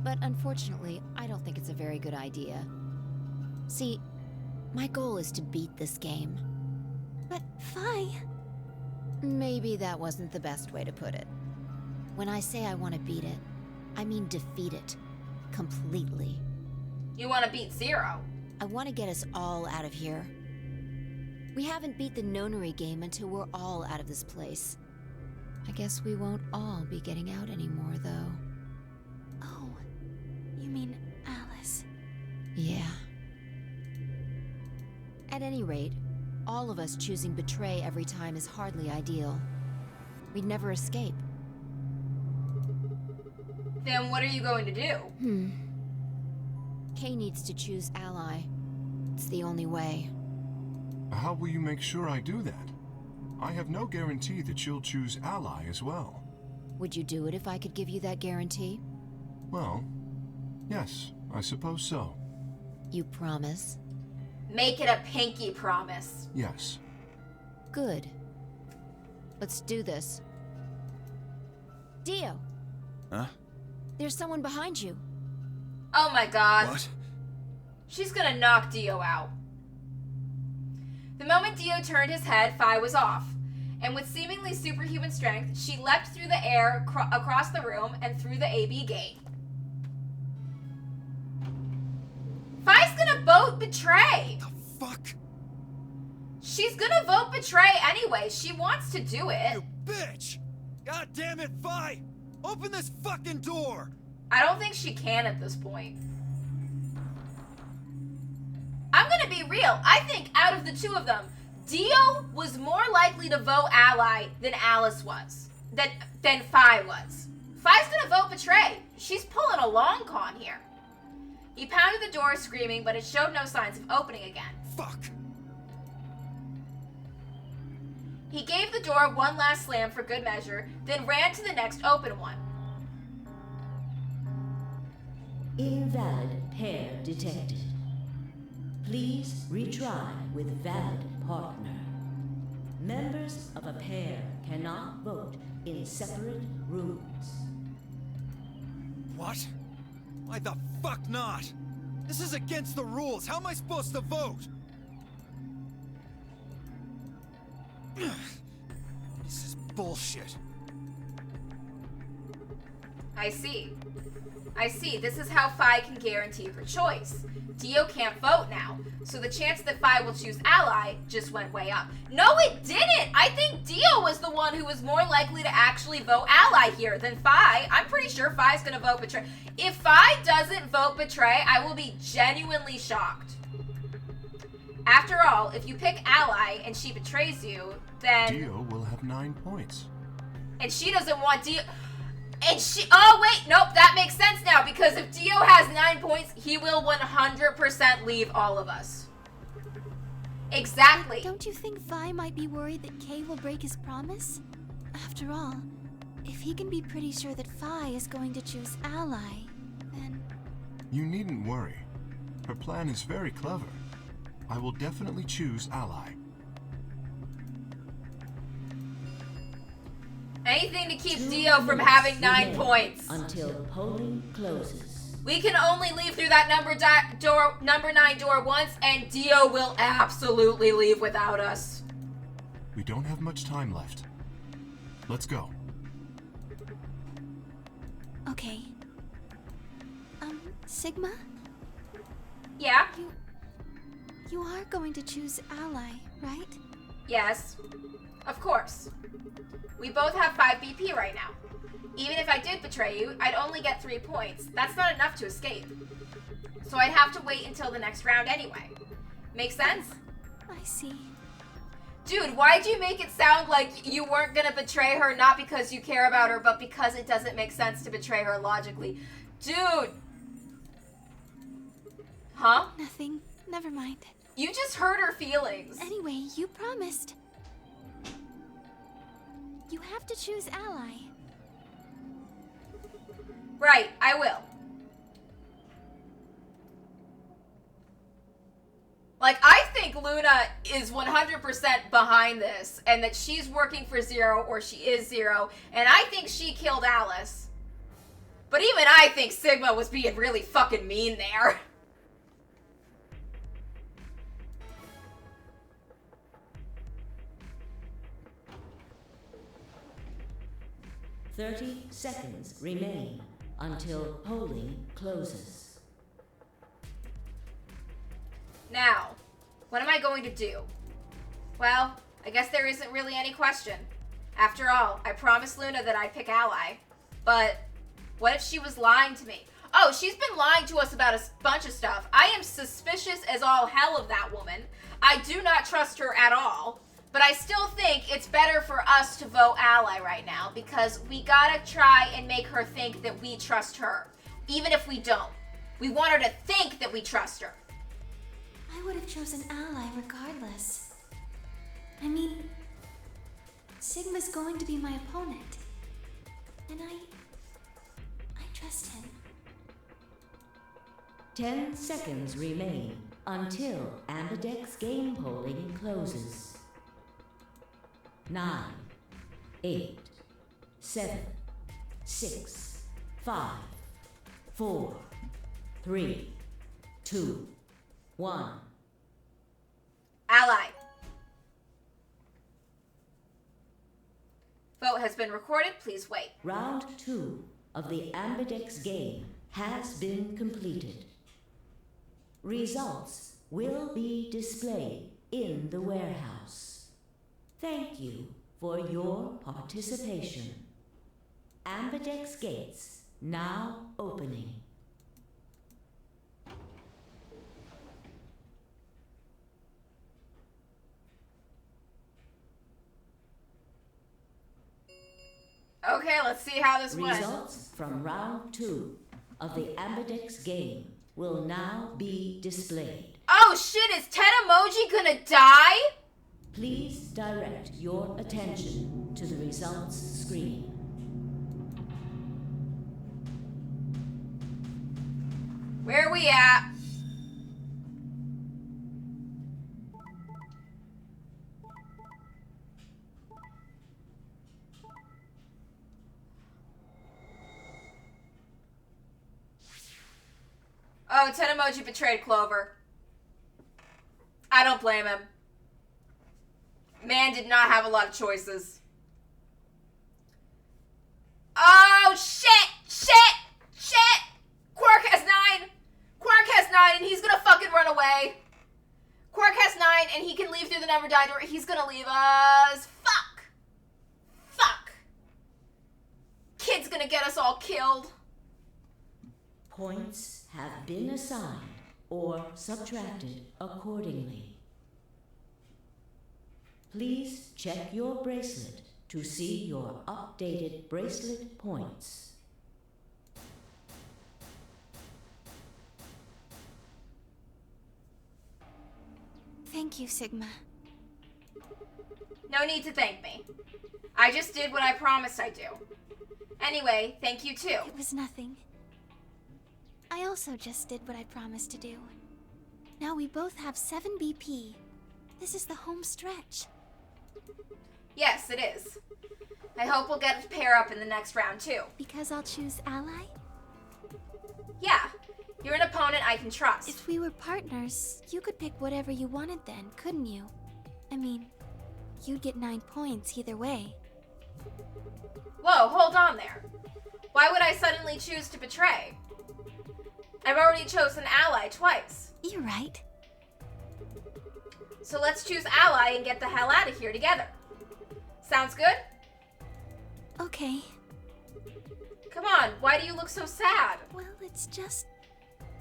But unfortunately, I don't think it's a very good idea. See, my goal is to beat this game. But Fi... Maybe that wasn't the best way to put it. When I say I want to beat it, I mean defeat it. Completely. You want to beat Zero? I want to get us all out of here. We haven't beat the nonary game until we're all out of this place. I guess we won't all be getting out anymore, though. Oh, you mean Alice? Yeah. At any rate, all of us choosing betray every time is hardly ideal. We'd never escape. Then what are you going to do? Kay needs to choose ally. It's the only way. How will you make sure I do that? I have no guarantee that she'll choose ally as well. Would you do it if I could give you that guarantee? Well, yes, I suppose so. You promise? Make it a pinky promise. Yes. Good. Let's do this. Dio, Huh? there's someone behind you. Oh my god. What? She's gonna knock Dio out. The moment Dio turned his head, Phi was off. And with seemingly superhuman strength, she leapt through the air across the room and through the AB gate. Phi's gonna vote betray. The fuck? She's gonna vote betray anyway. She wants to do it. You bitch! God damn it, Vi! Open this fucking door! I don't think she can at this point. I'm gonna be real. I think out of the two of them, Dio was more likely to vote ally than Alice was. Than Phi was. Phi's gonna vote betray. She's pulling a long con here. He pounded the door screaming, but it showed no signs of opening again. Fuck! He gave the door one last slam for good measure, then ran to the next open one. Invalid pair detected. Please retry with valid partner. Members of a pair cannot vote in separate rooms. What? Why the fuck not? This is against the rules. How am I supposed to vote? This is bullshit. I see. This is how Phi can guarantee her choice. Dio can't vote now, so the chance that Phi will choose ally just went way up. No, it didn't! I think Dio was the one who was more likely to actually vote ally here than Phi. I'm pretty sure Phi's gonna vote betray. If Phi doesn't vote betray, I will be genuinely shocked. After all, if you pick ally and she betrays you, then... Dio will have 9 points. And she doesn't want Dio... And she... Oh, wait. Nope, that makes sense now. Because if Dio has 9 points, he will 100% leave all of us. Exactly. Don't you think Phi might be worried that Kay will break his promise? After all, if he can be pretty sure that Phi is going to choose ally, then... You needn't worry. Her plan is very clever. I will definitely choose ally. Anything to keep 2 Dio from minutes having 9 remain points. until polling closes. We can only leave through that number 9 door once, and Dio will absolutely leave without us. We don't have much time left. Let's go. Okay. Sigma? Yeah? You are going to choose ally, right? Yes. Of course. We both have 5 BP right now. Even if I did betray you, I'd only get 3 points. That's not enough to escape. So I'd have to wait until the next round anyway. Make sense? I see. Dude, why'd you make it sound like you weren't gonna betray her not because you care about her, but because it doesn't make sense to betray her logically? Dude! Huh? Nothing. Never mind. You just hurt her feelings. Anyway, you promised. You have to choose ally. Right, I will. Like, I think Luna is 100% behind this, and that she's working for Zero, or she is Zero, and I think she killed Alice. But even I think Sigma was being really fucking mean there. "30 seconds remain until polling closes." Now, what am I going to do? Well, I guess there isn't really any question. After all, I promised Luna that I'd pick ally. But what if she was lying to me? Oh, she's been lying to us about a bunch of stuff. I am suspicious as all hell of that woman. I do not trust her at all. But I still think it's better for us to vote ally right now because we gotta try and make her think that we trust her. Even if we don't. We want her to think that we trust her. I would have chosen ally regardless. I mean, Sigma's going to be my opponent. And I trust him. 10 seconds remain until Ambidex's game polling closes. 9, 8, 7, 6, 5, 4, 3, 2, 1. Ally. Vote has been recorded. Please wait. Round 2 of the Ambidex game has been completed. Results will be displayed in the warehouse. Thank you for your participation. Ambidex gates now opening. Okay, let's see how this went. Results from round 2 of the Ambidex game will now be displayed. Oh shit, is Ted Emoji gonna die? Please direct your attention to the results screen. Where are we at? Oh, Ted Emoji betrayed Clover. I don't blame him. Man did not have a lot of choices. Oh, shit! Shit! Shit! Quark has 9! Quark has 9 and he's gonna fucking run away. Quark has 9 and he can leave through the never die door. He's gonna leave us. Fuck! Fuck! Kid's gonna get us all killed. Points have been assigned or subtracted accordingly. Please check your bracelet to see your updated bracelet points. Thank you, Sigma. No need to thank me. I just did what I promised I'd do. Anyway, thank you too. It was nothing. I also just did what I promised to do. Now we both have 7 BP. This is the home stretch. Yes, it is. I hope we'll get to pair up in the next round too. Because I'll choose ally? Yeah, you're an opponent I can trust. If we were partners, you could pick whatever you wanted then, couldn't you? I mean, you'd get 9 points either way. Whoa, hold on there. Why would I suddenly choose to betray? I've already chosen ally twice. You're right. So let's choose ally and get the hell out of here together. Sounds good? Okay. Come on, why do you look so sad? Well, it's just...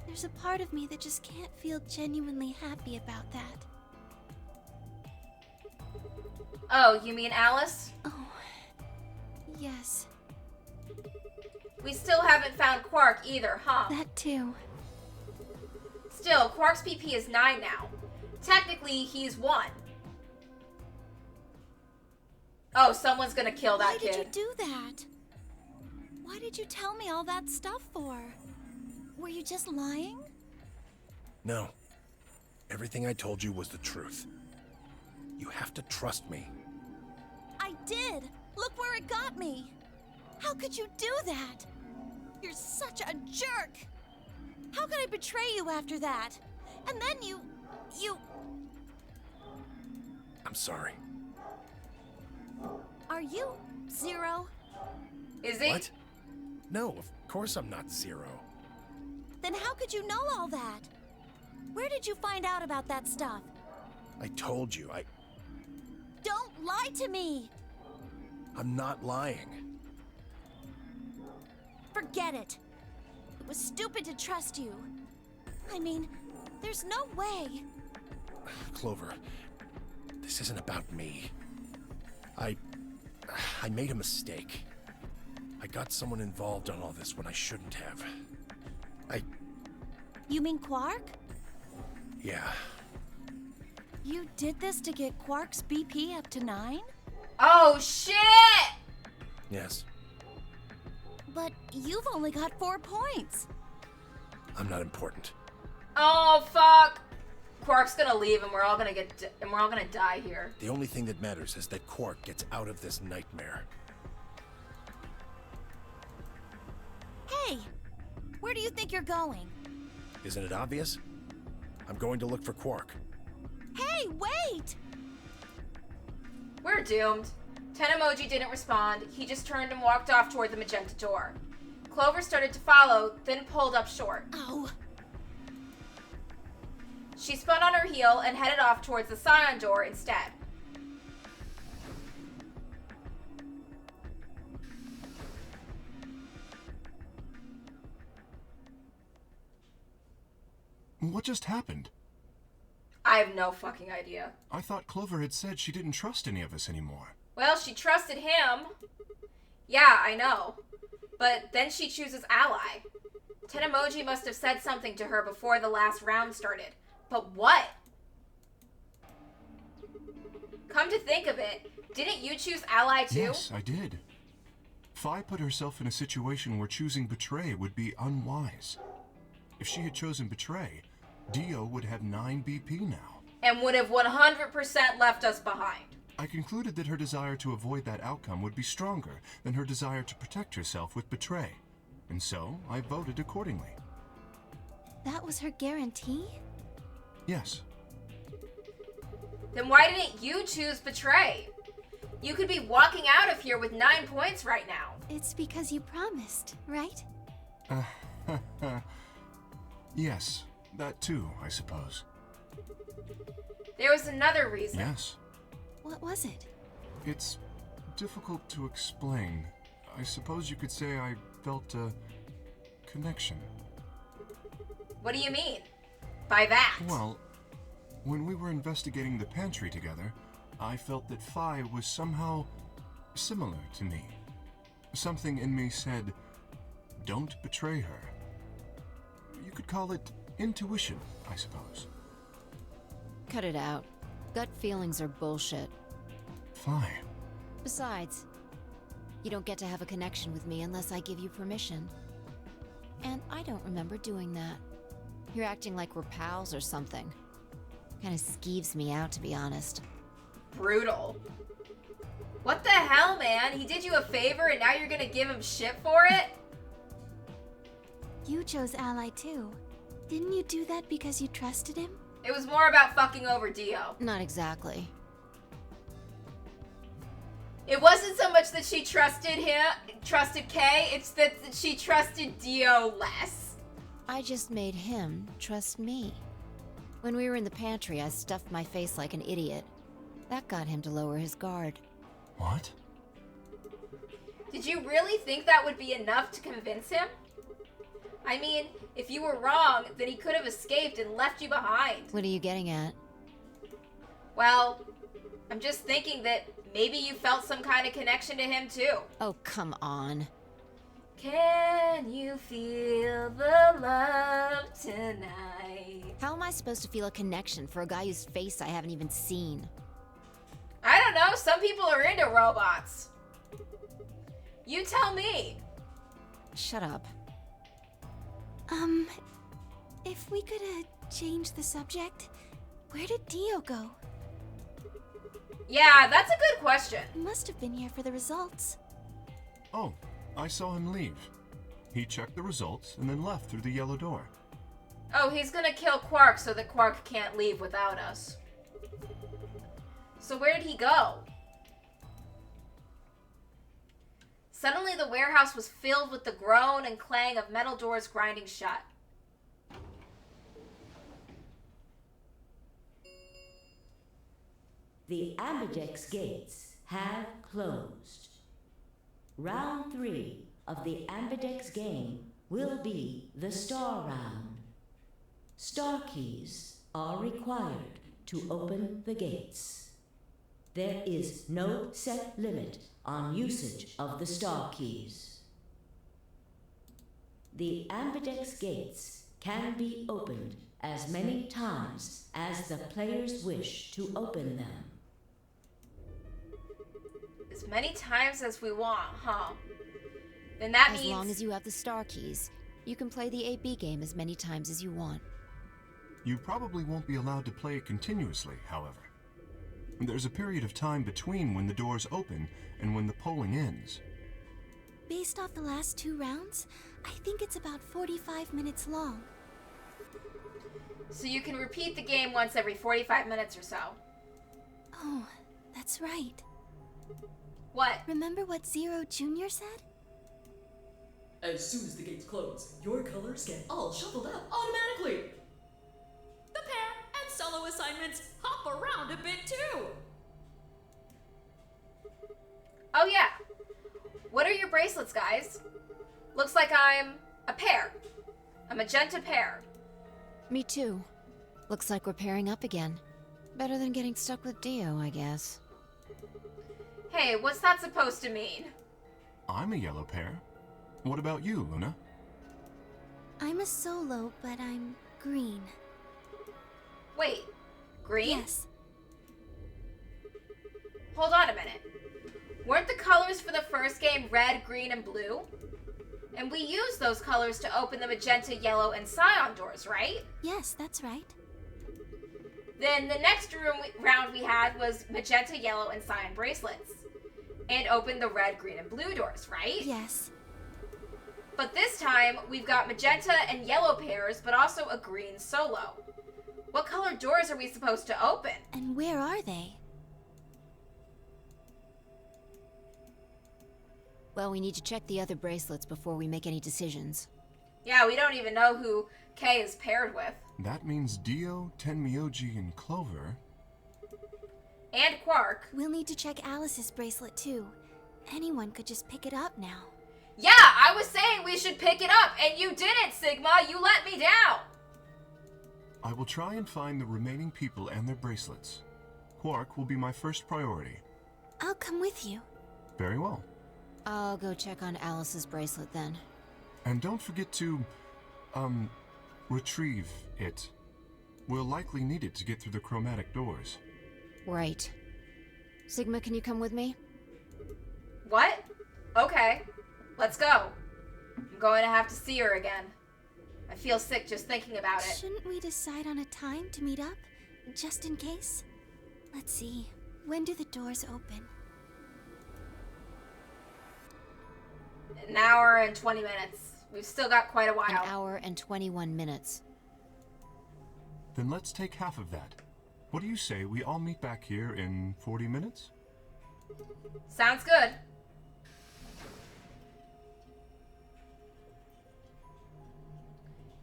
there's a part of me that just can't feel genuinely happy about that. Oh, you mean Alice? Oh, yes. We still haven't found Quark either, huh? That too. Still, Quark's PP is 9 now. Technically, he's 1. Oh, someone's gonna kill that kid. Why did you do that? Why did you tell me all that stuff for? Were you just lying? No. Everything I told you was the truth. You have to trust me. I did! Look where it got me! How could you do that? You're such a jerk! How could I betray you after that? And then you... I'm sorry. Are you Zero? Is he? What? No, of course I'm not Zero. Then how could you know all that? Where did you find out about that stuff? I told you, Don't lie to me! I'm not lying. Forget it. It was stupid to trust you. I mean, there's no way. Clover, This isn't about me. I made a mistake. I got someone involved on all this when I shouldn't have. You mean Quark? Yeah. You did this to get Quark's BP up to 9? Oh, shit! Yes. But you've only got 4 points. I'm not important. Oh, fuck. Quark's gonna leave and we're all gonna die here. The only thing that matters is that Quark gets out of this nightmare. Hey, where do you think you're going? Isn't it obvious? I'm going to look for Quark. Hey, wait! We're doomed. Tenemoji didn't respond. He just turned and walked off toward the magenta door. Clover started to follow, then pulled up short. Oh. She spun on her heel and headed off towards the Scion door instead. What just happened? I have no fucking idea. I thought Clover had said she didn't trust any of us anymore. Well, she trusted him. Yeah, I know. But then she chooses Ally. Tenemoji must have said something to her before the last round started. But what? Come to think of it, didn't you choose Ally too? Yes, I did. Fi put herself in a situation where choosing Betray would be unwise. If she had chosen Betray, Dio would have 9 BP now. And would have 100% left us behind. I concluded that her desire to avoid that outcome would be stronger than her desire to protect herself with Betray. And so, I voted accordingly. That was her guarantee? Yes. Then why didn't you choose Betray? You could be walking out of here with 9 points right now. It's because you promised, right? Yes, that too, I suppose. There was another reason. Yes. What was it? It's difficult to explain. I suppose you could say I felt a connection. What do you mean by that? Well, when we were investigating the pantry together, I felt that Fi was somehow similar to me. Something in me said, don't betray her. You could call it intuition, I suppose. Cut it out. Gut feelings are bullshit. Fi. Besides, you don't get to have a connection with me unless I give you permission. And I don't remember doing that. You're acting like we're pals or something. Kinda skeeves me out, to be honest. Brutal. What the hell, man? He did you a favor and now you're gonna give him shit for it? You chose Ally too. Didn't you do that because you trusted him? It was more about fucking over Dio. Not exactly. It wasn't so much that she trusted Kay, it's that she trusted Dio less. I just made him trust me. When we were in the pantry, I stuffed my face like an idiot. That got him to lower his guard. What? Did you really think that would be enough to convince him? I mean, if you were wrong, then he could have escaped and left you behind. What are you getting at? Well, I'm just thinking that maybe you felt some kind of connection to him too. Oh, come on. Can you feel the love tonight? How am I supposed to feel a connection for a guy whose face I haven't even seen? I don't know, some people are into robots. You tell me. Shut up. If we could, change the subject, where did Dio go? Yeah, that's a good question. He must have been here for the results. Oh, I saw him leave. He checked the results and then left through the yellow door. Oh, he's gonna kill Quark so that Quark can't leave without us. So where did he go? Suddenly the warehouse was filled with the groan and clang of metal doors grinding shut. The Ambidex gates have closed. Round 3 of the Ambidex game will be the Star Round. Star keys are required to open the gates. There is no set limit on usage of the star keys. The ambidex gates can be opened as many times as the players wish to open them. As many times as we want, huh? Then that means... As long as you have the star keys, you can play the AB game as many times as you want. You probably won't be allowed to play it continuously, however. There's a period of time between when the doors open and when the polling ends. Based off the last 2 rounds, I think it's about 45 minutes long. So you can repeat the game once every 45 minutes or so. Oh, that's right. What? Remember what Zero Jr. said? As soon as the gates close, your colors get all shuffled up automatically. The pair and solo assignments hop around a bit too. Oh yeah. What are your bracelets, guys? Looks like I'm a pair. A magenta pair. Me too. Looks like we're pairing up again. Better than getting stuck with Dio, I guess. Hey, what's that supposed to mean? I'm a yellow pair. What about you, Luna? I'm a solo, but I'm green. Wait, green? Yes. Hold on a minute. Weren't the colors for the first game red, green, and blue? And we used those colors to open the magenta, yellow, and cyan doors, right? Yes, that's right. Then the next round we had was magenta, yellow, and cyan bracelets. And opened the red, green, and blue doors, right? Yes. But this time, we've got magenta and yellow pairs, but also a green solo. What color doors are we supposed to open? And where are they? Well, we need to check the other bracelets before we make any decisions. Yeah, we don't even know who Kay is paired with. That means Dio, Tenmyoji, and Clover. And Quark. We'll need to check Alice's bracelet too. Anyone could just pick it up now. Yeah, I was saying we should pick it up, and you didn't, Sigma. You let me down. I will try and find the remaining people and their bracelets. Quark will be my first priority. I'll come with you. Very well. I'll go check on Alice's bracelet then. And don't forget to, retrieve it. We'll likely need it to get through the chromatic doors. Right. Sigma, can you come with me? What? Okay. Let's go. I'm going to have to see her again. I feel sick just thinking about it. Shouldn't we decide on a time to meet up? Just in case? Let's see. When do the doors open? An hour and 20 minutes. We've still got quite a while. An hour and 21 minutes. Then let's take half of that. What do you say we all meet back here in 40 minutes? Sounds good.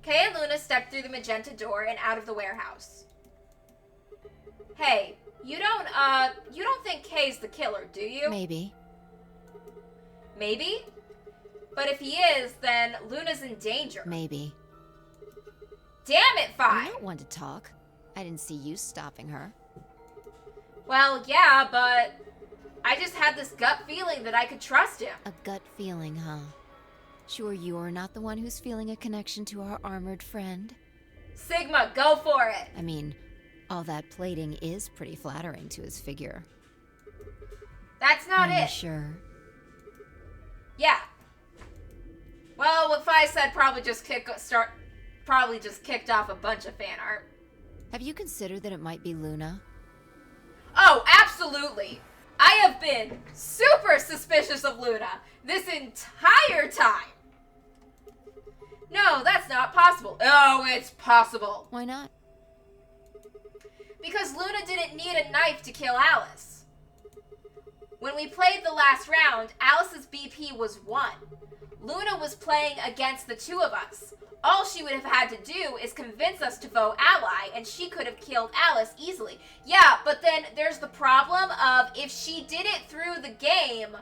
Kay and Luna stepped through the magenta door and out of the warehouse. Hey, you don't think Kay's the killer, do you? Maybe. Maybe? But if he is, then Luna's in danger. Maybe. Damn it, I'm Fi! not one to talk. I didn't see you stopping her. Well, yeah, but I just had this gut feeling that I could trust him. A gut feeling, huh? Sure you're not the one who's feeling a connection to our armored friend? Sigma, go for it! I mean, all that plating is pretty flattering to his figure. That's not Are you it. sure? Yeah. Well, what Fi said probably just kicked off a bunch of fan art. Have you considered that it might be Luna? Oh, absolutely. I have been super suspicious of Luna this entire time. No, that's not possible. Oh, it's possible. Why not? Because Luna didn't need a knife to kill Alice. When we played the last round, Alice's BP was 1. Luna was playing against the two of us. All she would have had to do is convince us to vote ally, and she could have killed Alice easily. Yeah, but then there's the problem of if she did it through the game,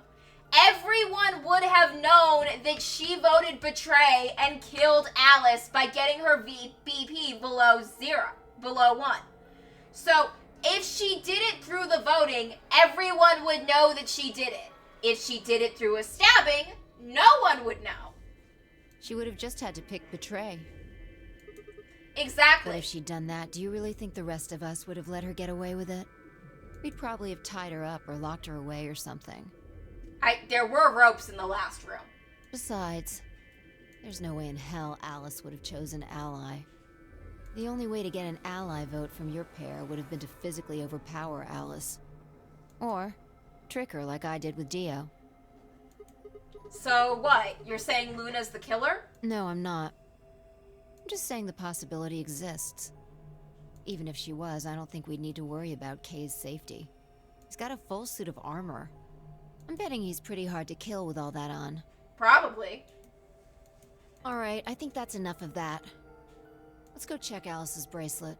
everyone would have known that she voted betray and killed Alice by getting her BP below 1. So If she did it through the voting, everyone would know that she did it. If she did it through a stabbing, no one would know. She would have just had to pick betray. Exactly. But if she'd done that, do you really think the rest of us would have let her get away with it? We'd probably have tied her up or locked her away or something. There were ropes in the last room. Besides, there's no way in hell Alice would have chosen Ally. The only way to get an ally vote from your pair would have been to physically overpower Alice. Or trick her like I did with Dio. So what? You're saying Luna's the killer? No, I'm not. I'm just saying the possibility exists. Even if she was, I don't think we'd need to worry about Kay's safety. He's got a full suit of armor. I'm betting he's pretty hard to kill with all that on. Probably. Alright, I think that's enough of that. Let's go check Alice's bracelet.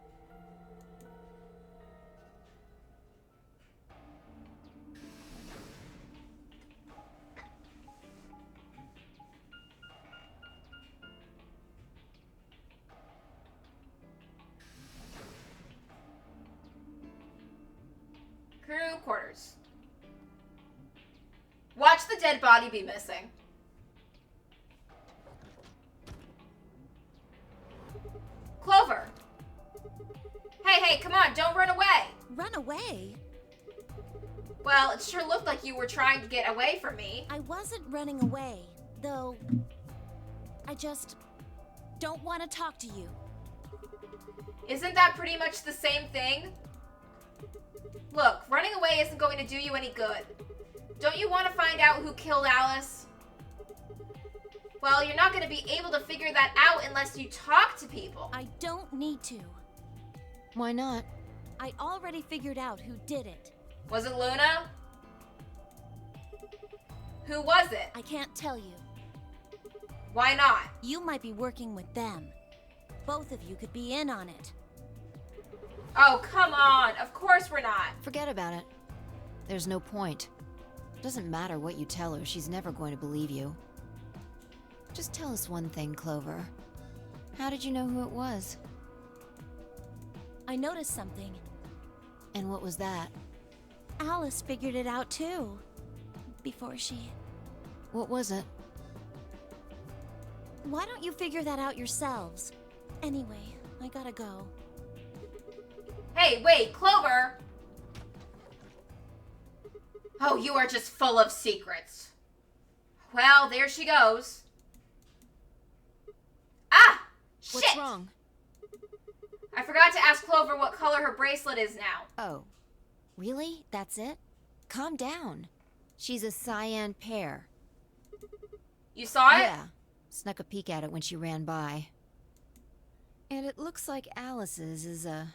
Crew quarters. Watch the dead body be missing. Clover. Hey, come on, don't run away. Run away? Well, it sure looked like you were trying to get away from me. I wasn't running away, though. I just don't want to talk to you. Isn't that pretty much the same thing? Look, running away isn't going to do you any good. Don't you want to find out who killed Alice? Well, you're not going to be able to figure that out unless you talk to people. I don't need to. Why not? I already figured out who did it. Was it Luna? Who was it? I can't tell you. Why not? You might be working with them. Both of you could be in on it. Oh, come on. Of course we're not. Forget about it. There's no point. Doesn't matter what you tell her, she's never going to believe you. Just tell us one thing, Clover. How did you know who it was? I noticed something. And what was that? Alice figured it out too. Before she... What was it? Why don't you figure that out yourselves? Anyway, I gotta go. Hey, wait, Clover! Oh, you are just full of secrets. Well, there she goes. Ah! Shit! What's wrong? I forgot to ask Clover what color her bracelet is now. Oh. Really? That's it? Calm down. She's a cyan pear. You saw it? Yeah. Snuck a peek at it when she ran by. And it looks like Alice's is a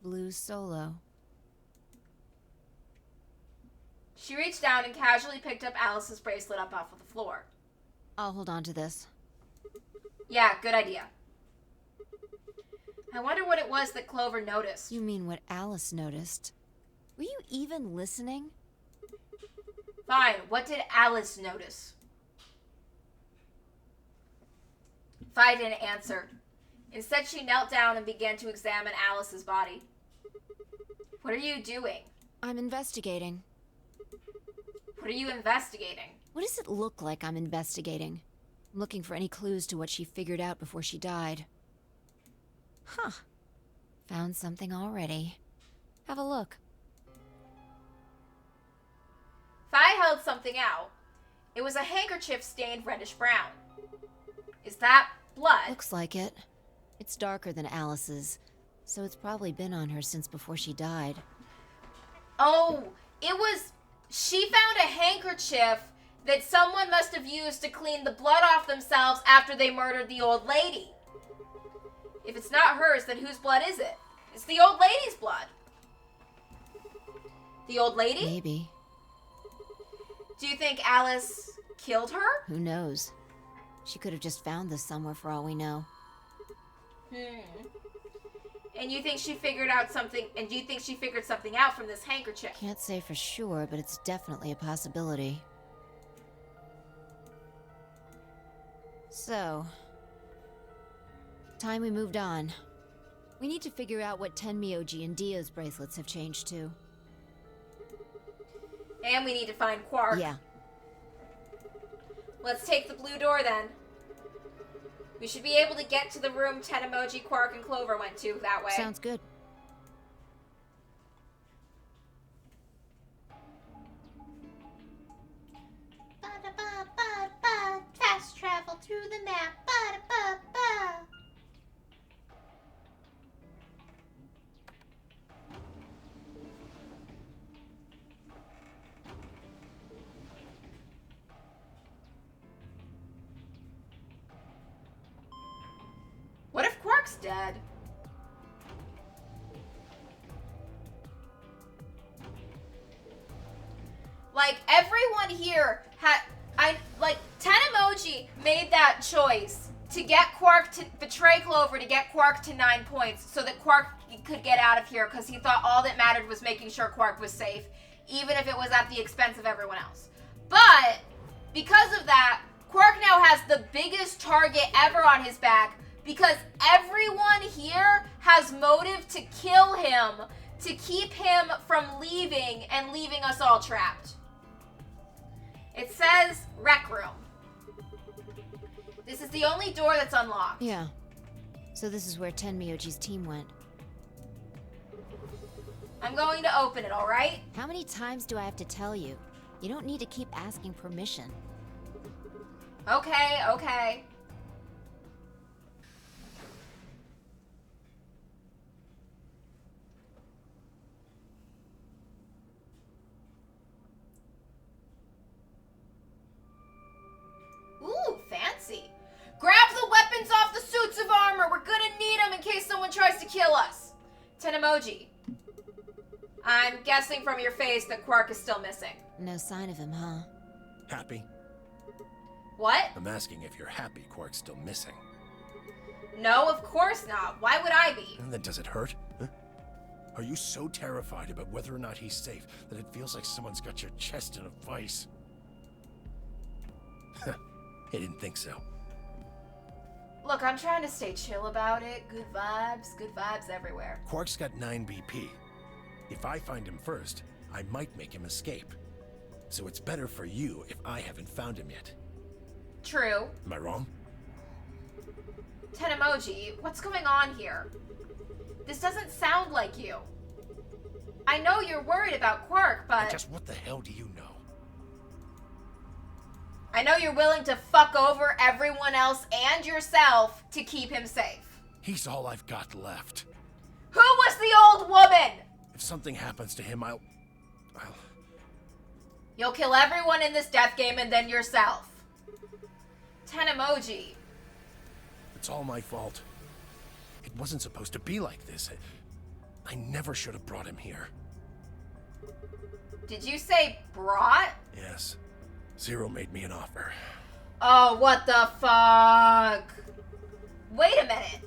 blue solo. She reached down and casually picked up Alice's bracelet up off of the floor. I'll hold on to this. Yeah, good idea. I wonder what it was that Clover noticed. You mean what Alice noticed? Were you even listening? Fine, what did Alice notice? Vi didn't answer. Instead, she knelt down and began to examine Alice's body. What are you doing? I'm investigating. What are you investigating? What does it look like I'm investigating? I'm looking for any clues to what she figured out before she died. Huh. Found something already. Have a look. Vi held something out. It was a handkerchief stained reddish-brown. Is that blood? Looks like it. It's darker than Alice's, so it's probably been on her since before she died. Oh, it was... She found a handkerchief that someone must have used to clean the blood off themselves after they murdered the old lady. If it's not hers, then whose blood is it? It's the old lady's blood. The old lady? Maybe. Do you think Alice killed her? Who knows? She could have just found this somewhere for all we know. And you think she figured out something, and do you think she figured something out from this handkerchief? Can't say for sure, but it's definitely a possibility. So, time we moved on. We need to figure out what Tenmyoji and Dio's bracelets have changed to. And we need to find Quark. Yeah. Let's take the blue door then. We should be able to get to the room Tenmyoji, Quark, and Clover went to that way. Sounds good. Ba-da-ba-ba-ba. Fast travel through the map. Ba-da-ba-ba. What if Quark's dead? Like, everyone here Tenmyoji made that choice to get Quark to betray Clover to get Quark to 9 points so that Quark could get out of here because he thought all that mattered was making sure Quark was safe, even if it was at the expense of everyone else. But because of that, Quark now has the biggest target ever on his back because everyone here has motive to kill him, to keep him from leaving and leaving us all trapped. It says Rec Room. This is the only door that's unlocked. Yeah. So this is where Tenmyoji's team went. I'm going to open it, alright? How many times do I have to tell you? You don't need to keep asking permission. Okay, okay. Ooh, fancy. Grab the weapons off the suits of armor. We're gonna need them in case someone tries to kill us. Tenmyoji. I'm guessing from your face that Quark is still missing. No sign of him, huh? Happy? What? I'm asking if you're happy Quark's still missing. No, of course not. Why would I be? And then does it hurt? Huh? Are you so terrified about whether or not he's safe that it feels like someone's got your chest in a vice? I didn't think so. Look, I'm trying to stay chill about it. Good vibes everywhere. Quark's got 9 BP. If I find him first, I might make him escape. So it's better for you if I haven't found him yet. True. Am I wrong? Tenmyoji, what's going on here? This doesn't sound like you. I know you're worried about Quark, but... Just what the hell do you know? I know you're willing to fuck over everyone else and yourself to keep him safe. He's all I've got left. Who was the old woman? If something happens to him, I'll... You'll kill everyone in this death game and then yourself. Tenmyoji. It's all my fault. It wasn't supposed to be like this. I never should have brought him here. Did you say brought? Yes. Zero made me an offer. Oh, what the fuck? Wait a minute.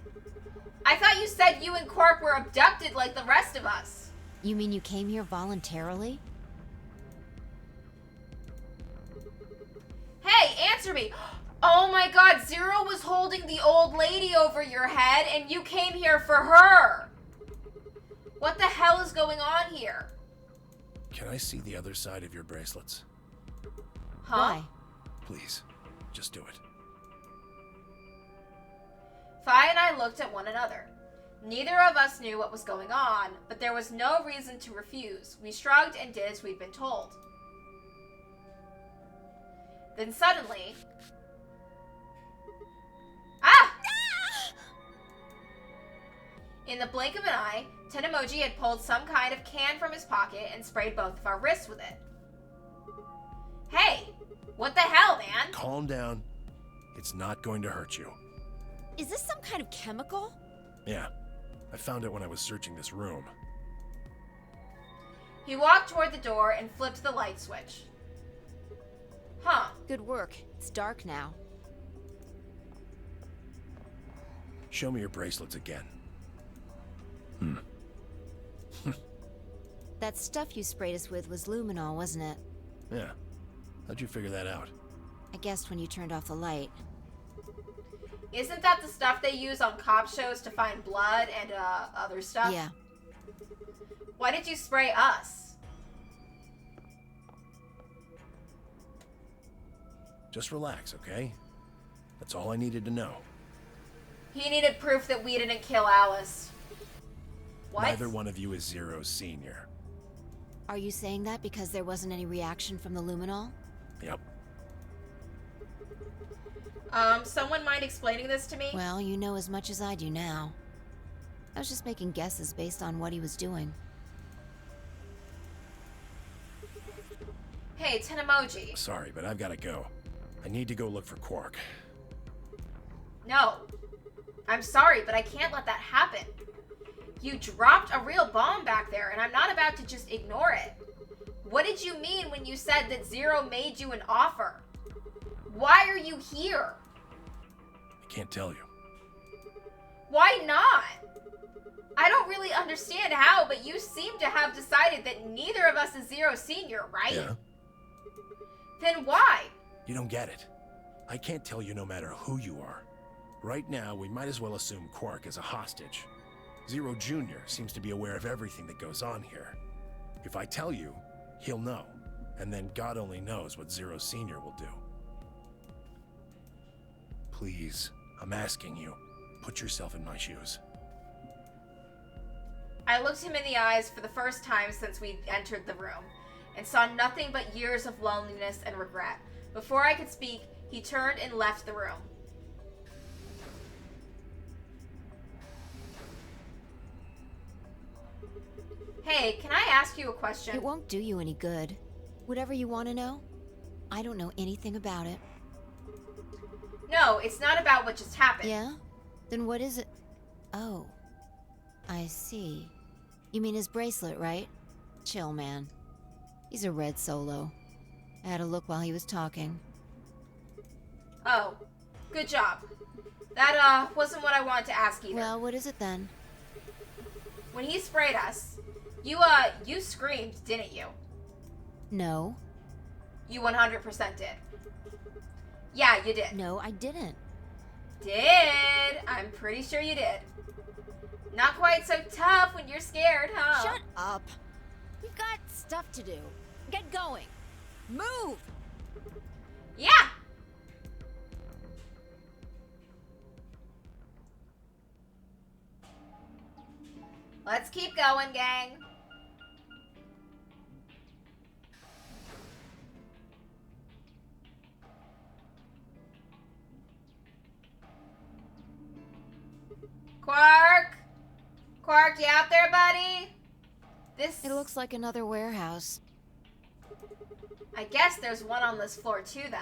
I thought you said you and Quark were abducted like the rest of us. You mean you came here voluntarily? Hey, answer me. Oh my god, Zero was holding the old lady over your head and you came here for her. What the hell is going on here? Can I see the other side of your bracelets? Huh? Why? Please, just do it. Fi and I looked at one another. Neither of us knew what was going on, but there was no reason to refuse. We shrugged and did as we'd been told. Then suddenly... Ah! In the blink of an eye, Tenmyoji had pulled some kind of can from his pocket and sprayed both of our wrists with it. Hey, what the hell, man? Calm down. It's not going to hurt you. Is this some kind of chemical? Yeah, I found it when I was searching this room. He walked toward the door and flipped the light switch. Huh. Good work. It's dark now. Show me your bracelets again. That stuff you sprayed us with was luminol, wasn't it? Yeah. How'd you figure that out? I guessed when you turned off the light. Isn't that the stuff they use on cop shows to find blood and other stuff? Yeah. Why did you spray us? Just relax, okay? That's all I needed to know. He needed proof that we didn't kill Alice. What? Neither one of you is Zero Senior. Are you saying that because there wasn't any reaction from the luminol? Yep. Someone mind explaining this to me? Well, you know as much as I do now. I was just making guesses based on what he was doing. Hey, Tenemoji. Sorry, but I've got to go. I need to go look for Quark. No. I'm sorry, but I can't let that happen. You dropped a real bomb back there, and I'm not about to just ignore it. What did you mean when you said that Zero made you an offer? Why are you here? I can't tell you. Why not? I don't really understand how, but you seem to have decided that neither of us is Zero Senior, right? Yeah. Then why? You don't get it. I can't tell you no matter who you are. Right now, we might as well assume Quark is a hostage. Zero Jr. seems to be aware of everything that goes on here. If I tell you, he'll know. And then God only knows what Zero Senior will do. Please, I'm asking you, put yourself in my shoes. I looked him in the eyes for the first time since we entered the room, and saw nothing but years of loneliness and regret. Before I could speak, he turned and left the room. Hey, can I ask you a question? It won't do you any good. Whatever you want to know, I don't know anything about it. No, it's not about what just happened. Yeah? Then what is it? Oh. I see. You mean his bracelet, right? Chill, man. He's a red solo. I had a look while he was talking. Oh, good job. That, wasn't what I wanted to ask either. Well, what is it then? When he sprayed us, you screamed, didn't you? No. You 100% did. Yeah, you did. No, I didn't. Did. I'm pretty sure you did. Not quite so tough when you're scared, huh? Shut up. We've got stuff to do. Get going. Move! Yeah! Let's keep going, gang. Quark? Quark, you out there, buddy? It looks like another warehouse. I guess there's one on this floor too, then.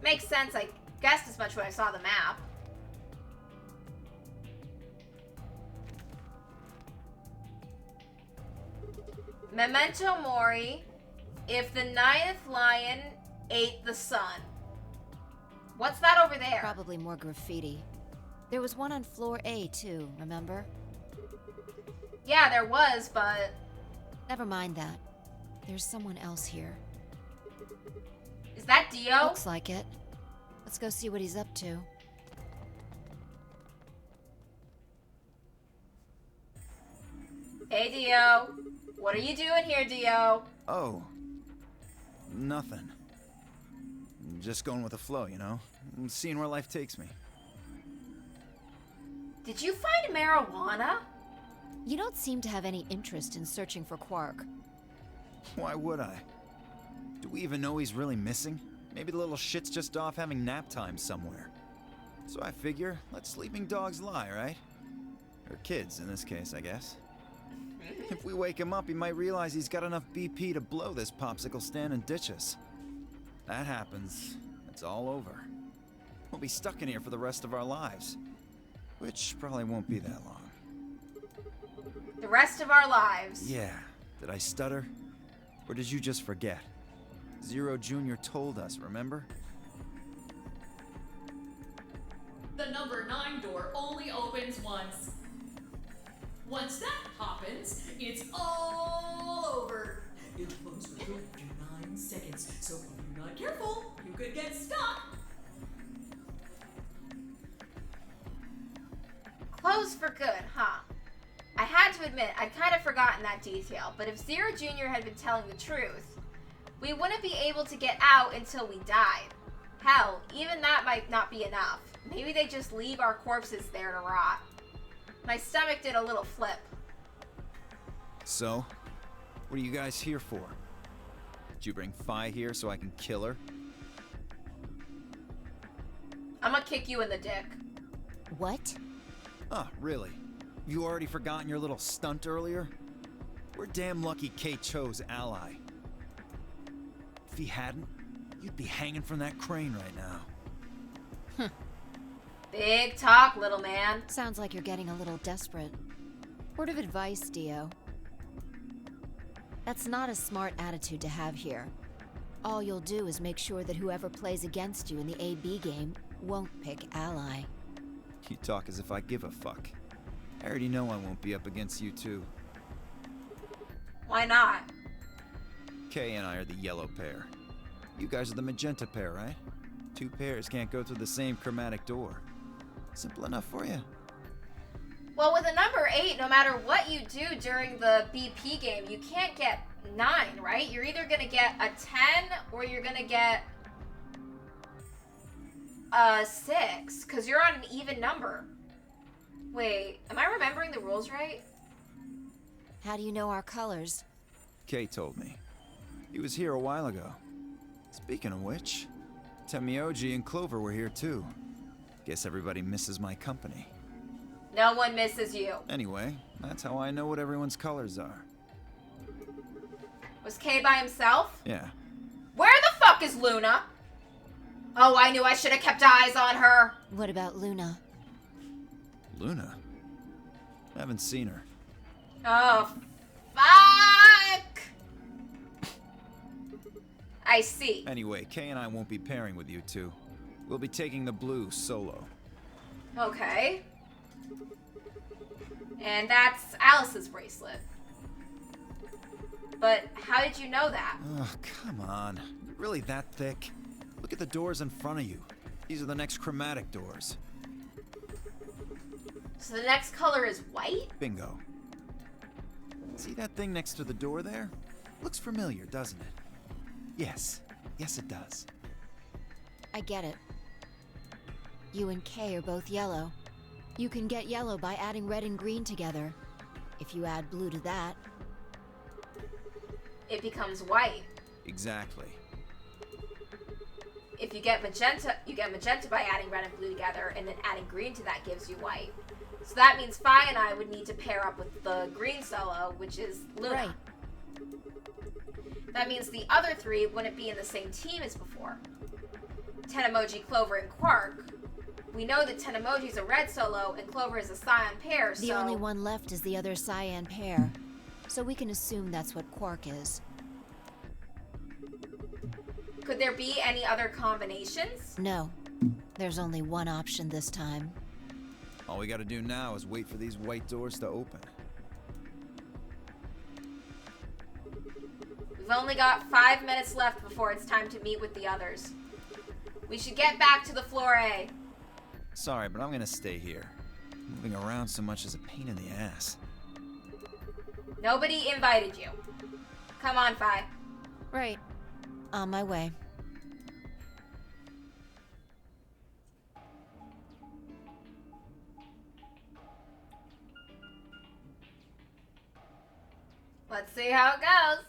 Makes sense, I guessed as much when I saw the map. Memento Mori, if the 9th lion ate the sun. What's that over there? Probably more graffiti. There was one on floor A, too, remember? Yeah, there was, but... Never mind that. There's someone else here. Is that Dio? Looks like it. Let's go see what he's up to. Hey, Dio. What are you doing here, Dio? Oh. Nothing. Just going with the flow, you know? Seeing where life takes me. Did you find marijuana? You don't seem to have any interest in searching for Quark. Why would I? Do we even know he's really missing? Maybe the little shit's just off having nap time somewhere. So I figure, let sleeping dogs lie, right? Or kids, in this case, I guess. If we wake him up, he might realize he's got enough BP to blow this popsicle stand and ditch us. That happens, it's all over. We'll be stuck in here for the rest of our lives. Which probably won't be that long. The rest of our lives. Yeah. Did I stutter? Or did you just forget? Zero Jr. told us, remember? The number 9 door only opens once. Once that happens, it's all over. It closes for 59 seconds, so if you're not careful, you could get stuck. Closed for good, huh? I had to admit, I'd kind of forgotten that detail, but if Zero Jr. had been telling the truth, we wouldn't be able to get out until we died. Hell, even that might not be enough. Maybe they just leave our corpses there to rot. My stomach did a little flip. So, what are you guys here for? Did you bring Fi here so I can kill her? I'm gonna kick you in the dick. What? Oh, really? You already forgotten your little stunt earlier? We're damn lucky Kay chose Ally. If he hadn't, you'd be hanging from that crane right now. Big talk, little man. Sounds like you're getting a little desperate. Word of advice, Dio. That's not a smart attitude to have here. All you'll do is make sure that whoever plays against you in the AB game won't pick Ally. You talk as if I give a fuck. I already know I won't be up against you two. Why not? Kay and I are the yellow pair. You guys are the magenta pair, right? Two pairs can't go through the same chromatic door. Simple enough for you? Well, with a number 8, no matter what you do during the BP game, you can't get 9, right? You're either gonna get a 10 or you're gonna get a 6, because you're on an even number. Wait, am I remembering the rules right? How do you know our colors? Kay told me. He was here a while ago. Speaking of which, Temioji and Clover were here too. Guess everybody misses my company. No one misses you. Anyway, that's how I know what everyone's colors are. Was Kay by himself? Yeah. Where the fuck is Luna? Oh, I knew I should have kept eyes on her. What about Luna? Luna? Haven't seen her. Oh, fuck! I see. Anyway, Kay and I won't be pairing with you two. We'll be taking the blue solo. Okay. And that's Alice's bracelet. But how did you know that? Oh, come on. You're really that thick? Look at the doors in front of you. These are the next chromatic doors. So the next color is white? Bingo. See that thing next to the door there? Looks familiar, doesn't it? Yes. Yes, it does. I get it. You and Kay are both yellow. You can get yellow by adding red and green together. If you add blue to that, It becomes white. Exactly. If you get magenta by adding red and blue together, and then adding green to that gives you white. So that means Fi and I would need to pair up with the green solo, which is Luna. Right. That means the other three wouldn't be in the same team as before. Tenemoji, Clover, and Quark. We know that Tenemoji's a red solo and Clover is a Scion pair, so... The only one left is the other cyan pair. So we can assume that's what Quark is. Could there be any other combinations? No. There's only one option this time. All we gotta do now is wait for these white doors to open. We've only got 5 minutes left before it's time to meet with the others. We should get back to the floor A. Sorry, but I'm gonna stay here. Moving around so much is a pain in the ass. Nobody invited you. Come on, Fi. Right. On my way. Let's see how it goes.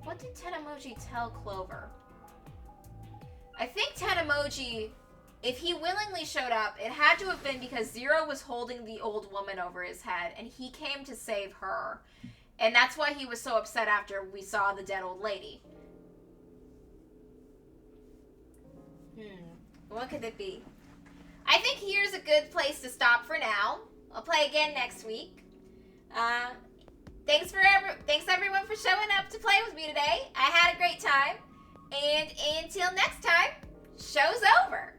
What did Tenemoji tell Clover? I think Tenemoji, if he willingly showed up, it had to have been because Zero was holding the old woman over his head, and he came to save her. And that's why he was so upset after we saw the dead old lady. What could it be? I think here's a good place to stop for now. I'll play again next week. Thanks everyone for showing up to play with me today. I had a great time. And until next time, Show's over.